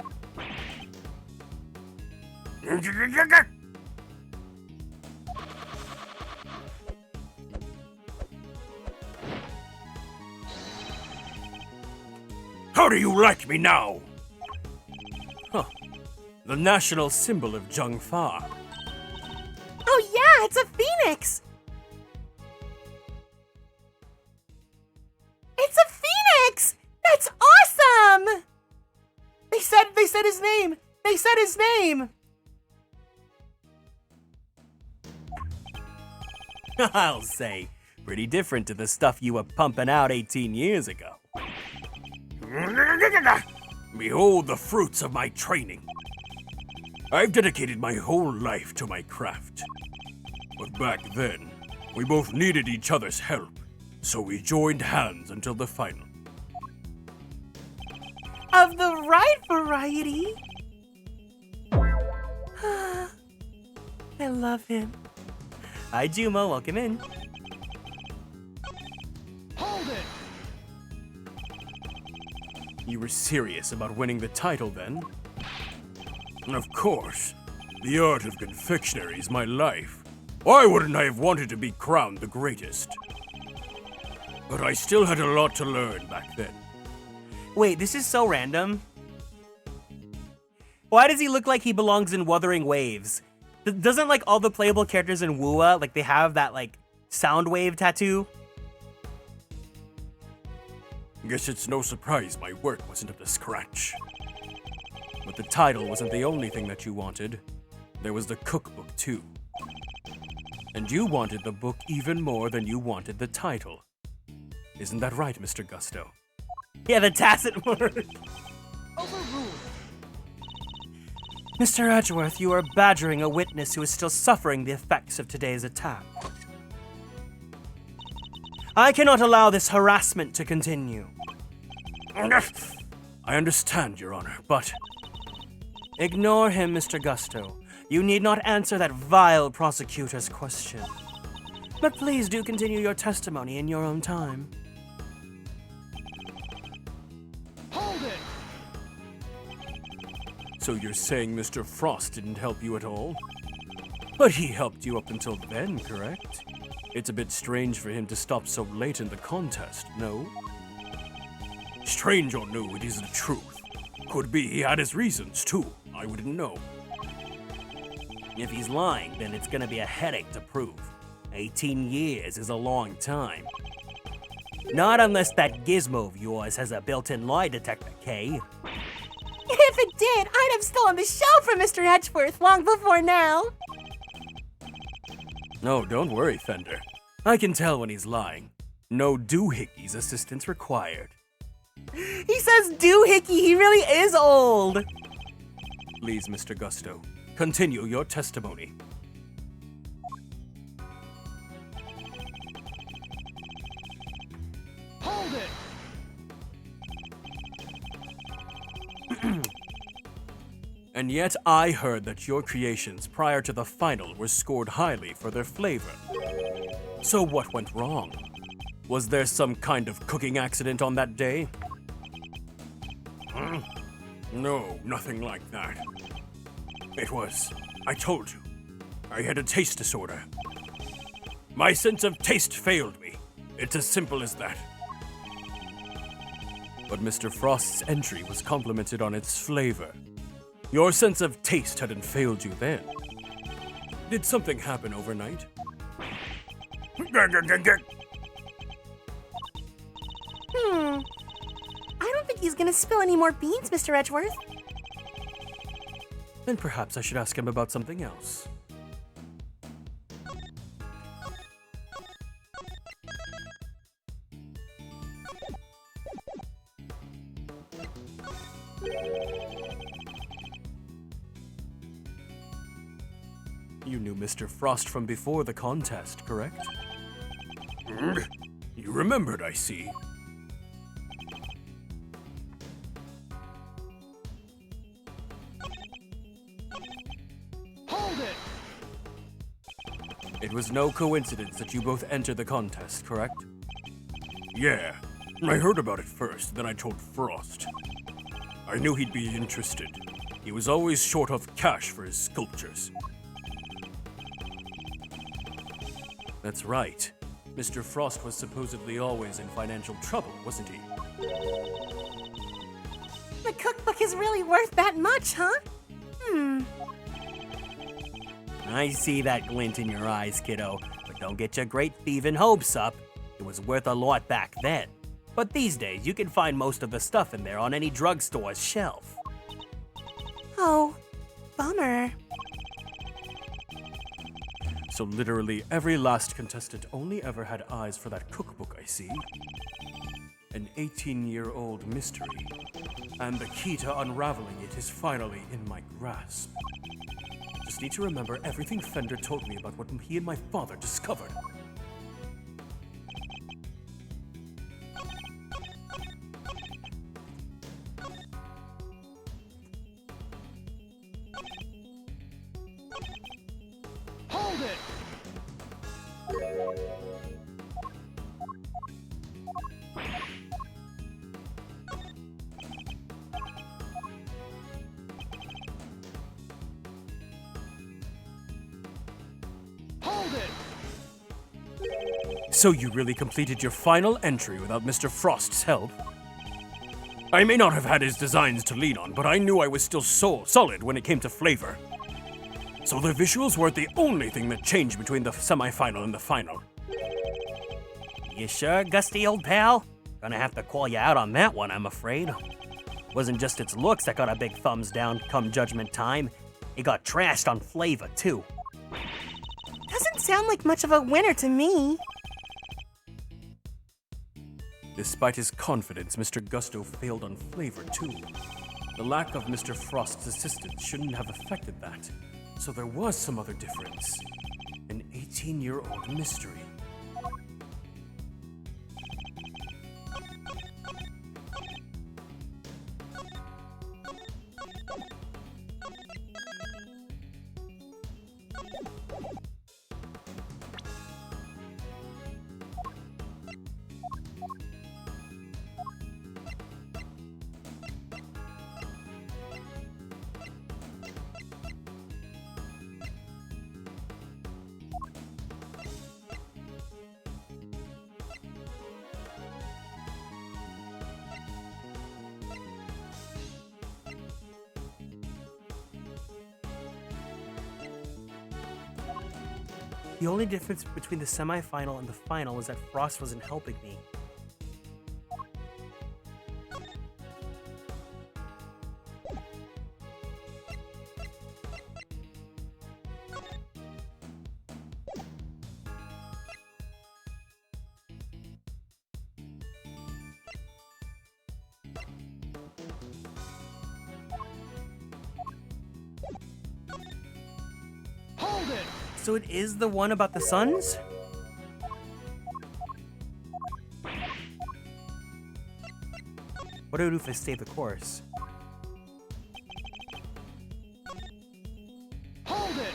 How do you like me now? Huh. The national symbol of Jungfa. Oh yeah, it's a phoenix! It's a phoenix! That's awesome! They said his name! They said his name! I'll say, pretty different to the stuff you were pumping out 18 years ago. Behold the fruits of my training. I've dedicated my whole life to my craft. But back then, we both needed each other's help, so we joined hands until the final. Of the right variety? I love him. Hi, Juma, welcome in. Hold it! You were serious about winning the title then? Of course. The art of confectionery is my life. Why wouldn't I have wanted to be crowned the greatest? But I still had a lot to learn back then. Wait, this is so random. Why does he look like he belongs in Wuthering Waves? Doesn't like all the playable characters in Wua, like they have that like sound wave tattoo? Guess it's no surprise my work wasn't up to scratch. But the title wasn't the only thing that you wanted. There was the cookbook too. And you wanted the book even more than you wanted the title. Isn't that right, Mr. Gusto? Yeah, the tacit word. Overruled. Mr. Edgeworth, you are badgering a witness who is still suffering the effects of today's attack. I cannot allow this harassment to continue. I understand, Your Honor, but... Ignore him, Mr. Gusto. You need not answer that vile prosecutor's question. But please do continue your testimony in your own time. Hold it! So you're saying Mr. Frost didn't help you at all? But he helped you up until then, correct? It's a bit strange for him to stop so late in the contest, no? Strange or no, it is the truth. Could be he had his reasons, too. I wouldn't know. If he's lying, then it's gonna be a headache to prove. 18 years is a long time. Not unless that gizmo of yours has a built-in lie detector, Kay. If it did, I'd have stolen the show from Mr. Edgeworth long before now. No, don't worry, Fender. I can tell when he's lying. No doohickeys assistance required. He says doohickey, he really is old. Please, Mr. Gusto, continue your testimony. Hold it! And yet I heard that your creations prior to the final were scored highly for their flavor. So what went wrong? Was there some kind of cooking accident on that day? No, nothing like that. It was, I told you, I had a taste disorder. My sense of taste failed me. It's as simple as that. But Mr. Frost's entry was complimented on its flavor. Your sense of taste hadn't failed you then. Did something happen overnight? I don't think he's gonna spill any more beans, Mr. Edgeworth. Then perhaps I should ask him about something else. You knew Mr. Frost from before the contest, correct? You remembered, I see. Hold it! It was no coincidence that you both entered the contest, correct? Yeah, I heard about it first, then I told Frost. I knew he'd be interested. He was always short of cash for his sculptures. That's right. Mr. Frost was supposedly always in financial trouble, wasn't he? The cookbook is really worth that much, huh? I see that glint in your eyes, kiddo, but don't get your great thieving hopes up. It was worth a lot back then. But these days, you can find most of the stuff in there on any drugstore's shelf. Oh, bummer. So literally every last contestant only ever had eyes for that cookbook, I see. An 18-year-old mystery. And the key to unraveling it is finally in my grasp. Just need to remember everything Fender told me about what he and my father discovered. Hold it! Hold it! So you really completed your final entry without Mr. Frost's help? I may not have had his designs to lean on, but I knew I was still solid when it came to flavor. So the visuals weren't the only thing that changed between the semifinal and the final. You sure, Gusty, old pal? Gonna have to call you out on that one, I'm afraid. Wasn't just its looks that got a big thumbs down come judgment time. It got trashed on flavor, too. Doesn't sound like much of a winner to me. Despite his confidence, Mr. Gusto failed on flavor, too. The lack of Mr. Frost's assistance shouldn't have affected that. So there was some other difference. An 18-year-old mystery. The only difference between the semifinal and the final was that Frost wasn't helping me. Hold it! So it is the one about the suns? What do I do if I stay the course? Hold it!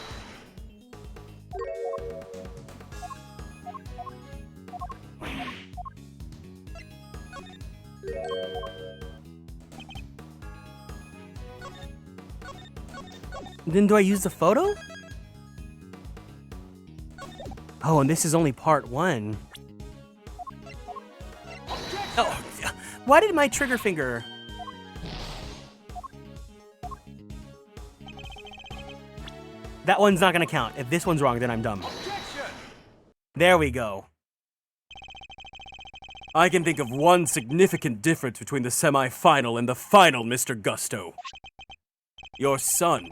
Then do I use the photo? Oh, and this is only part 1. Oh, why did my trigger finger... That one's not gonna count. If this one's wrong, then I'm dumb. There we go. I can think of one significant difference between the semi-final and the final, Mr. Gusto. Your son.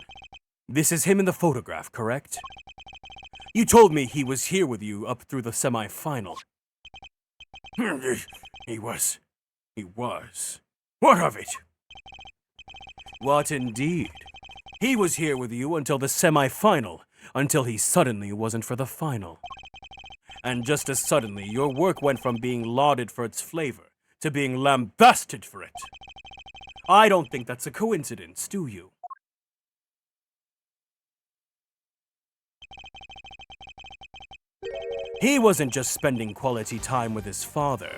This is him in the photograph, correct? You told me he was here with you up through the semi-final. He was. What of it? What indeed? He was here with you until the semi-final, until he suddenly wasn't for the final. And just as suddenly, your work went from being lauded for its flavor to being lambasted for it. I don't think that's a coincidence, do you? He wasn't just spending quality time with his father.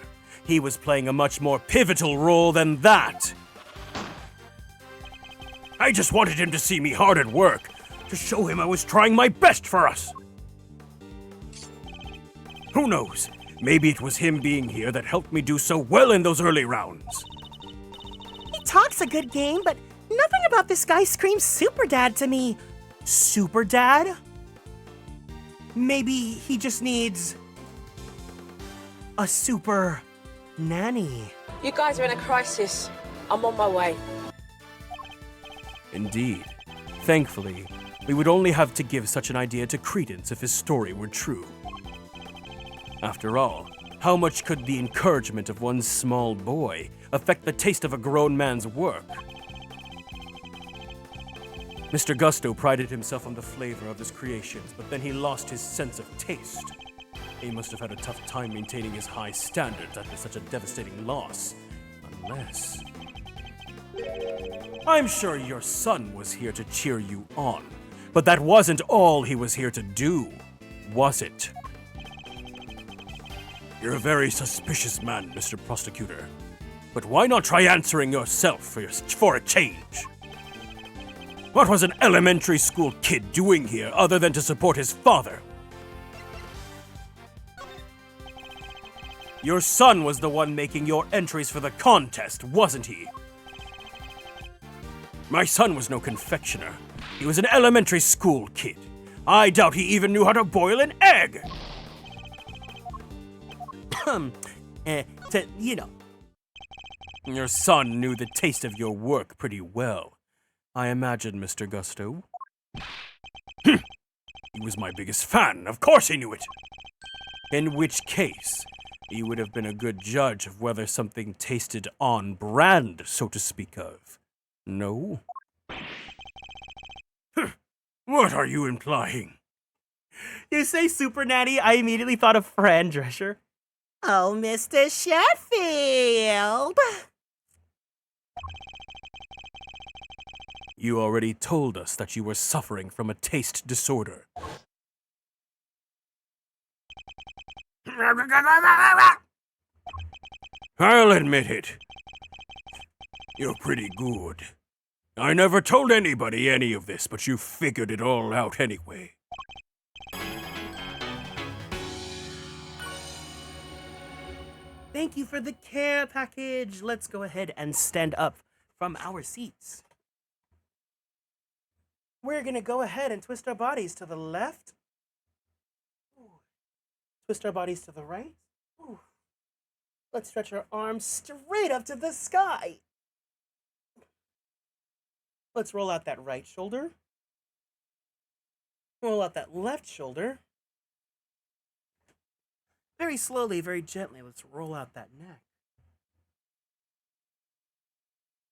He was playing a much more pivotal role than that. I just wanted him to see me hard at work, to show him I was trying my best for us. Who knows? Maybe it was him being here that helped me do so well in those early rounds. He talks a good game, but nothing about this guy screams super dad to me. Super dad? Maybe he just needs... a super nanny. You guys are in a crisis. I'm on my way. Indeed. Thankfully, we would only have to give such an idea to credence if his story were true. After all, how much could the encouragement of one small boy affect the taste of a grown man's work? Mr. Gusto prided himself on the flavor of his creations, but then he lost his sense of taste. He must have had a tough time maintaining his high standards after such a devastating loss. Unless... I'm sure your son was here to cheer you on, but that wasn't all he was here to do, was it? You're a very suspicious man, Mr. Prosecutor. But why not try answering yourself for a change? What was an elementary school kid doing here other than to support his father? Your son was the one making your entries for the contest, wasn't he? My son was no confectioner. He was an elementary school kid. I doubt he even knew how to boil an egg. You know. Your son knew the taste of your work pretty well. I imagine, Mr. Gusto. He was my biggest fan. Of course he knew it. In which case, he would have been a good judge of whether something tasted on brand, so to speak of. No? What are you implying? You say super nanny, I immediately thought of Fran Drescher. Oh, Mr. Sheffield. You already told us that you were suffering from a taste disorder. I'll admit it. You're pretty good. I never told anybody any of this, but you figured it all out anyway. Thank you for the care package. Let's go ahead and stand up from our seats. We're gonna go ahead and twist our bodies to the left Twist our bodies to the right. Ooh. Let's stretch our arms straight up to the sky. Let's roll out that right shoulder. Roll out that left shoulder. Very slowly, very gently, let's roll out that neck.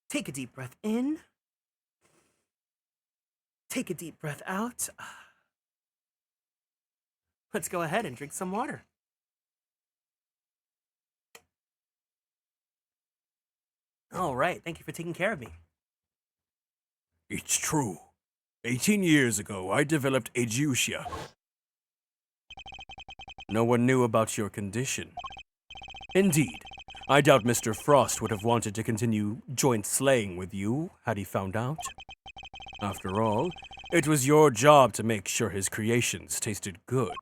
Take a deep breath in. Take a deep breath out. Let's go ahead and drink some water. All right, thank you for taking care of me. It's true. 18 years ago, I developed ageusia. No one knew about your condition. Indeed, I doubt Mr. Frost would have wanted to continue joint slaying with you had he found out. After all, it was your job to make sure his creations tasted good.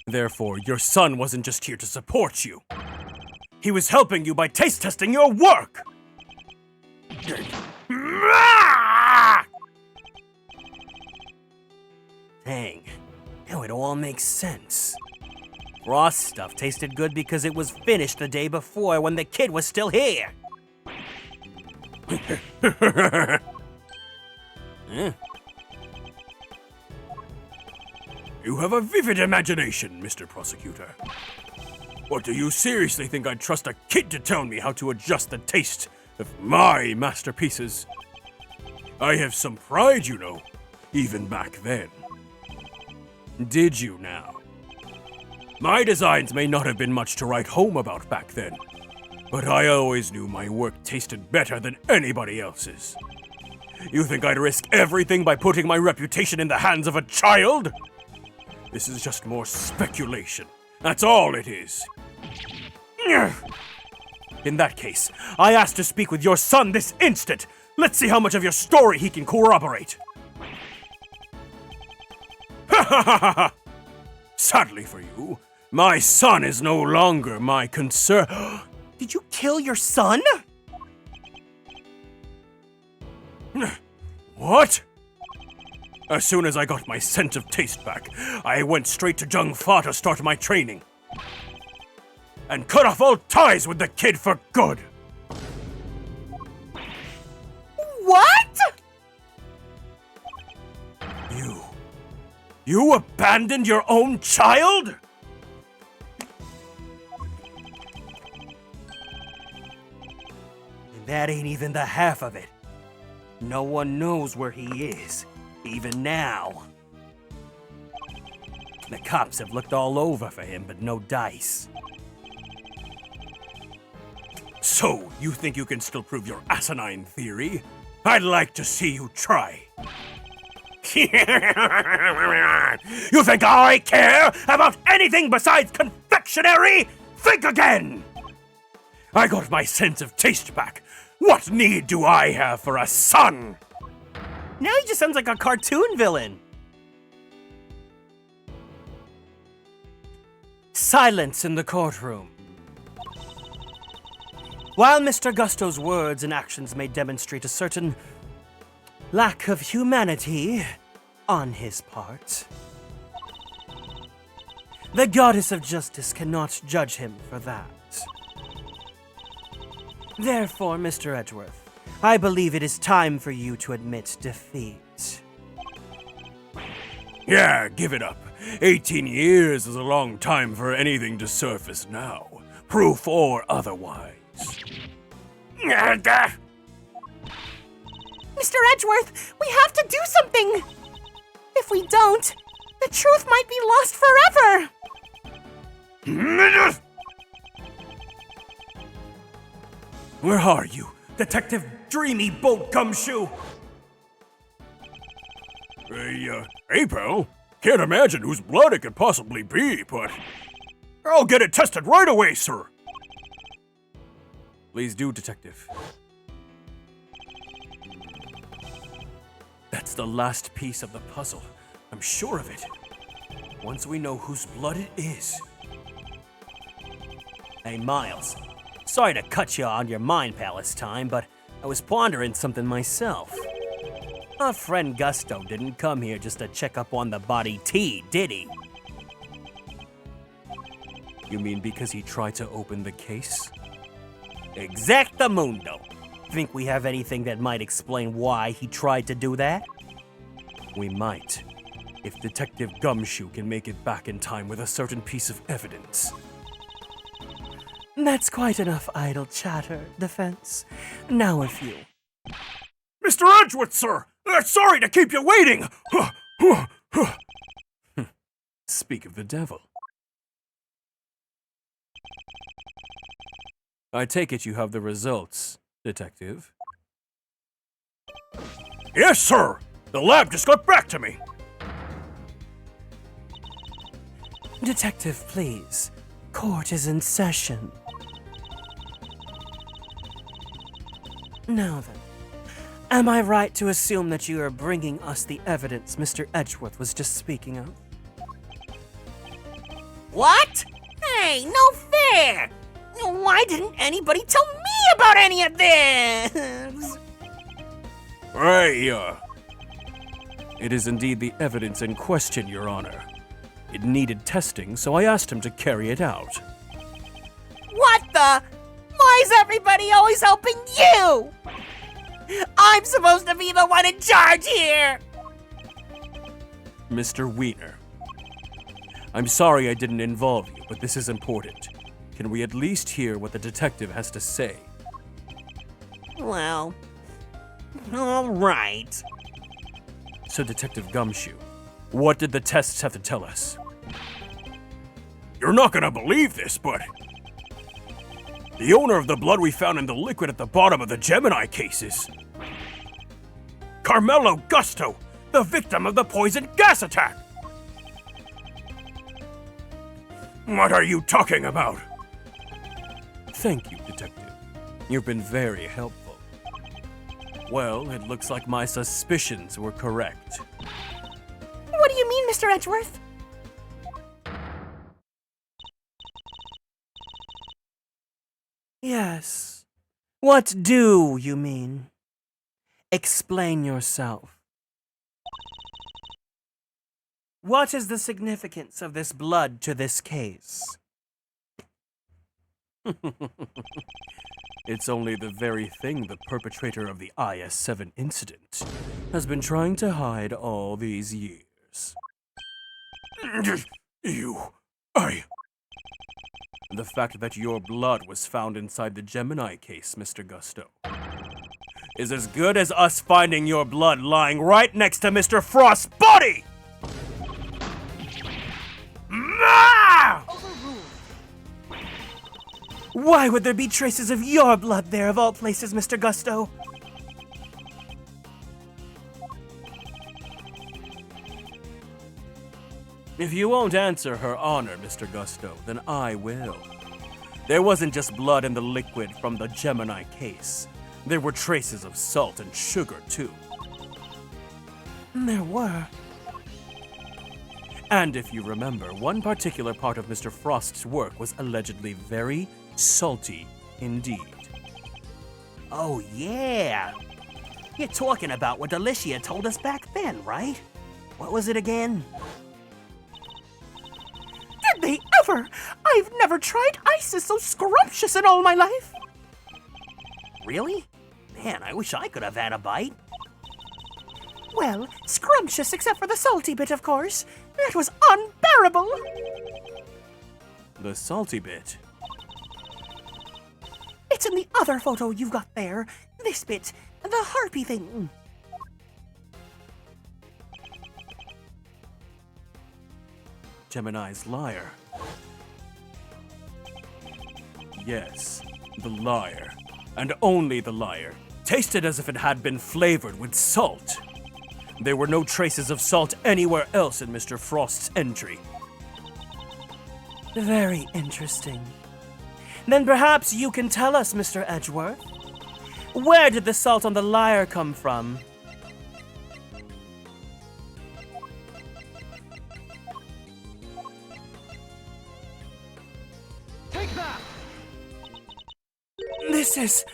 Therefore, your son wasn't just here to support you. He was helping you by taste testing your work! Dang, now it all makes sense. Ross stuff tasted good because it was finished the day before when the kid was still here. You have a vivid imagination, Mr. Prosecutor. What, do you seriously think I'd trust a kid to tell me how to adjust the taste of my masterpieces? I have some pride, you know, even back then. Did you now? My designs may not have been much to write home about back then, but I always knew my work tasted better than anybody else's. You think I'd risk everything by putting my reputation in the hands of a child? This is just more speculation. That's all it is. In that case, I ask to speak with your son this instant. Let's see how much of your story he can corroborate. Ha ha ha ha! Sadly for you, my son is no longer my concern. Did you kill your son? What? As soon as I got my sense of taste back, I went straight to Jung Fa to start my training. And cut off all ties with the kid for good. What? You abandoned your own child? And that ain't even the half of it. No one knows where he is, even now. The cops have looked all over for him, but no dice. So, you think you can still prove your asinine theory? I'd like to see you try. You think I care about anything besides confectionery? Think again! I got my sense of taste back. What need do I have for a son? Now he just sounds like a cartoon villain. Silence in the courtroom. While Mr. Gusto's words and actions may demonstrate a certain lack of humanity on his part, the goddess of justice cannot judge him for that. Therefore, Mr. Edgeworth, I believe it is time for you to admit defeat. Yeah, give it up. 18 years is a long time for anything to surface now, proof or otherwise. Mr. Edgeworth, we have to do something! If we don't, the truth might be lost forever! Where are you, Detective Dreamy Boat Gumshoe? Hey, pal. Can't imagine whose blood it could possibly be, but I'll get it tested right away, sir. Please do, Detective. That's the last piece of the puzzle. I'm sure of it. Once we know whose blood it is. Hey, Miles. Sorry to cut you on your mind palace time, but I was pondering something myself. Our friend Gusto didn't come here just to check up on the body T, did he? You mean because he tried to open the case? Exactamundo! Think we have anything that might explain why he tried to do that? We might, if Detective Gumshoe can make it back in time with a certain piece of evidence. That's quite enough idle chatter, Defense. Now if you... Mr. Edgeworth, sir! Sorry to keep you waiting! Speak of the devil. I take it you have the results, Detective. Yes, sir! The lab just got back to me! Detective, please. Court is in session. Now then, am I right to assume that you are bringing us the evidence Mr. Edgeworth was just speaking of? What? Hey, no fair! Why didn't anybody tell me about any of this? Hey, it is indeed the evidence in question, Your Honor. It needed testing, so I asked him to carry it out. What the? Why is everybody always helping you? I'm supposed to be the one in charge here! Mr. Wiener, I'm sorry I didn't involve you, but this is important. Can we at least hear what the detective has to say? Well, all right. So, Detective Gumshoe, what did the tests have to tell us? You're not gonna believe this, but the owner of the blood we found in the liquid at the bottom of the Gemini cases, Carmelo Gusto, the victim of the poison gas attack! What are you talking about? Thank you, Detective. You've been very helpful. Well, it looks like my suspicions were correct. What do you mean, Mr. Edgeworth? Yes. What do you mean? Explain yourself. What is the significance of this blood to this case? It's only the very thing the perpetrator of the IS-7 incident has been trying to hide all these years. The fact that your blood was found inside the Gemini case, Mr. Gusto, is as good as us finding your blood lying right next to Mr. Frost's body! Why would there be traces of your blood there of all places, Mr. Gusto? If you won't answer Her Honor, Mr. Gusto, then I will. There wasn't just blood in the liquid from the Gemini case. There were traces of salt and sugar, too. There were. And if you remember, one particular part of Mr. Frost's work was allegedly very salty indeed. Oh, yeah. You're talking about what Alicia told us back then, right? What was it again? Did they ever? I've never tried ices so scrumptious in all my life. Really? Man, I wish I could have had a bite. Well, scrumptious except for the salty bit, of course. That was unbearable. The salty bit? It's in the other photo you've got there. This bit, the harpy thing. Gemini's liar. Yes, the liar, and only the liar, tasted as if it had been flavored with salt. There were no traces of salt anywhere else in Mr. Frost's entry. Very interesting. Then perhaps you can tell us, Mr. Edgeworth. Where did the salt on the liar come from? Take that! This is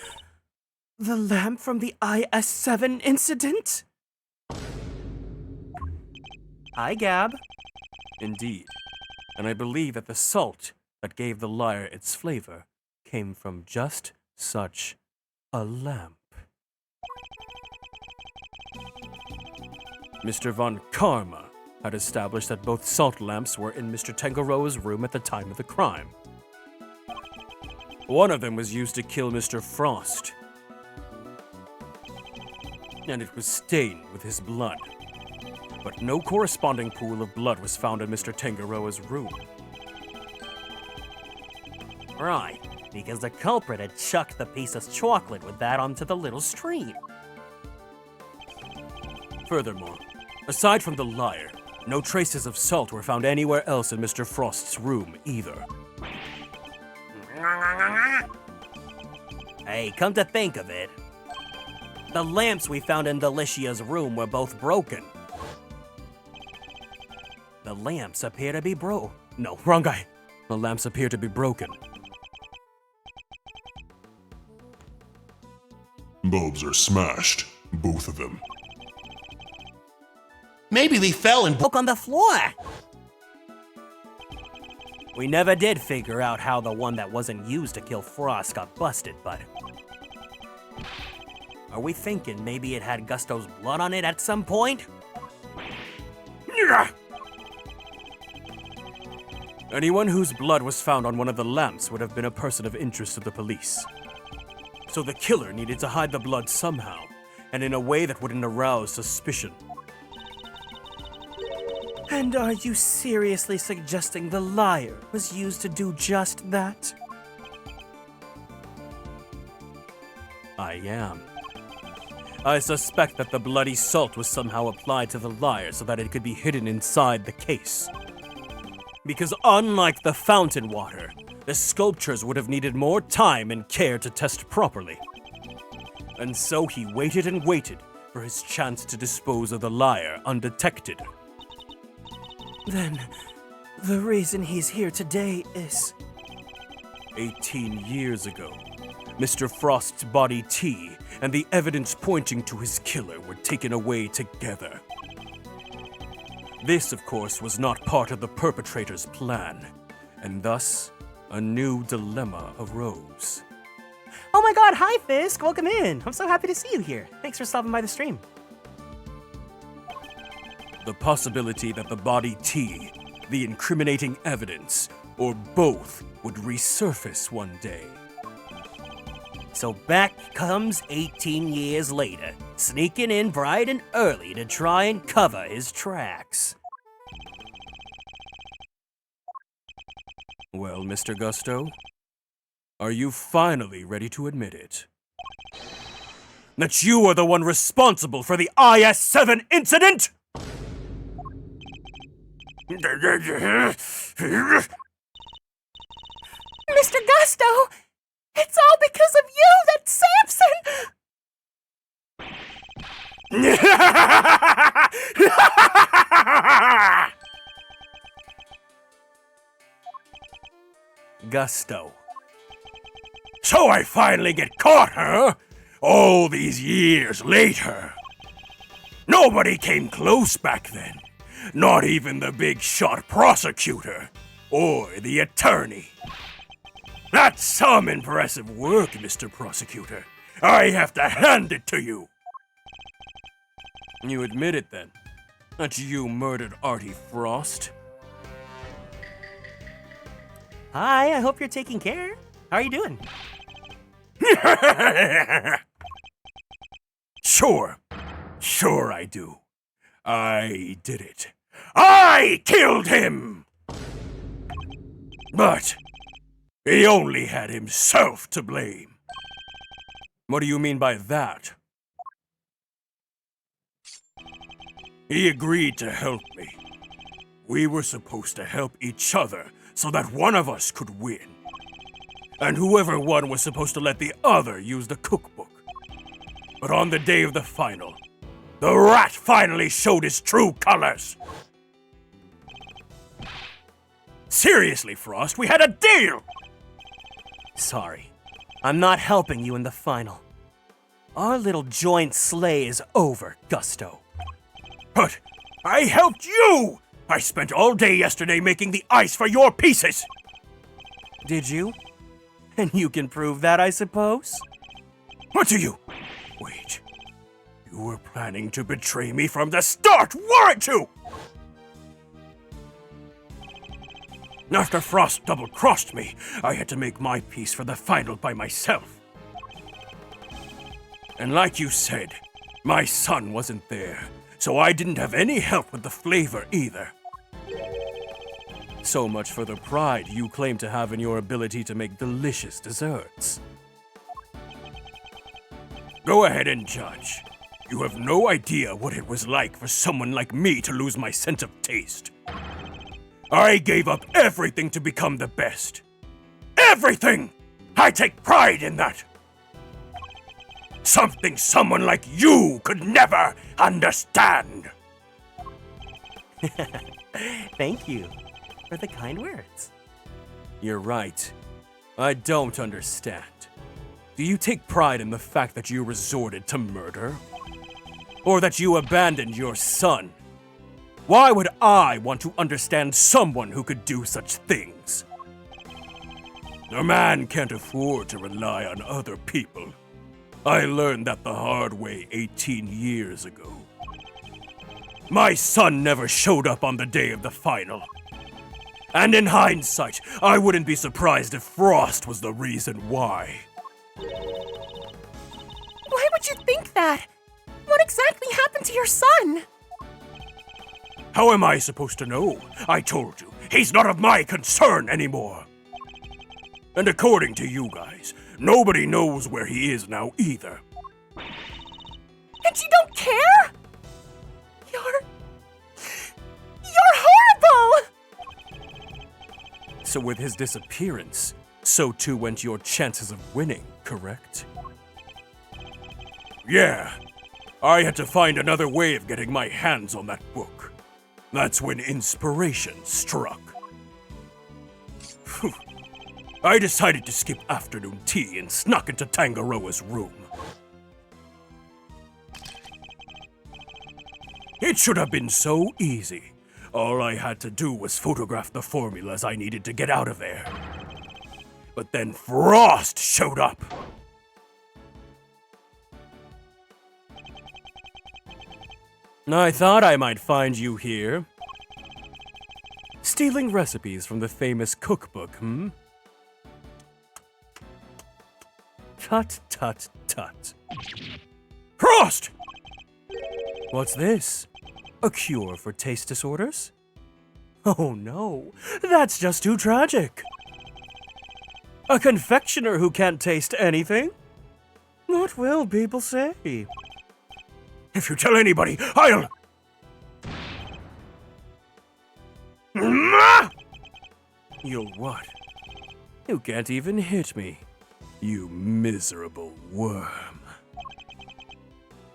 the lamp from the IS-7 incident? Hi, Gab. Indeed. And I believe that the salt that gave the lyre its flavor came from just such a lamp. Mr. von Karma had established that both salt lamps were in Mr. Tangaroa's room at the time of the crime. One of them was used to kill Mr. Frost, and it was stained with his blood. But no corresponding pool of blood was found in Mr. Tangaroa's room. Right, because the culprit had chucked the piece of chocolate with that onto the little stream. Furthermore, aside from the lyre, no traces of salt were found anywhere else in Mr. Frost's room either. Hey, come to think of it, the lamps we found in Delicia's room were both broken. The lamps appear to be No, wrong guy. The lamps appear to be broken. Bulbs are smashed, both of them. Maybe they fell and broke on the floor. We never did figure out how the one that wasn't used to kill Frost got busted, but... Are we thinking maybe it had Gusto's blood on it at some point? Anyone whose blood was found on one of the lamps would have been a person of interest to the police. So the killer needed to hide the blood somehow, and in a way that wouldn't arouse suspicion. And are you seriously suggesting the lyre was used to do just that? I am. I suspect that the bloody salt was somehow applied to the lyre so that it could be hidden inside the case. Because unlike the fountain water, the sculptures would have needed more time and care to test properly. And so he waited and waited for his chance to dispose of the lyre undetected. Then, the reason he's here today is... 18 years ago, Mr. Frost's body T and the evidence pointing to his killer were taken away together. This, of course, was not part of the perpetrator's plan, and thus, a new dilemma arose. Oh my god, hi Fisk, welcome in. I'm so happy to see you here. Thanks for stopping by the stream. The possibility that the body T, the incriminating evidence, or both would resurface one day. So back comes 18 years later, sneaking in bright and early to try and cover his tracks. Well, Mr. Gusto, are you finally ready to admit it? That you are the one responsible for the IS-7 incident? Mr. Gusto, it's all because of you that Samson... Gusto. So I finally get caught, huh? All these years later. Nobody came close back then. Not even the big shot prosecutor or the attorney. That's some impressive work, Mr. Prosecutor. I have to hand it to you. You admit it then, that you murdered Artie Frost? Hi, I hope you're taking care. How are you doing? Sure I do. I did it. I killed him! But he only had himself to blame. What do you mean by that? He agreed to help me. We were supposed to help each other so that one of us could win. And whoever won was supposed to let the other use the cookbook. But on the day of the final, the rat finally showed his true colors. Seriously, Frost, we had a deal! Sorry, I'm not helping you in the final. Our little joint slay is over, Gusto. But I helped you! I spent all day yesterday making the ice for your pieces! Did you? And you can prove that, I suppose? What do you? Wait. You were planning to betray me from the start, weren't you? After Frost double-crossed me, I had to make my piece for the final by myself. And like you said, my son wasn't there, so I didn't have any help with the flavor either. So much for the pride you claim to have in your ability to make delicious desserts. Go ahead and judge. You have no idea what it was like for someone like me to lose my sense of taste. I gave up everything to become the best. Everything! I take pride in that. Something someone like you could never understand. Thank you for the kind words. You're right. I don't understand. Do you take pride in the fact that you resorted to murder? Or that you abandoned your son? Why would I want to understand someone who could do such things? A man can't afford to rely on other people. I learned that the hard way 18 years ago. My son never showed up on the day of the final. And in hindsight, I wouldn't be surprised if Frost was the reason why. Why would you think that? What exactly happened to your son? How am I supposed to know? I told you, he's not of my concern anymore. And according to you guys, nobody knows where he is now either. And you don't care? You're horrible! So with his disappearance, so too went your chances of winning, correct? Yeah. I had to find another way of getting my hands on that book. That's when inspiration struck. Phew. I decided to skip afternoon tea and snuck into Tangaroa's room. It should have been so easy. All I had to do was photograph the formulas I needed to get out of there. But then Frost showed up. I thought I might find you here. Stealing recipes from the famous cookbook, hmm? Tut, tut, tut. Frost! What's this? A cure for taste disorders? Oh no, that's just too tragic. A confectioner who can't taste anything? What will people say? If you tell anybody, I'll... You'll what? You can't even hit me, you miserable worm.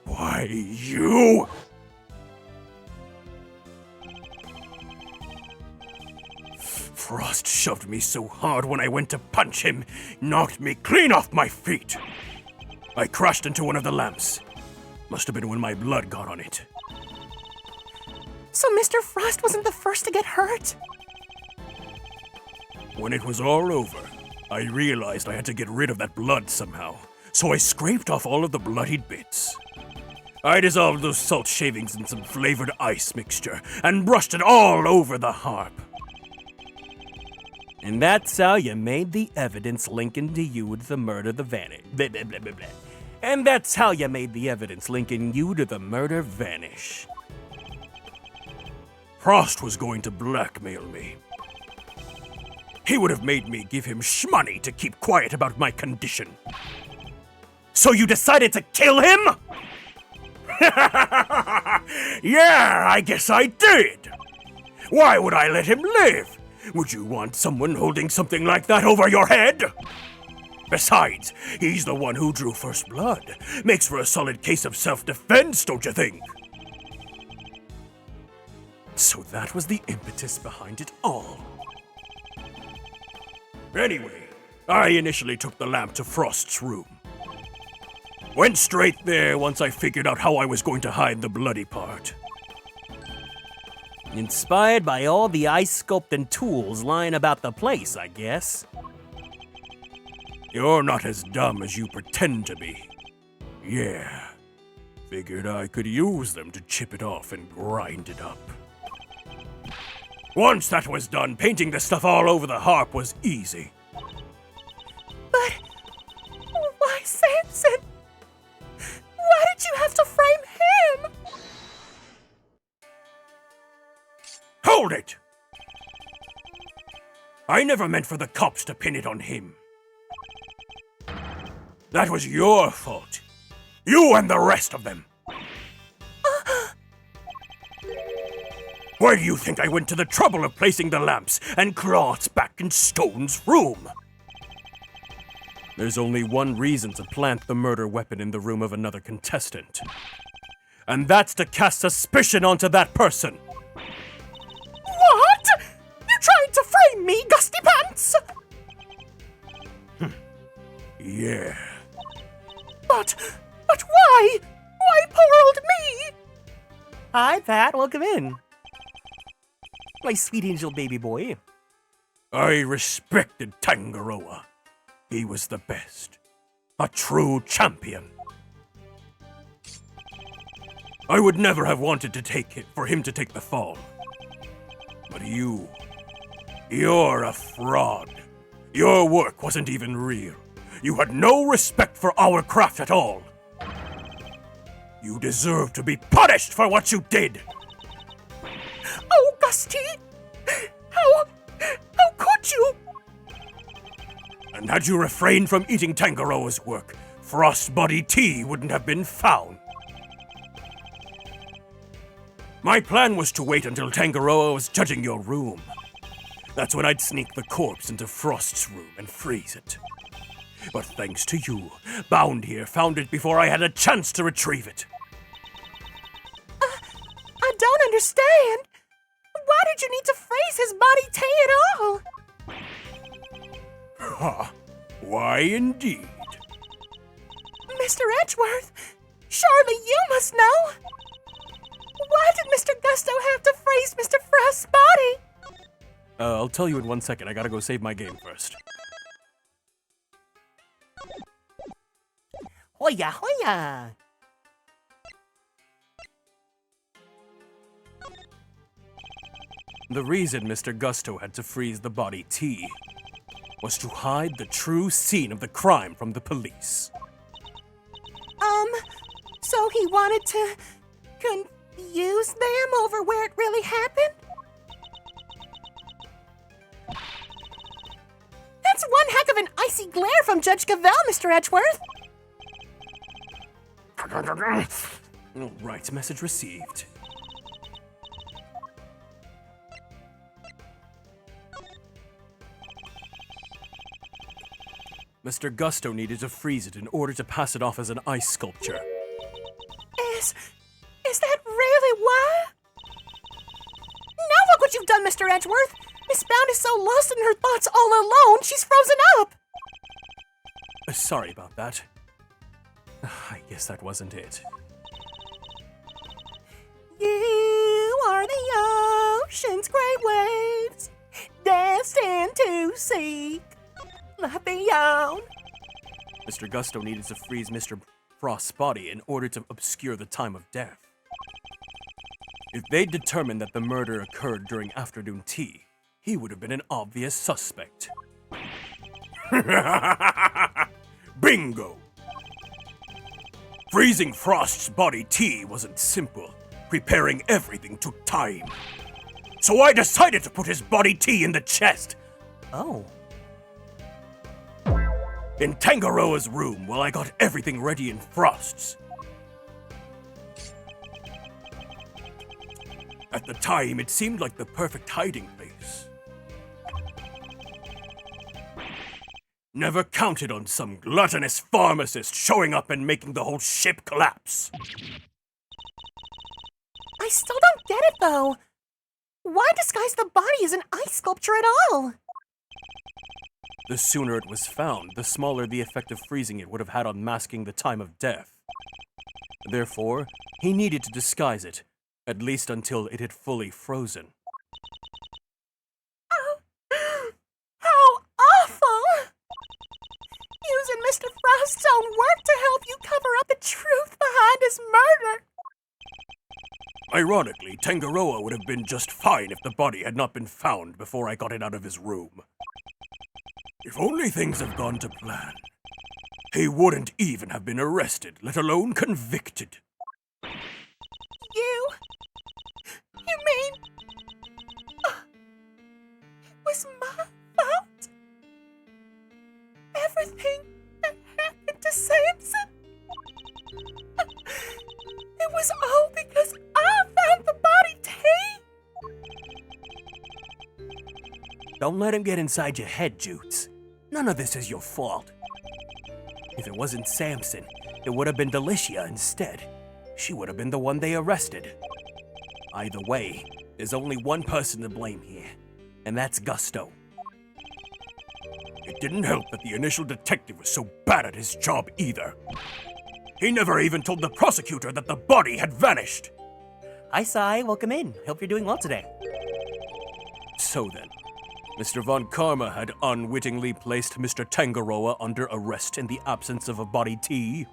Why, you... Frost shoved me so hard when I went to punch him, knocked me clean off my feet. I crashed into one of the lamps. Must have been when my blood got on it. So Mr. Frost wasn't the first to get hurt? When it was all over, I realized I had to get rid of that blood somehow, so I scraped off all of the bloodied bits. I dissolved those salt shavings in some flavored ice mixture and brushed it all over the harp. And that's how you made the evidence linking to you to the murder the vanish. Blah, blah, blah, blah, blah. And that's how you made the evidence linking you to the murder vanish. Frost was going to blackmail me. He would have made me give him shmoney to keep quiet about my condition. So you decided to kill him? Yeah, I guess I did. Why would I let him live? Would you want someone holding something like that over your head? Besides, he's the one who drew first blood. Makes for a solid case of self-defense, don't you think? So that was the impetus behind it all. Anyway, I initially took the lamp to Frost's room. Went straight there once I figured out how I was going to hide the bloody part. Inspired by all the ice sculpting tools lying about the place, I guess. You're not as dumb as you pretend to be. Yeah. Figured I could use them to chip it off and grind it up. Once that was done, painting the stuff all over the harp was easy. But why Samson? Why did you have to frame him? Hold it! I never meant for the cops to pin it on him. That was your fault. You and the rest of them. Why do you think I went to the trouble of placing the lamps and cloths back in Stone's room? There's only one reason to plant the murder weapon in the room of another contestant. And that's to cast suspicion onto that person. What? You're trying to frame me, Gusty Pants? Yeah. But why? Why poor old me? Hi, Pat. Welcome in. My sweet angel baby boy. I respected Tangaroa. He was the best. A true champion. I would never have wanted to take it for him to take the fall. But you're a fraud. Your work wasn't even real. You had no respect for our craft at all. You deserve to be punished for what you did. Oh, Gusty! How could you? And had you refrained from eating Tangaroa's work, Frostbody tea wouldn't have been found. My plan was to wait until Tangaroa was judging your room. That's when I'd sneak the corpse into Frost's room and freeze it. But thanks to you, Bound here found it before I had a chance to retrieve it. I don't understand. Why did you need to freeze his body tea at all? Ha! Why indeed? Mr. Edgeworth, surely you must know. Why did Mr. Gusto have to freeze Mr. Frost's body? I'll tell you in 1 second. I gotta go save my game first. Hoya, hoya! The reason Mr. Gusto had to freeze the body T was to hide the true scene of the crime from the police. So he wanted to confuse them over where it really happened? That's one heck of an icy glare from Judge Cavell, Mr. Edgeworth. All right, message received. Mr. Gusto needed to freeze it in order to pass it off as an ice sculpture. Is that really why? Now look what you've done, Mr. Edgeworth. Miss Bound is so lost in her thoughts all alone, she's frozen up. Sorry about that. I guess that wasn't it. You are the ocean's great waves, destined to seek life beyond. Mr. Gusto needed to freeze Mr. Frost's body in order to obscure the time of death. If they'd determined that the murder occurred during afternoon tea, he would have been an obvious suspect. Bingo! Freezing Frost's body tea wasn't simple. Preparing everything took time. So I decided to put his body tea in the chest. Oh. In Tangaroa's room while I got everything ready in Frost's. At the time, it seemed like the perfect hiding place. Never counted on some gluttonous pharmacist showing up and making the whole ship collapse. I still don't get it, though. Why disguise the body as an ice sculpture at all? The sooner it was found, the smaller the effect of freezing it would have had on masking the time of death. Therefore, he needed to disguise it, At least until it had fully frozen. How awful! Using Mr. Frost's own work to help you cover up the truth behind his murder. Ironically, Tangaroa would have been just fine if the body had not been found before I got it out of his room. If only things have gone to plan, he wouldn't even have been arrested, let alone convicted. You mean... it was my fault? Everything that happened to Samson? It was all because I found the body tea? Don't let him get inside your head, Jutes. None of this is your fault. If it wasn't Samson, it would have been Delicia instead. She would have been the one they arrested. Either way, there's only one person to blame here, and that's Gusto. It didn't help that the initial detective was so bad at his job either. He never even told the prosecutor that the body had vanished. Hi, Sai. Welcome in. Hope you're doing well today. So then, Mr. Von Karma had unwittingly placed Mr. Tangaroa under arrest in the absence of a body T.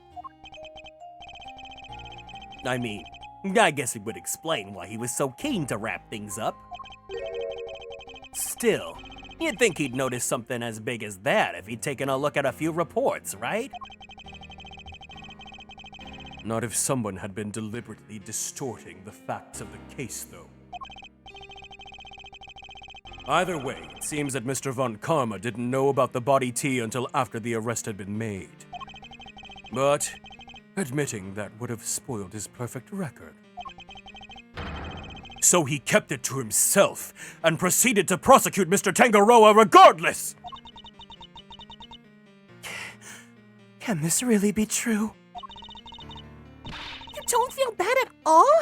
I mean, I guess it would explain why he was so keen to wrap things up. Still, you'd think he'd notice something as big as that if he'd taken a look at a few reports, right? Not if someone had been deliberately distorting the facts of the case, though. Either way, it seems that Mr. Von Karma didn't know about the body T until after the arrest had been made. But admitting that would have spoiled his perfect record. So he kept it to himself and proceeded to prosecute Mr. Tangaroa regardless! Can this really be true? You don't feel bad at all?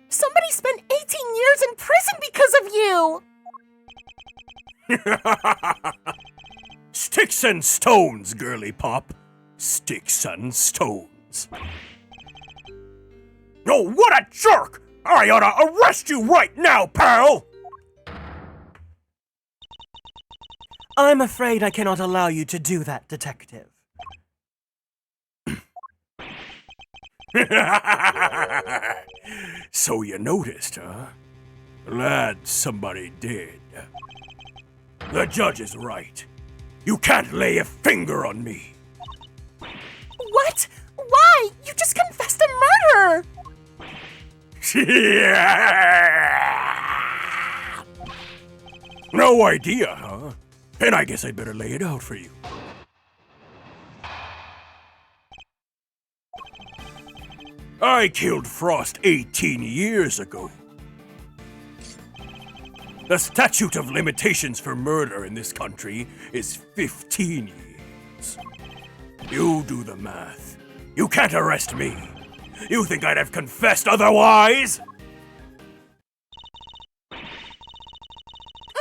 Somebody spent 18 years in prison because of you! Sticks and stones, girly pop. Sticks and stones. Oh, what a jerk! I ought to arrest you right now, pal! I'm afraid I cannot allow you to do that, Detective. So you noticed, huh? Glad somebody did. The judge is right. You can't lay a finger on me. What? Why? You just confessed to murder! No idea, huh? Then I guess I'd better lay it out for you. I killed Frost 18 years ago. The statute of limitations for murder in this country is 15 years. You do the math. You can't arrest me. You think I'd have confessed otherwise?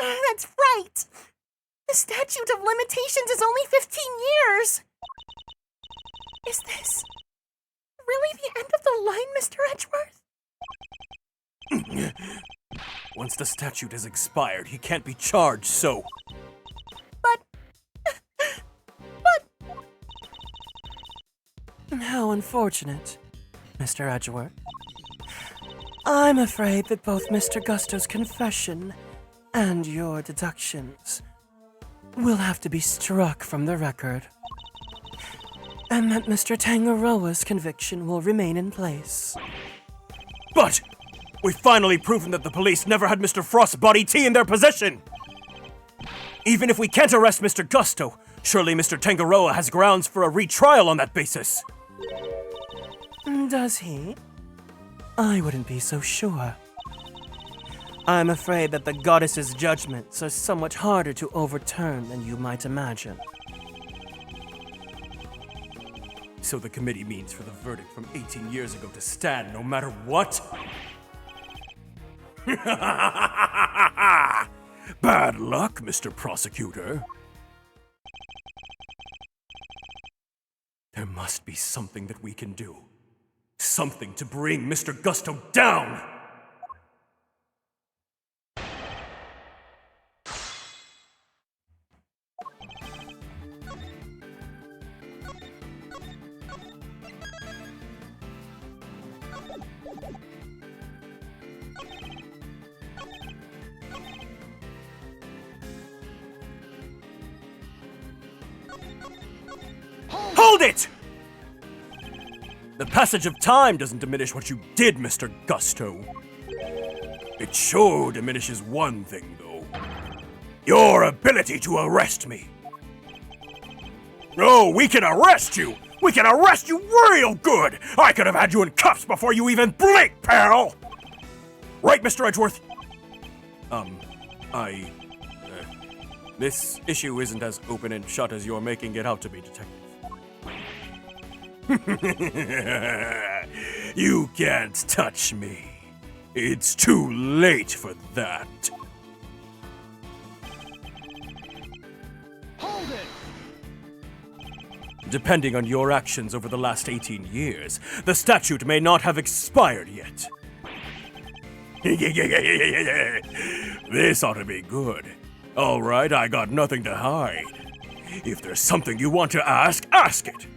That's right! The statute of limitations is only 15 years! Is this really the end of the line, Mr. Edgeworth? Once the statute has expired, he can't be charged, so... But... How unfortunate, Mr. Edgeworth. I'm afraid that both Mr. Gusto's confession and your deductions will have to be struck from the record, and that Mr. Tangaroa's conviction will remain in place. But we've finally proven that the police never had Mr. Frost's body T in their possession! Even if we can't arrest Mr. Gusto, surely Mr. Tangaroa has grounds for a retrial on that basis. Does he? I wouldn't be so sure. I'm afraid that the goddess's judgments are somewhat harder to overturn than you might imagine. So the committee means for the verdict from 18 years ago to stand no matter what? Bad luck, Mr. Prosecutor. There must be something that we can do. Something to bring Mr. Gusto down! Hold it! The passage of time doesn't diminish what you did, Mr. Gusto. It sure diminishes one thing, though. Your ability to arrest me. Oh, we can arrest you! We can arrest you real good! I could have had you in cuffs before you even blinked, pal! Right, Mr. Edgeworth? This issue isn't as open and shut as you're making it out to be, Detective. You can't touch me. It's too late for that. Hold it! Depending on your actions over the last 18 years, the statute may not have expired yet. This ought to be good. All right, I got nothing to hide. If there's something you want to ask, ask it.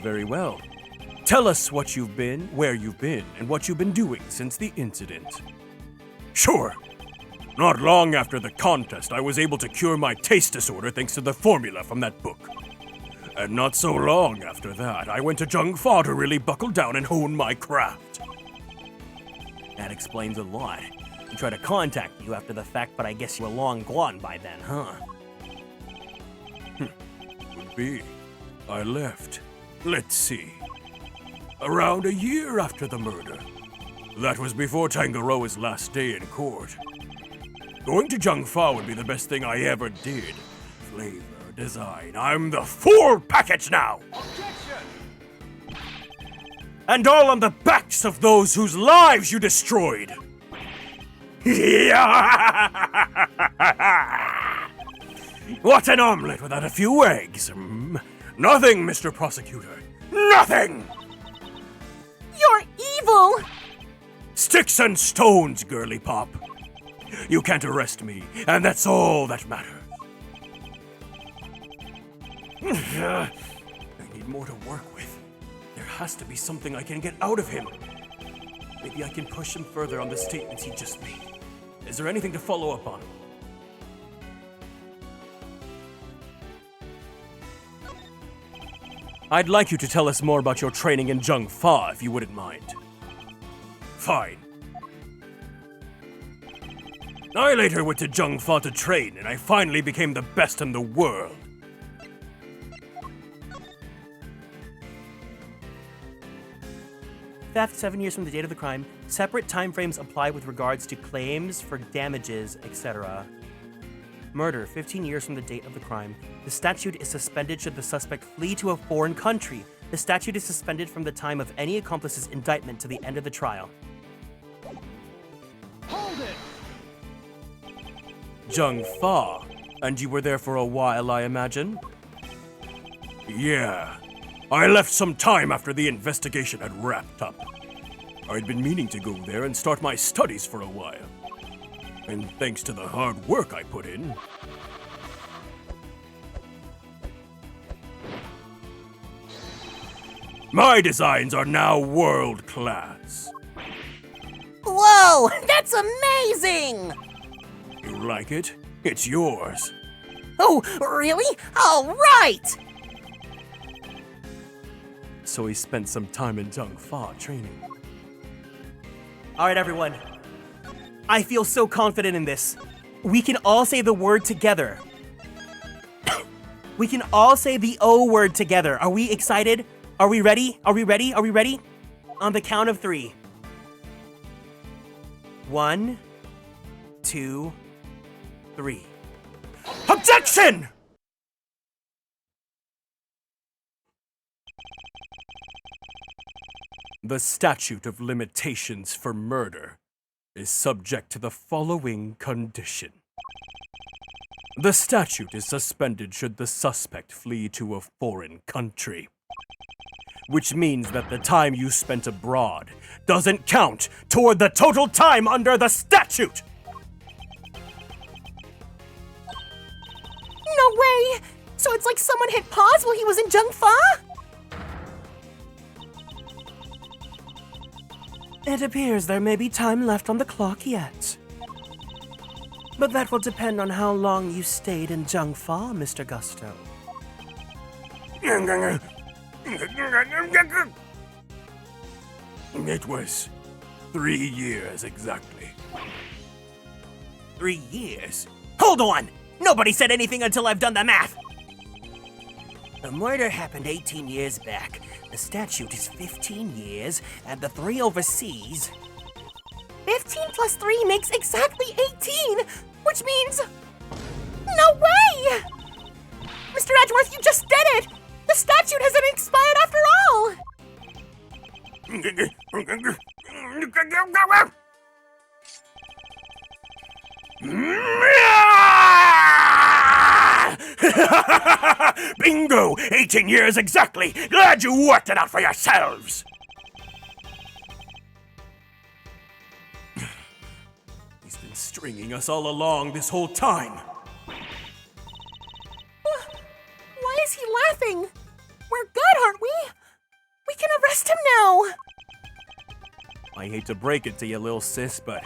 Very well. Tell us what you've been, where you've been, and what you've been doing since the incident. Sure. Not long after the contest, I was able to cure my taste disorder thanks to the formula from that book. And not so long after that, I went to Jung Fa to really buckle down and hone my craft. That explains a lot. I tried to contact you after the fact, but I guess you were long gone by then, huh? Could be. I left. Let's see. Around a year after the murder. That was before Tangaroa's last day in court. Going to Jung Fa would be the best thing I ever did. Flavor, design, I'm the full package now! Objection! And all on the backs of those whose lives you destroyed! What an omelet without a few eggs! Nothing, Mr. Prosecutor. Nothing! You're evil! Sticks and stones, girly pop. You can't arrest me, and that's all that matters. I need more to work with. There has to be something I can get out of him. Maybe I can push him further on the statements he just made. Is there anything to follow up on? I'd like you to tell us more about your training in Jung Fa, if you wouldn't mind. Fine. I later went to Jung Fa to train, and I finally became the best in the world. Theft, 7 years from the date of the crime. Separate timeframes apply with regards to claims for damages, etc. Murder, 15 years from the date of the crime. The statute is suspended should the suspect flee to a foreign country. The statute is suspended from the time of any accomplice's indictment to the end of the trial. Hold it! Jung Fa. And you were there for a while, I imagine? Yeah. I left some time after the investigation had wrapped up. I'd been meaning to go there and start my studies for a while. And thanks to the hard work I put in... my designs are now world class. Whoa, that's amazing! You like it? It's yours. Oh, really? All right! So he spent some time in Jung Fa training. All right, everyone. I feel so confident in this. We can all say the word together. We can all say the O word together. Are we excited? Are we ready? Are we ready? Are we ready? On the count of 3. 1, 2, 3. Objection! The statute of limitations for murder is subject to the following condition. The statute is suspended should the suspect flee to a foreign country. Which means that the time you spent abroad doesn't count toward the total time under the statute! No way! So it's like someone hit pause while he was in Jung Fa? It appears there may be time left on the clock yet. But that will depend on how long you stayed in Jung Fa, Mr. Gusto. It was 3 years exactly. 3 years? Hold on! Nobody said anything until I've done the math! The murder happened 18 years back. The statute is 15 years, and the 3 overseas. 15 plus 3 makes exactly 18, which means... No way! Mr. Edgeworth, you just did it! The statute hasn't expired after all! Bingo! 18 years exactly! Glad you worked it out for yourselves! He's been stringing us all along this whole time. Why is he laughing? We're good, aren't we? We can arrest him now! I hate to break it to you, little sis, but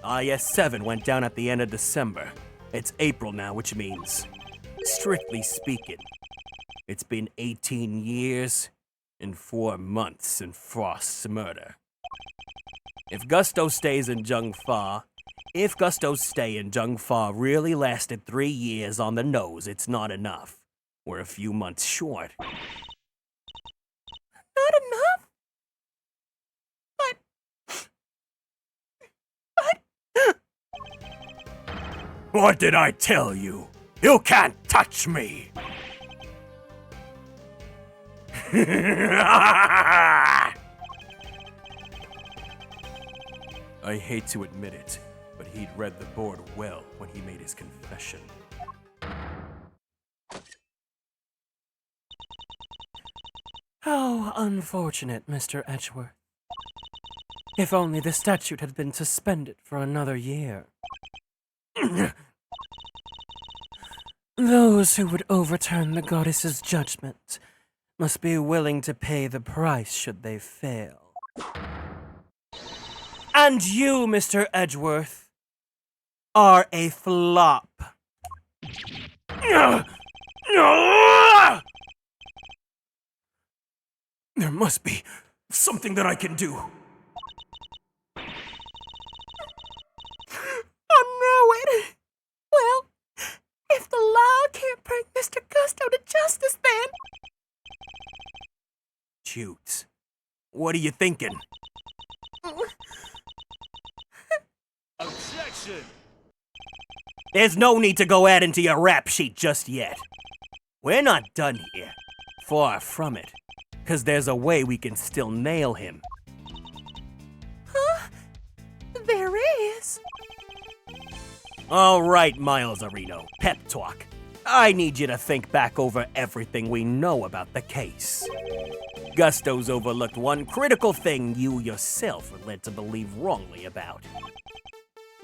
IS-7 went down at the end of December. It's April now, which means, strictly speaking, it's been 18 years and 4 months since Frost's murder. If Gusto's stay in Jung Fa really lasted 3 years on the nose, it's not enough. We're a few months short. Not enough? What did I tell you? You can't touch me! I hate to admit it, but he'd read the board well when he made his confession. How unfortunate, Mr. Edgeworth. If only the statute had been suspended for another year. Those who would overturn the goddess's judgment must be willing to pay the price should they fail. And you, Mr. Edgeworth, are a flop. There must be something that I can do. I know it! Well, if the law can't bring Mr. Gusto to justice, then... Shoots. What are you thinking? Objection! There's no need to go adding to your rap sheet just yet. We're not done here. Far from it. 'Cause there's a way we can still nail him. Huh? There is. All right, Miles Areno, pep talk. I need you to think back over everything we know about the case. Gusto's overlooked one critical thing you yourself were led to believe wrongly about.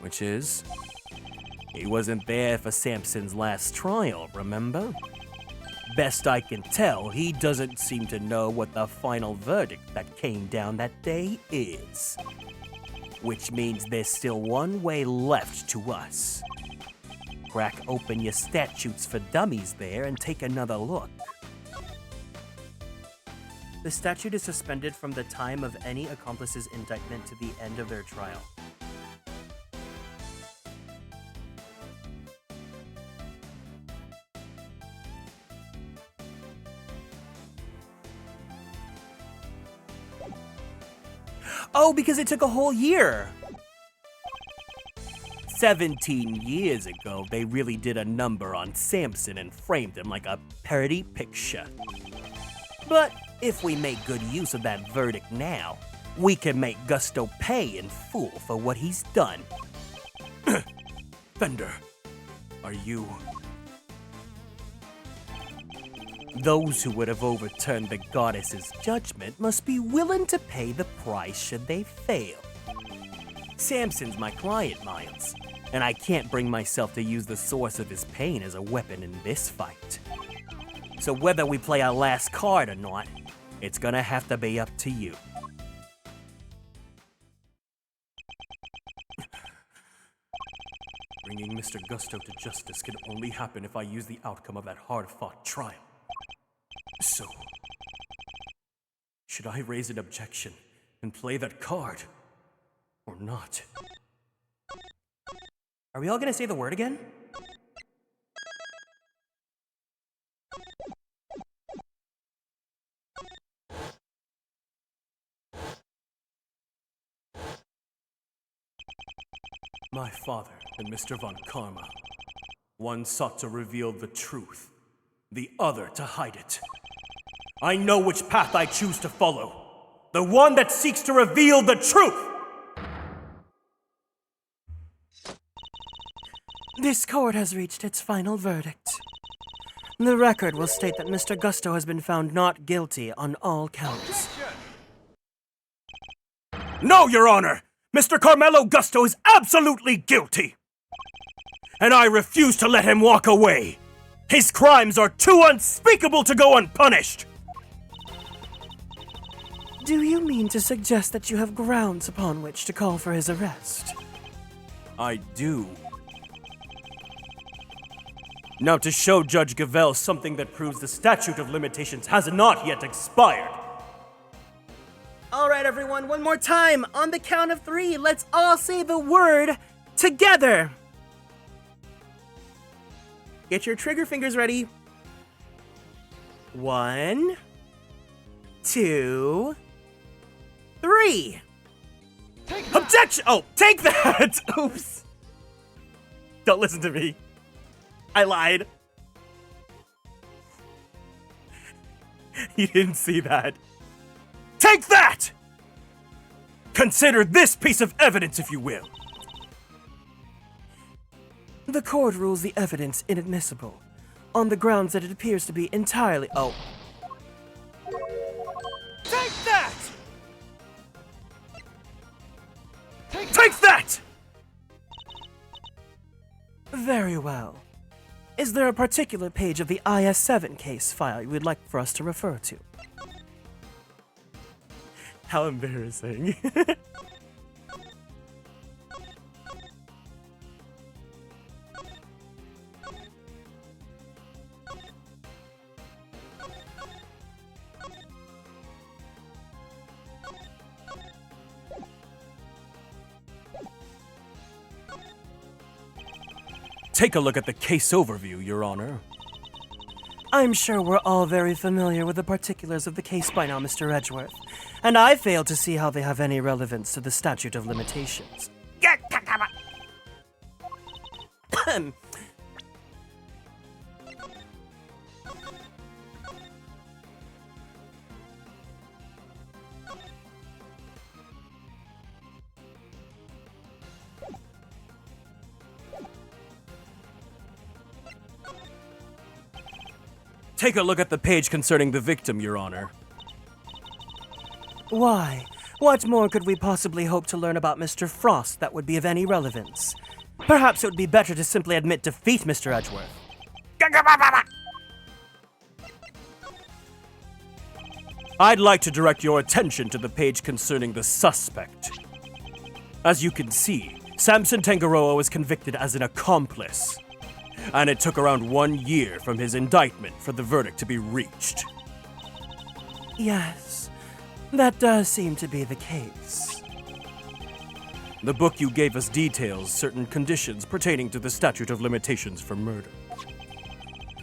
Which is, he wasn't there for Samson's last trial, remember? Best I can tell, he doesn't seem to know what the final verdict that came down that day is. Which means there's still one way left to us. Crack open your statutes for dummies there and take another look. The statute is suspended from the time of any accomplice's indictment to the end of their trial. Oh, because it took a whole year! 17 years ago, they really did a number on Samson and framed him like a parody picture. But if we make good use of that verdict now, we can make Gusto pay in full for what he's done. Fender, are you... Those who would have overturned the goddess's judgment must be willing to pay the price should they fail. Samson's my client, Miles, and I can't bring myself to use the source of his pain as a weapon in this fight. So whether we play our last card or not, it's gonna have to be up to you. Bringing Mr. Gusto to justice can only happen if I use the outcome of that hard-fought trial. So, should I raise an objection and play that card? Or not? Are we all gonna say the word again? My father and Mr. Von Karma. One sought to reveal the truth, the other to hide it. I know which path I choose to follow. The one that seeks to reveal the truth! This court has reached its final verdict. The record will state that Mr. Gusto has been found not guilty on all counts. No, Your Honor! Mr. Carmelo Gusto is absolutely guilty! And I refuse to let him walk away! His crimes are too unspeakable to go unpunished! Do you mean to suggest that you have grounds upon which to call for his arrest? I do. Now to show Judge Gavelle something that proves the statute of limitations has not yet expired. All right, everyone, one more time. On the count of 3, let's all say the word together. Get your trigger fingers ready. 1, 2, 3. Objection! Oh, take that! Oops. Don't listen to me. I lied. You didn't see that. Take that! Consider this piece of evidence, if you will. The court rules the evidence inadmissible on the grounds that it appears to be entirely— Oh. Take that! Take that! Very well. Is there a particular page of the IS-7 case file you would like for us to refer to? How embarrassing. Take a look at the case overview, Your Honor. I'm sure we're all very familiar with the particulars of the case by now, Mr. Edgeworth, and I fail to see how they have any relevance to the statute of limitations. Take a look at the page concerning the victim, Your Honor. Why? What more could we possibly hope to learn about Mr. Frost that would be of any relevance? Perhaps it would be better to simply admit defeat, Mr. Edgeworth. I'd like to direct your attention to the page concerning the suspect. As you can see, Samson Tangaroa was convicted as an accomplice. And it took around 1 year from his indictment for the verdict to be reached. Yes, that does seem to be the case. The book you gave us details certain conditions pertaining to the statute of limitations for murder.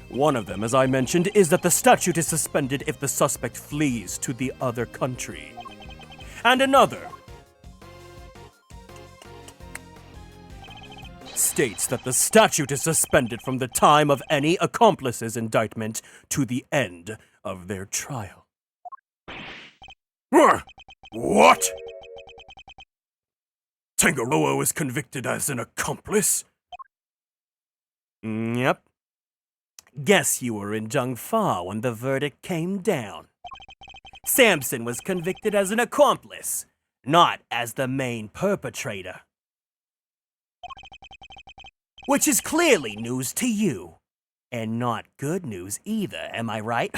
One of them, as I mentioned, is that the statute is suspended if the suspect flees to the other country. And another states that the statute is suspended from the time of any accomplice's indictment to the end of their trial. What? Tangaroa was convicted as an accomplice? Yep. Guess you were in Jungfa when the verdict came down. Samson was convicted as an accomplice, not as the main perpetrator. Which is clearly news to you. And not good news either, am I right?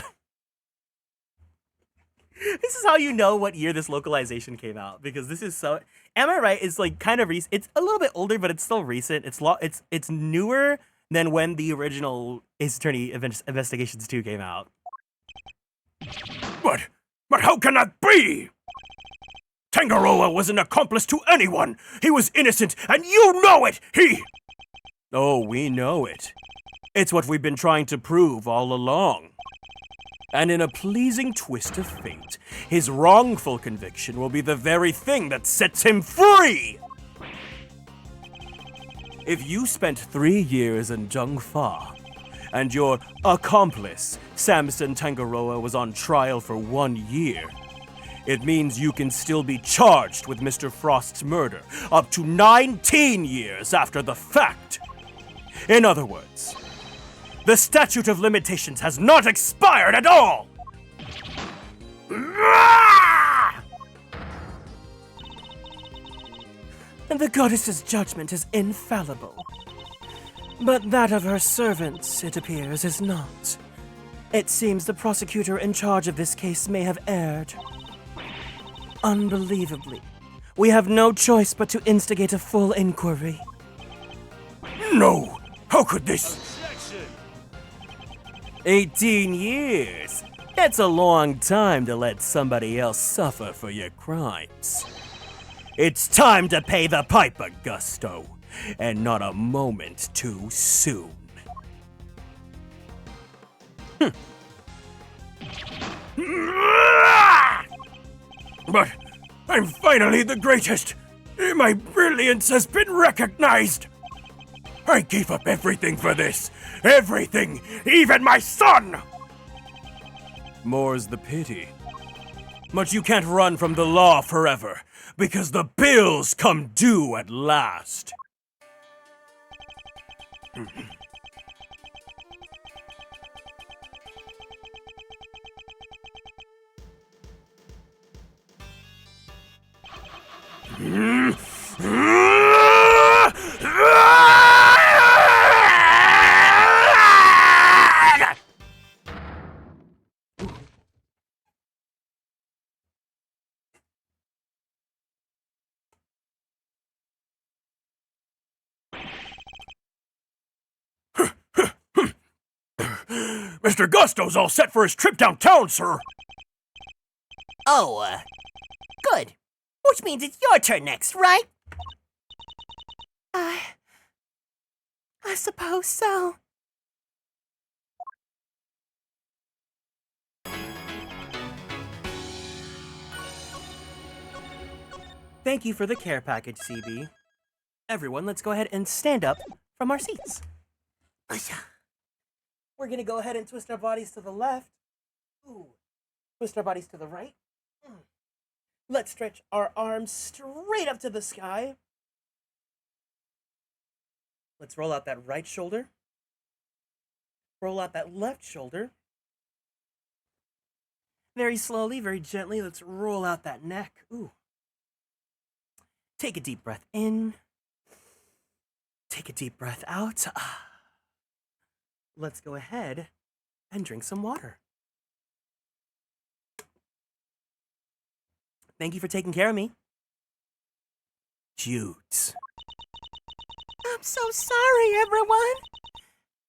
This is how you know what year this localization came out, because this is so— Am I right? It's like kind of recent. It's a little bit older, but it's still recent. It's newer than when the original Ace Attorney Investigations 2 came out. But how can that be? Tangaroa was an accomplice to anyone. He was innocent, and you know it. Oh, we know it. It's what we've been trying to prove all along. And in a pleasing twist of fate, his wrongful conviction will be the very thing that sets him free! If you spent 3 years in Jungfa, and your accomplice, Samson Tangaroa, was on trial for 1 year, it means you can still be charged with Mr. Frost's murder up to 19 years after the fact. In other words, the statute of limitations has not expired at all! And the goddess's judgment is infallible. But that of her servants, it appears, is not. It seems the prosecutor in charge of this case may have erred. Unbelievably, we have no choice but to instigate a full inquiry. No! How could this? 18 years? That's a long time to let somebody else suffer for your crimes. It's time to pay the piper, Gusto, and not a moment too soon. But I'm finally the greatest! My brilliance has been recognized! I gave up everything for this! Everything! Even my son! More's the pity. But you can't run from the law forever, because the bills come due at last. Mr. Gusto's all set for his trip downtown, sir. Oh, good. Which means it's your turn next, right? I suppose so. Thank you for the care package, CB. Everyone, let's go ahead and stand up from our seats. We're gonna go ahead and twist our bodies to the left. Ooh. Twist our bodies to the right. Let's stretch our arms straight up to the sky. Let's roll out that right shoulder. Roll out that left shoulder. Very slowly, very gently, let's roll out that neck. Ooh. Take a deep breath in. Take a deep breath out. Let's go ahead and drink some water. Thank you for taking care of me. Jutes. I'm so sorry, everyone.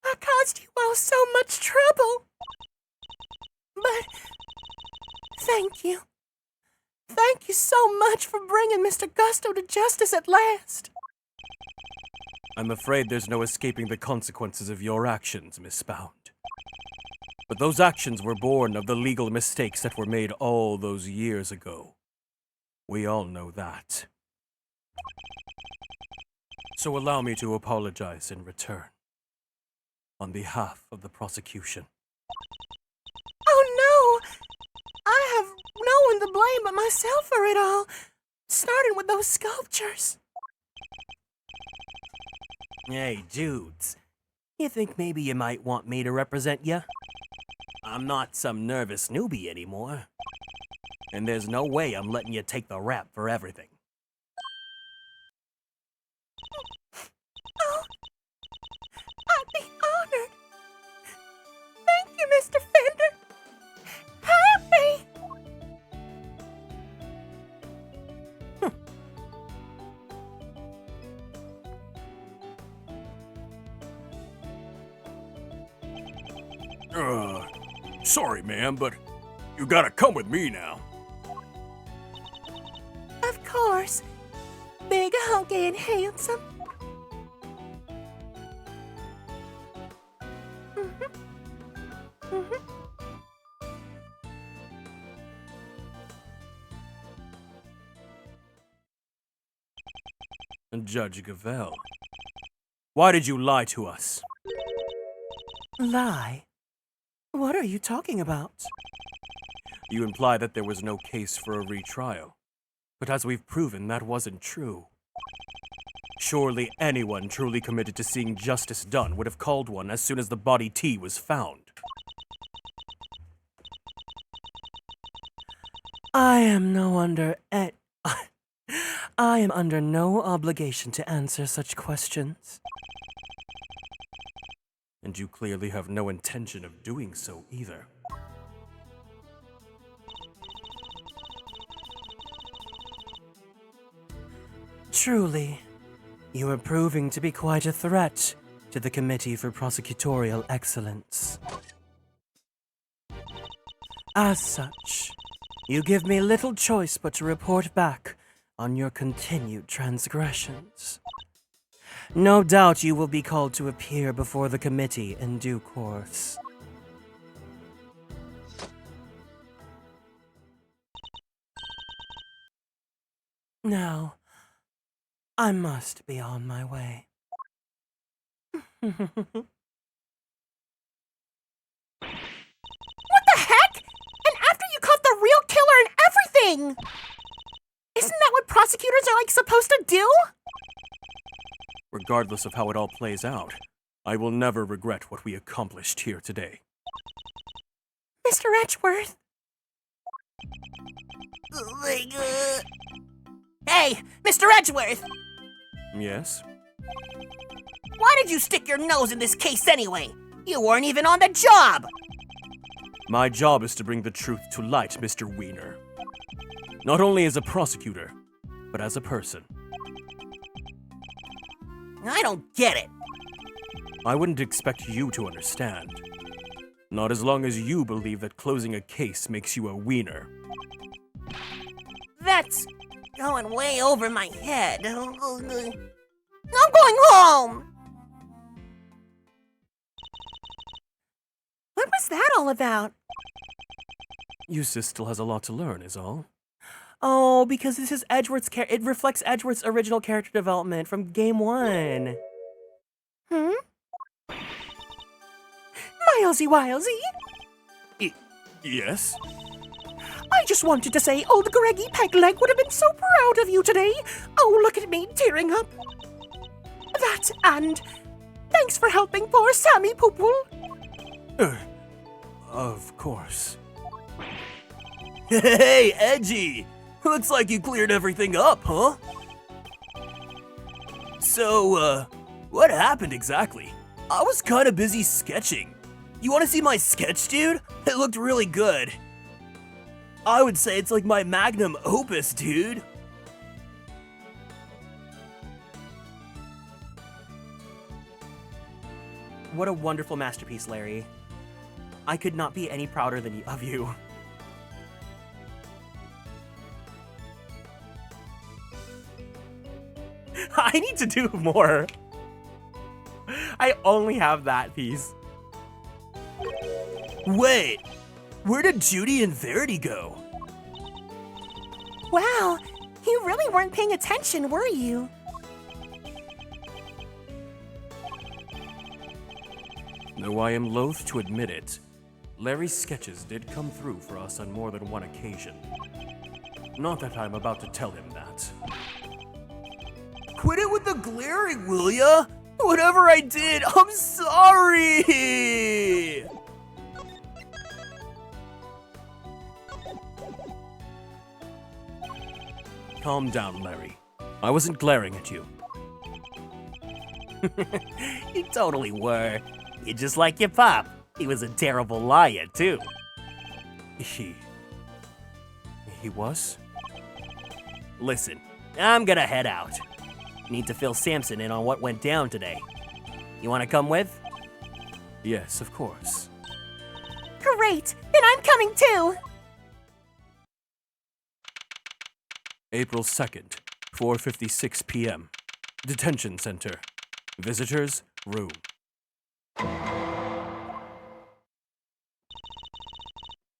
I caused you all so much trouble. But thank you. Thank you so much for bringing Mr. Gusto to justice at last. I'm afraid there's no escaping the consequences of your actions, Miss Bound. But those actions were born of the legal mistakes that were made all those years ago. We all know that. So allow me to apologize in return, on behalf of the prosecution. Oh no! I have no one to blame but myself for it all, starting with those sculptures. Hey, dudes. You think maybe you might want me to represent you? I'm not some nervous newbie anymore. And there's no way I'm letting you take the rap for everything. Oh, I'd be honored. Thank you, Mr. Fender. Happy. Sorry, ma'am, but You gotta come with me now. Of course. Big, hunky, and handsome. And Judge Gavelle, why did you lie to us? Lie? What are you talking about? You imply that there was no case for a retrial. But as we've proven, that wasn't true. Surely anyone truly committed to seeing justice done would have called one as soon as the body T was found. I am under no obligation to answer such questions. And you clearly have no intention of doing so either. Truly, you are proving to be quite a threat to the Committee for Prosecutorial Excellence. As such, you give me little choice but to report back on your continued transgressions. No doubt you will be called to appear before the committee in due course. Now, I must be on my way. What the heck? And after you caught the real killer and everything! Isn't that what prosecutors are, supposed to do? Regardless of how it all plays out, I will never regret what we accomplished here today. Mr. Edgeworth. Hey, Mr. Edgeworth! Yes? Why did you stick your nose in this case anyway? You weren't even on the job! My job is to bring the truth to light, Mr. Wiener. Not only as a prosecutor, but as a person. I don't get it. I wouldn't expect you to understand. Not as long as you believe that closing a case makes you a wiener. That's going way over my head. I'm going home! What was that all about? Eustace still has a lot to learn, is all. Oh, because this is Edgeworth's it reflects Edgeworth's original character development from game 1. Milesy Wilesy? Yes? I just wanted to say old Greggy Pegleg would have been so proud of you today. Oh, look at me tearing up. That and thanks for helping poor Sammy Poople. Of course. Hey, Edgy! Looks like you cleared everything up, huh? So, what happened exactly? I was kinda busy sketching. You wanna see my sketch, dude? It looked really good. I would say it's like my magnum opus, dude. What a wonderful masterpiece, Larry. I could not be any prouder of you. I need to do more. I only have that piece. Wait, where did Judy and Verity go? Wow, you really weren't paying attention, were you? Though I am loath to admit it, Larry's sketches did come through for us on more than one occasion. Not that I'm about to tell him that. Quit it with the glaring, will ya? Whatever I did, I'm sorry! Calm down, Larry. I wasn't glaring at you. You totally were. You're just like your pop. He was a terrible liar, too. He was? Listen, I'm gonna head out. Need to fill Samson in on what went down today. You wanna come with? Yes, of course. Great, then I'm coming too! April 2nd, 4:56 p.m. Detention Center. Visitors, room.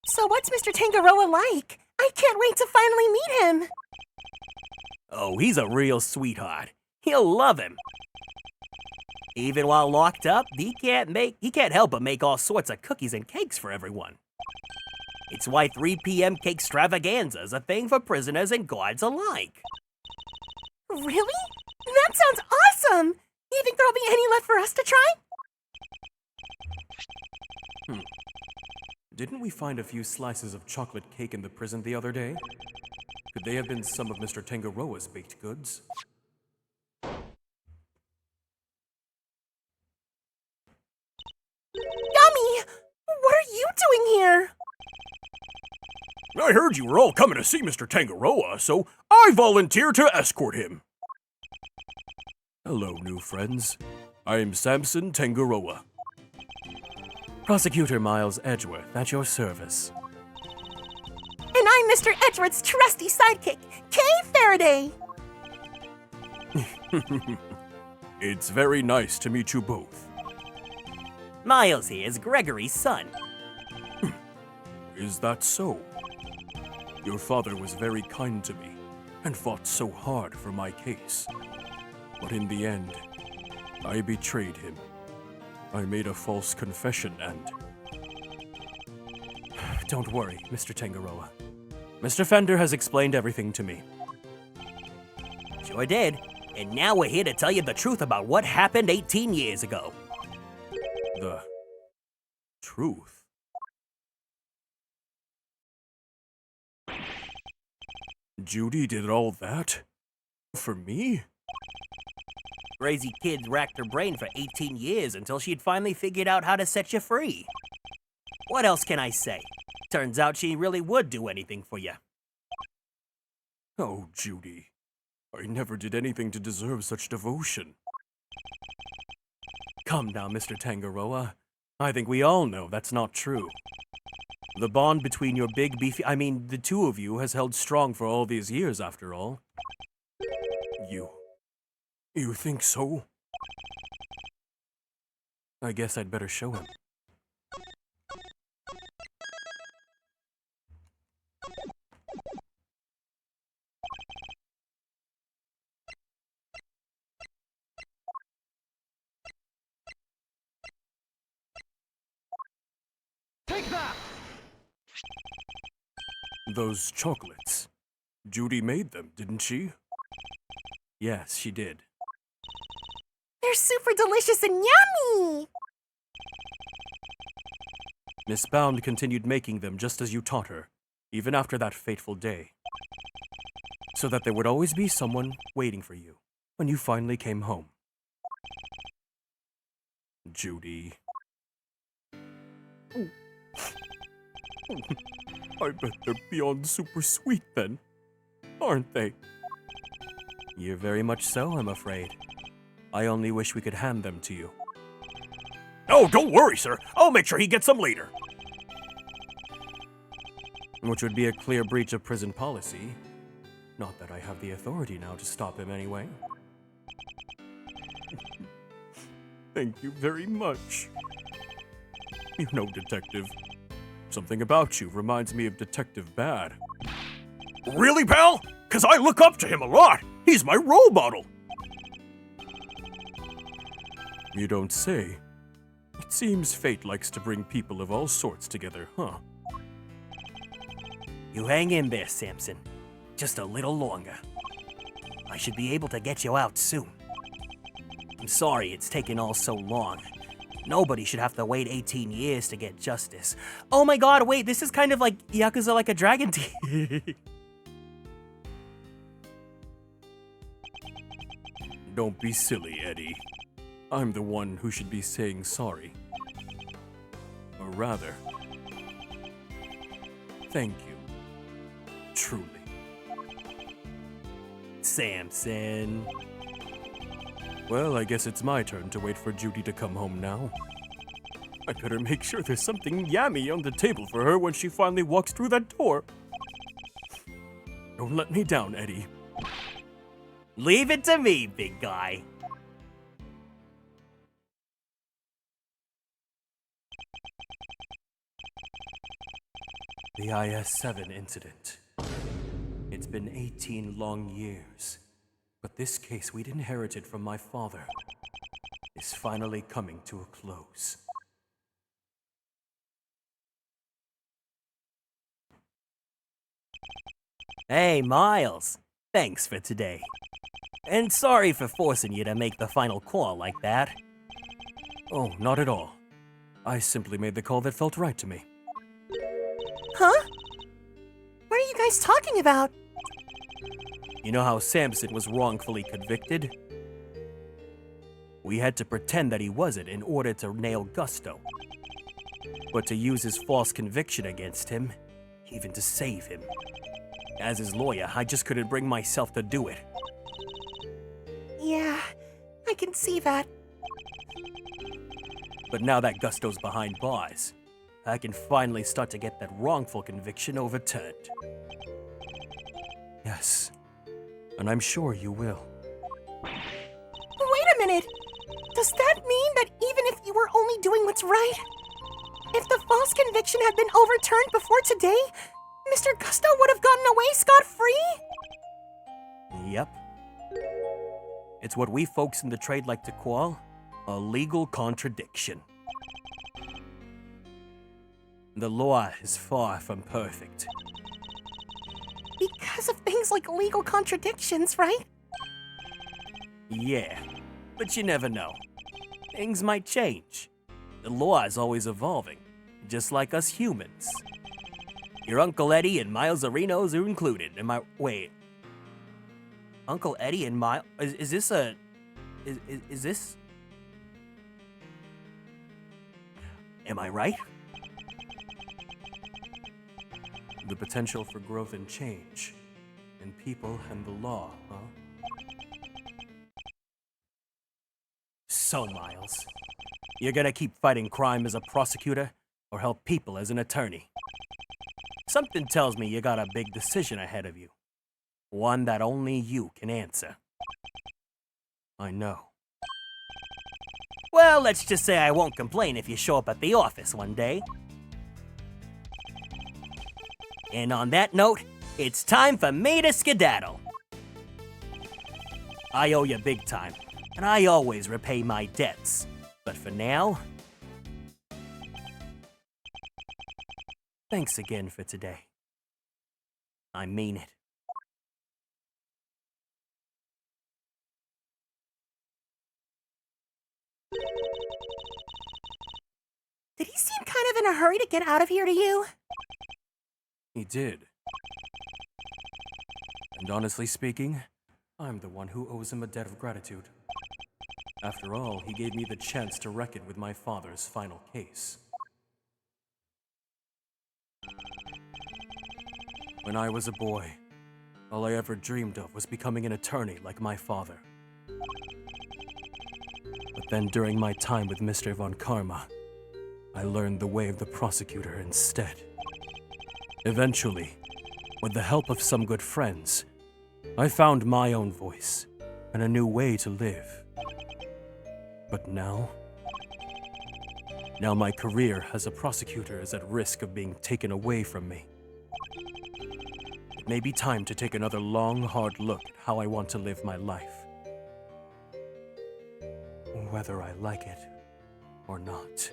So what's Mr. Tangaroa like? I can't wait to finally meet him. Oh, he's a real sweetheart. He'll love him. Even while locked up, he can't help but make all sorts of cookies and cakes for everyone. It's why 3 p.m. cake extravaganza is a thing for prisoners and guards alike. Really? That sounds awesome! Do you think there'll be any left for us to try? Didn't we find a few slices of chocolate cake in the prison the other day? Could they have been some of Mr. Tangaroa's baked goods? Yummy! What are you doing here? I heard you were all coming to see Mr. Tangaroa, so I volunteered to escort him. Hello, new friends. I am Samson Tangaroa. Prosecutor Miles Edgeworth, at your service. And I'm Mr. Edgeworth's trusty sidekick, Kay Faraday. It's very nice to meet you both. Miles here is Gregory's son. Is that so? Your father was very kind to me and fought so hard for my case. But in the end, I betrayed him. I made a false confession and... Don't worry, Mr. Tangaroa. Mr. Fender has explained everything to me. Sure did. And now we're here to tell you the truth about what happened 18 years ago. The... truth? Judy did all that? For me? Crazy kids racked her brain for 18 years until she'd finally figured out how to set you free. What else can I say? Turns out she really would do anything for you. Oh, Judy. I never did anything to deserve such devotion. Come now, Mr. Tangaroa. I think we all know that's not true. The bond between your big beefy... the two of you has held strong for all these years, after all. You think so? I guess I'd better show him. Take that! Those chocolates. Judy made them, didn't she? Yes, she did. They're super delicious and yummy! Miss Bound continued making them just as you taught her, even after that fateful day. So that there would always be someone waiting for you when you finally came home. Judy. I bet they're beyond super sweet then, aren't they? You're very much so, I'm afraid. I only wish we could hand them to you. Oh, don't worry, sir. I'll make sure he gets them later. Which would be a clear breach of prison policy. Not that I have the authority now to stop him anyway. Thank you very much. You know, Detective, something about you reminds me of Detective Bad. Really, pal? 'Cause I look up to him a lot. He's my role model. You don't say. It seems fate likes to bring people of all sorts together, huh? You hang in there, Samson. Just a little longer. I should be able to get you out soon. I'm sorry it's taken all so long. Nobody should have to wait 18 years to get justice. Oh my god, wait, this is kind of like Yakuza Like a Dragon Team. Don't be silly, Eddie. I'm the one who should be saying sorry. Or rather, thank you. Truly. Samson. Well, I guess it's my turn to wait for Judy to come home now. I better make sure there's something yummy on the table for her when she finally walks through that door. Don't let me down, Eddie. Leave it to me, big guy. The IS-7 incident. It's been 18 long years, but this case we'd inherited from my father is finally coming to a close. Hey, Miles. Thanks for today. And sorry for forcing you to make the final call like that. Oh, not at all. I simply made the call that felt right to me. Huh? What are you guys talking about? You know how Samson was wrongfully convicted? We had to pretend that he wasn't in order to nail Gusto. But to use his false conviction against him, even to save him. As his lawyer, I just couldn't bring myself to do it. Yeah, I can see that. But now that Gusto's behind bars, I can finally start to get that wrongful conviction overturned. Yes, and I'm sure you will. Wait a minute! Does that mean that even if you were only doing what's right, if the false conviction had been overturned before today, Mr. Gusto would have gotten away scot-free? Yep. It's what we folks in the trade like to call a legal contradiction. The law is far from perfect. Because of things like legal contradictions, right? Yeah, but you never know. Things might change. The law is always evolving, just like us humans. Your Uncle Eddie and Miles Arenos are included. Wait. Uncle Eddie and Miles... Is this a... Is this... Am I right? The potential for growth and change. In people and the law, huh? So, Miles, you're gonna keep fighting crime as a prosecutor or help people as an attorney? Something tells me you got a big decision ahead of you. One that only you can answer. I know. Well, let's just say I won't complain if you show up at the office one day. And on that note, it's time for me to skedaddle. I owe you big time, and I always repay my debts. But for now, thanks again for today. I mean it. Did he seem kind of in a hurry to get out of here to you? He did. And honestly speaking, I'm the one who owes him a debt of gratitude. After all, he gave me the chance to reckon with my father's final case. When I was a boy, all I ever dreamed of was becoming an attorney like my father. But then during my time with Mr. Von Karma, I learned the way of the prosecutor instead. Eventually, with the help of some good friends, I found my own voice and a new way to live. But now my career as a prosecutor is at risk of being taken away from me. It may be time to take another long, hard look at how I want to live my life. Whether I like it or not.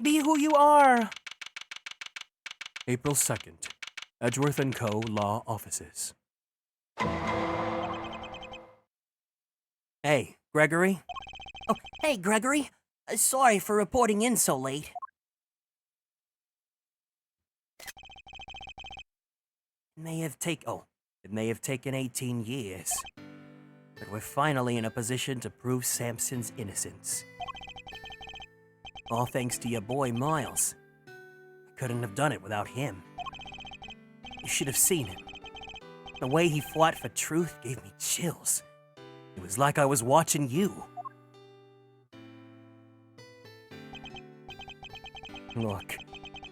Be who you are. April 2nd, Edgeworth & Co. Law Offices. Hey, Gregory? Oh, hey, Gregory. Sorry for reporting in so late. It may have taken 18 years. But we're finally in a position to prove Samson's innocence. All thanks to your boy, Miles. I couldn't have done it without him. You should have seen him. The way he fought for truth gave me chills. It was like I was watching you. Look,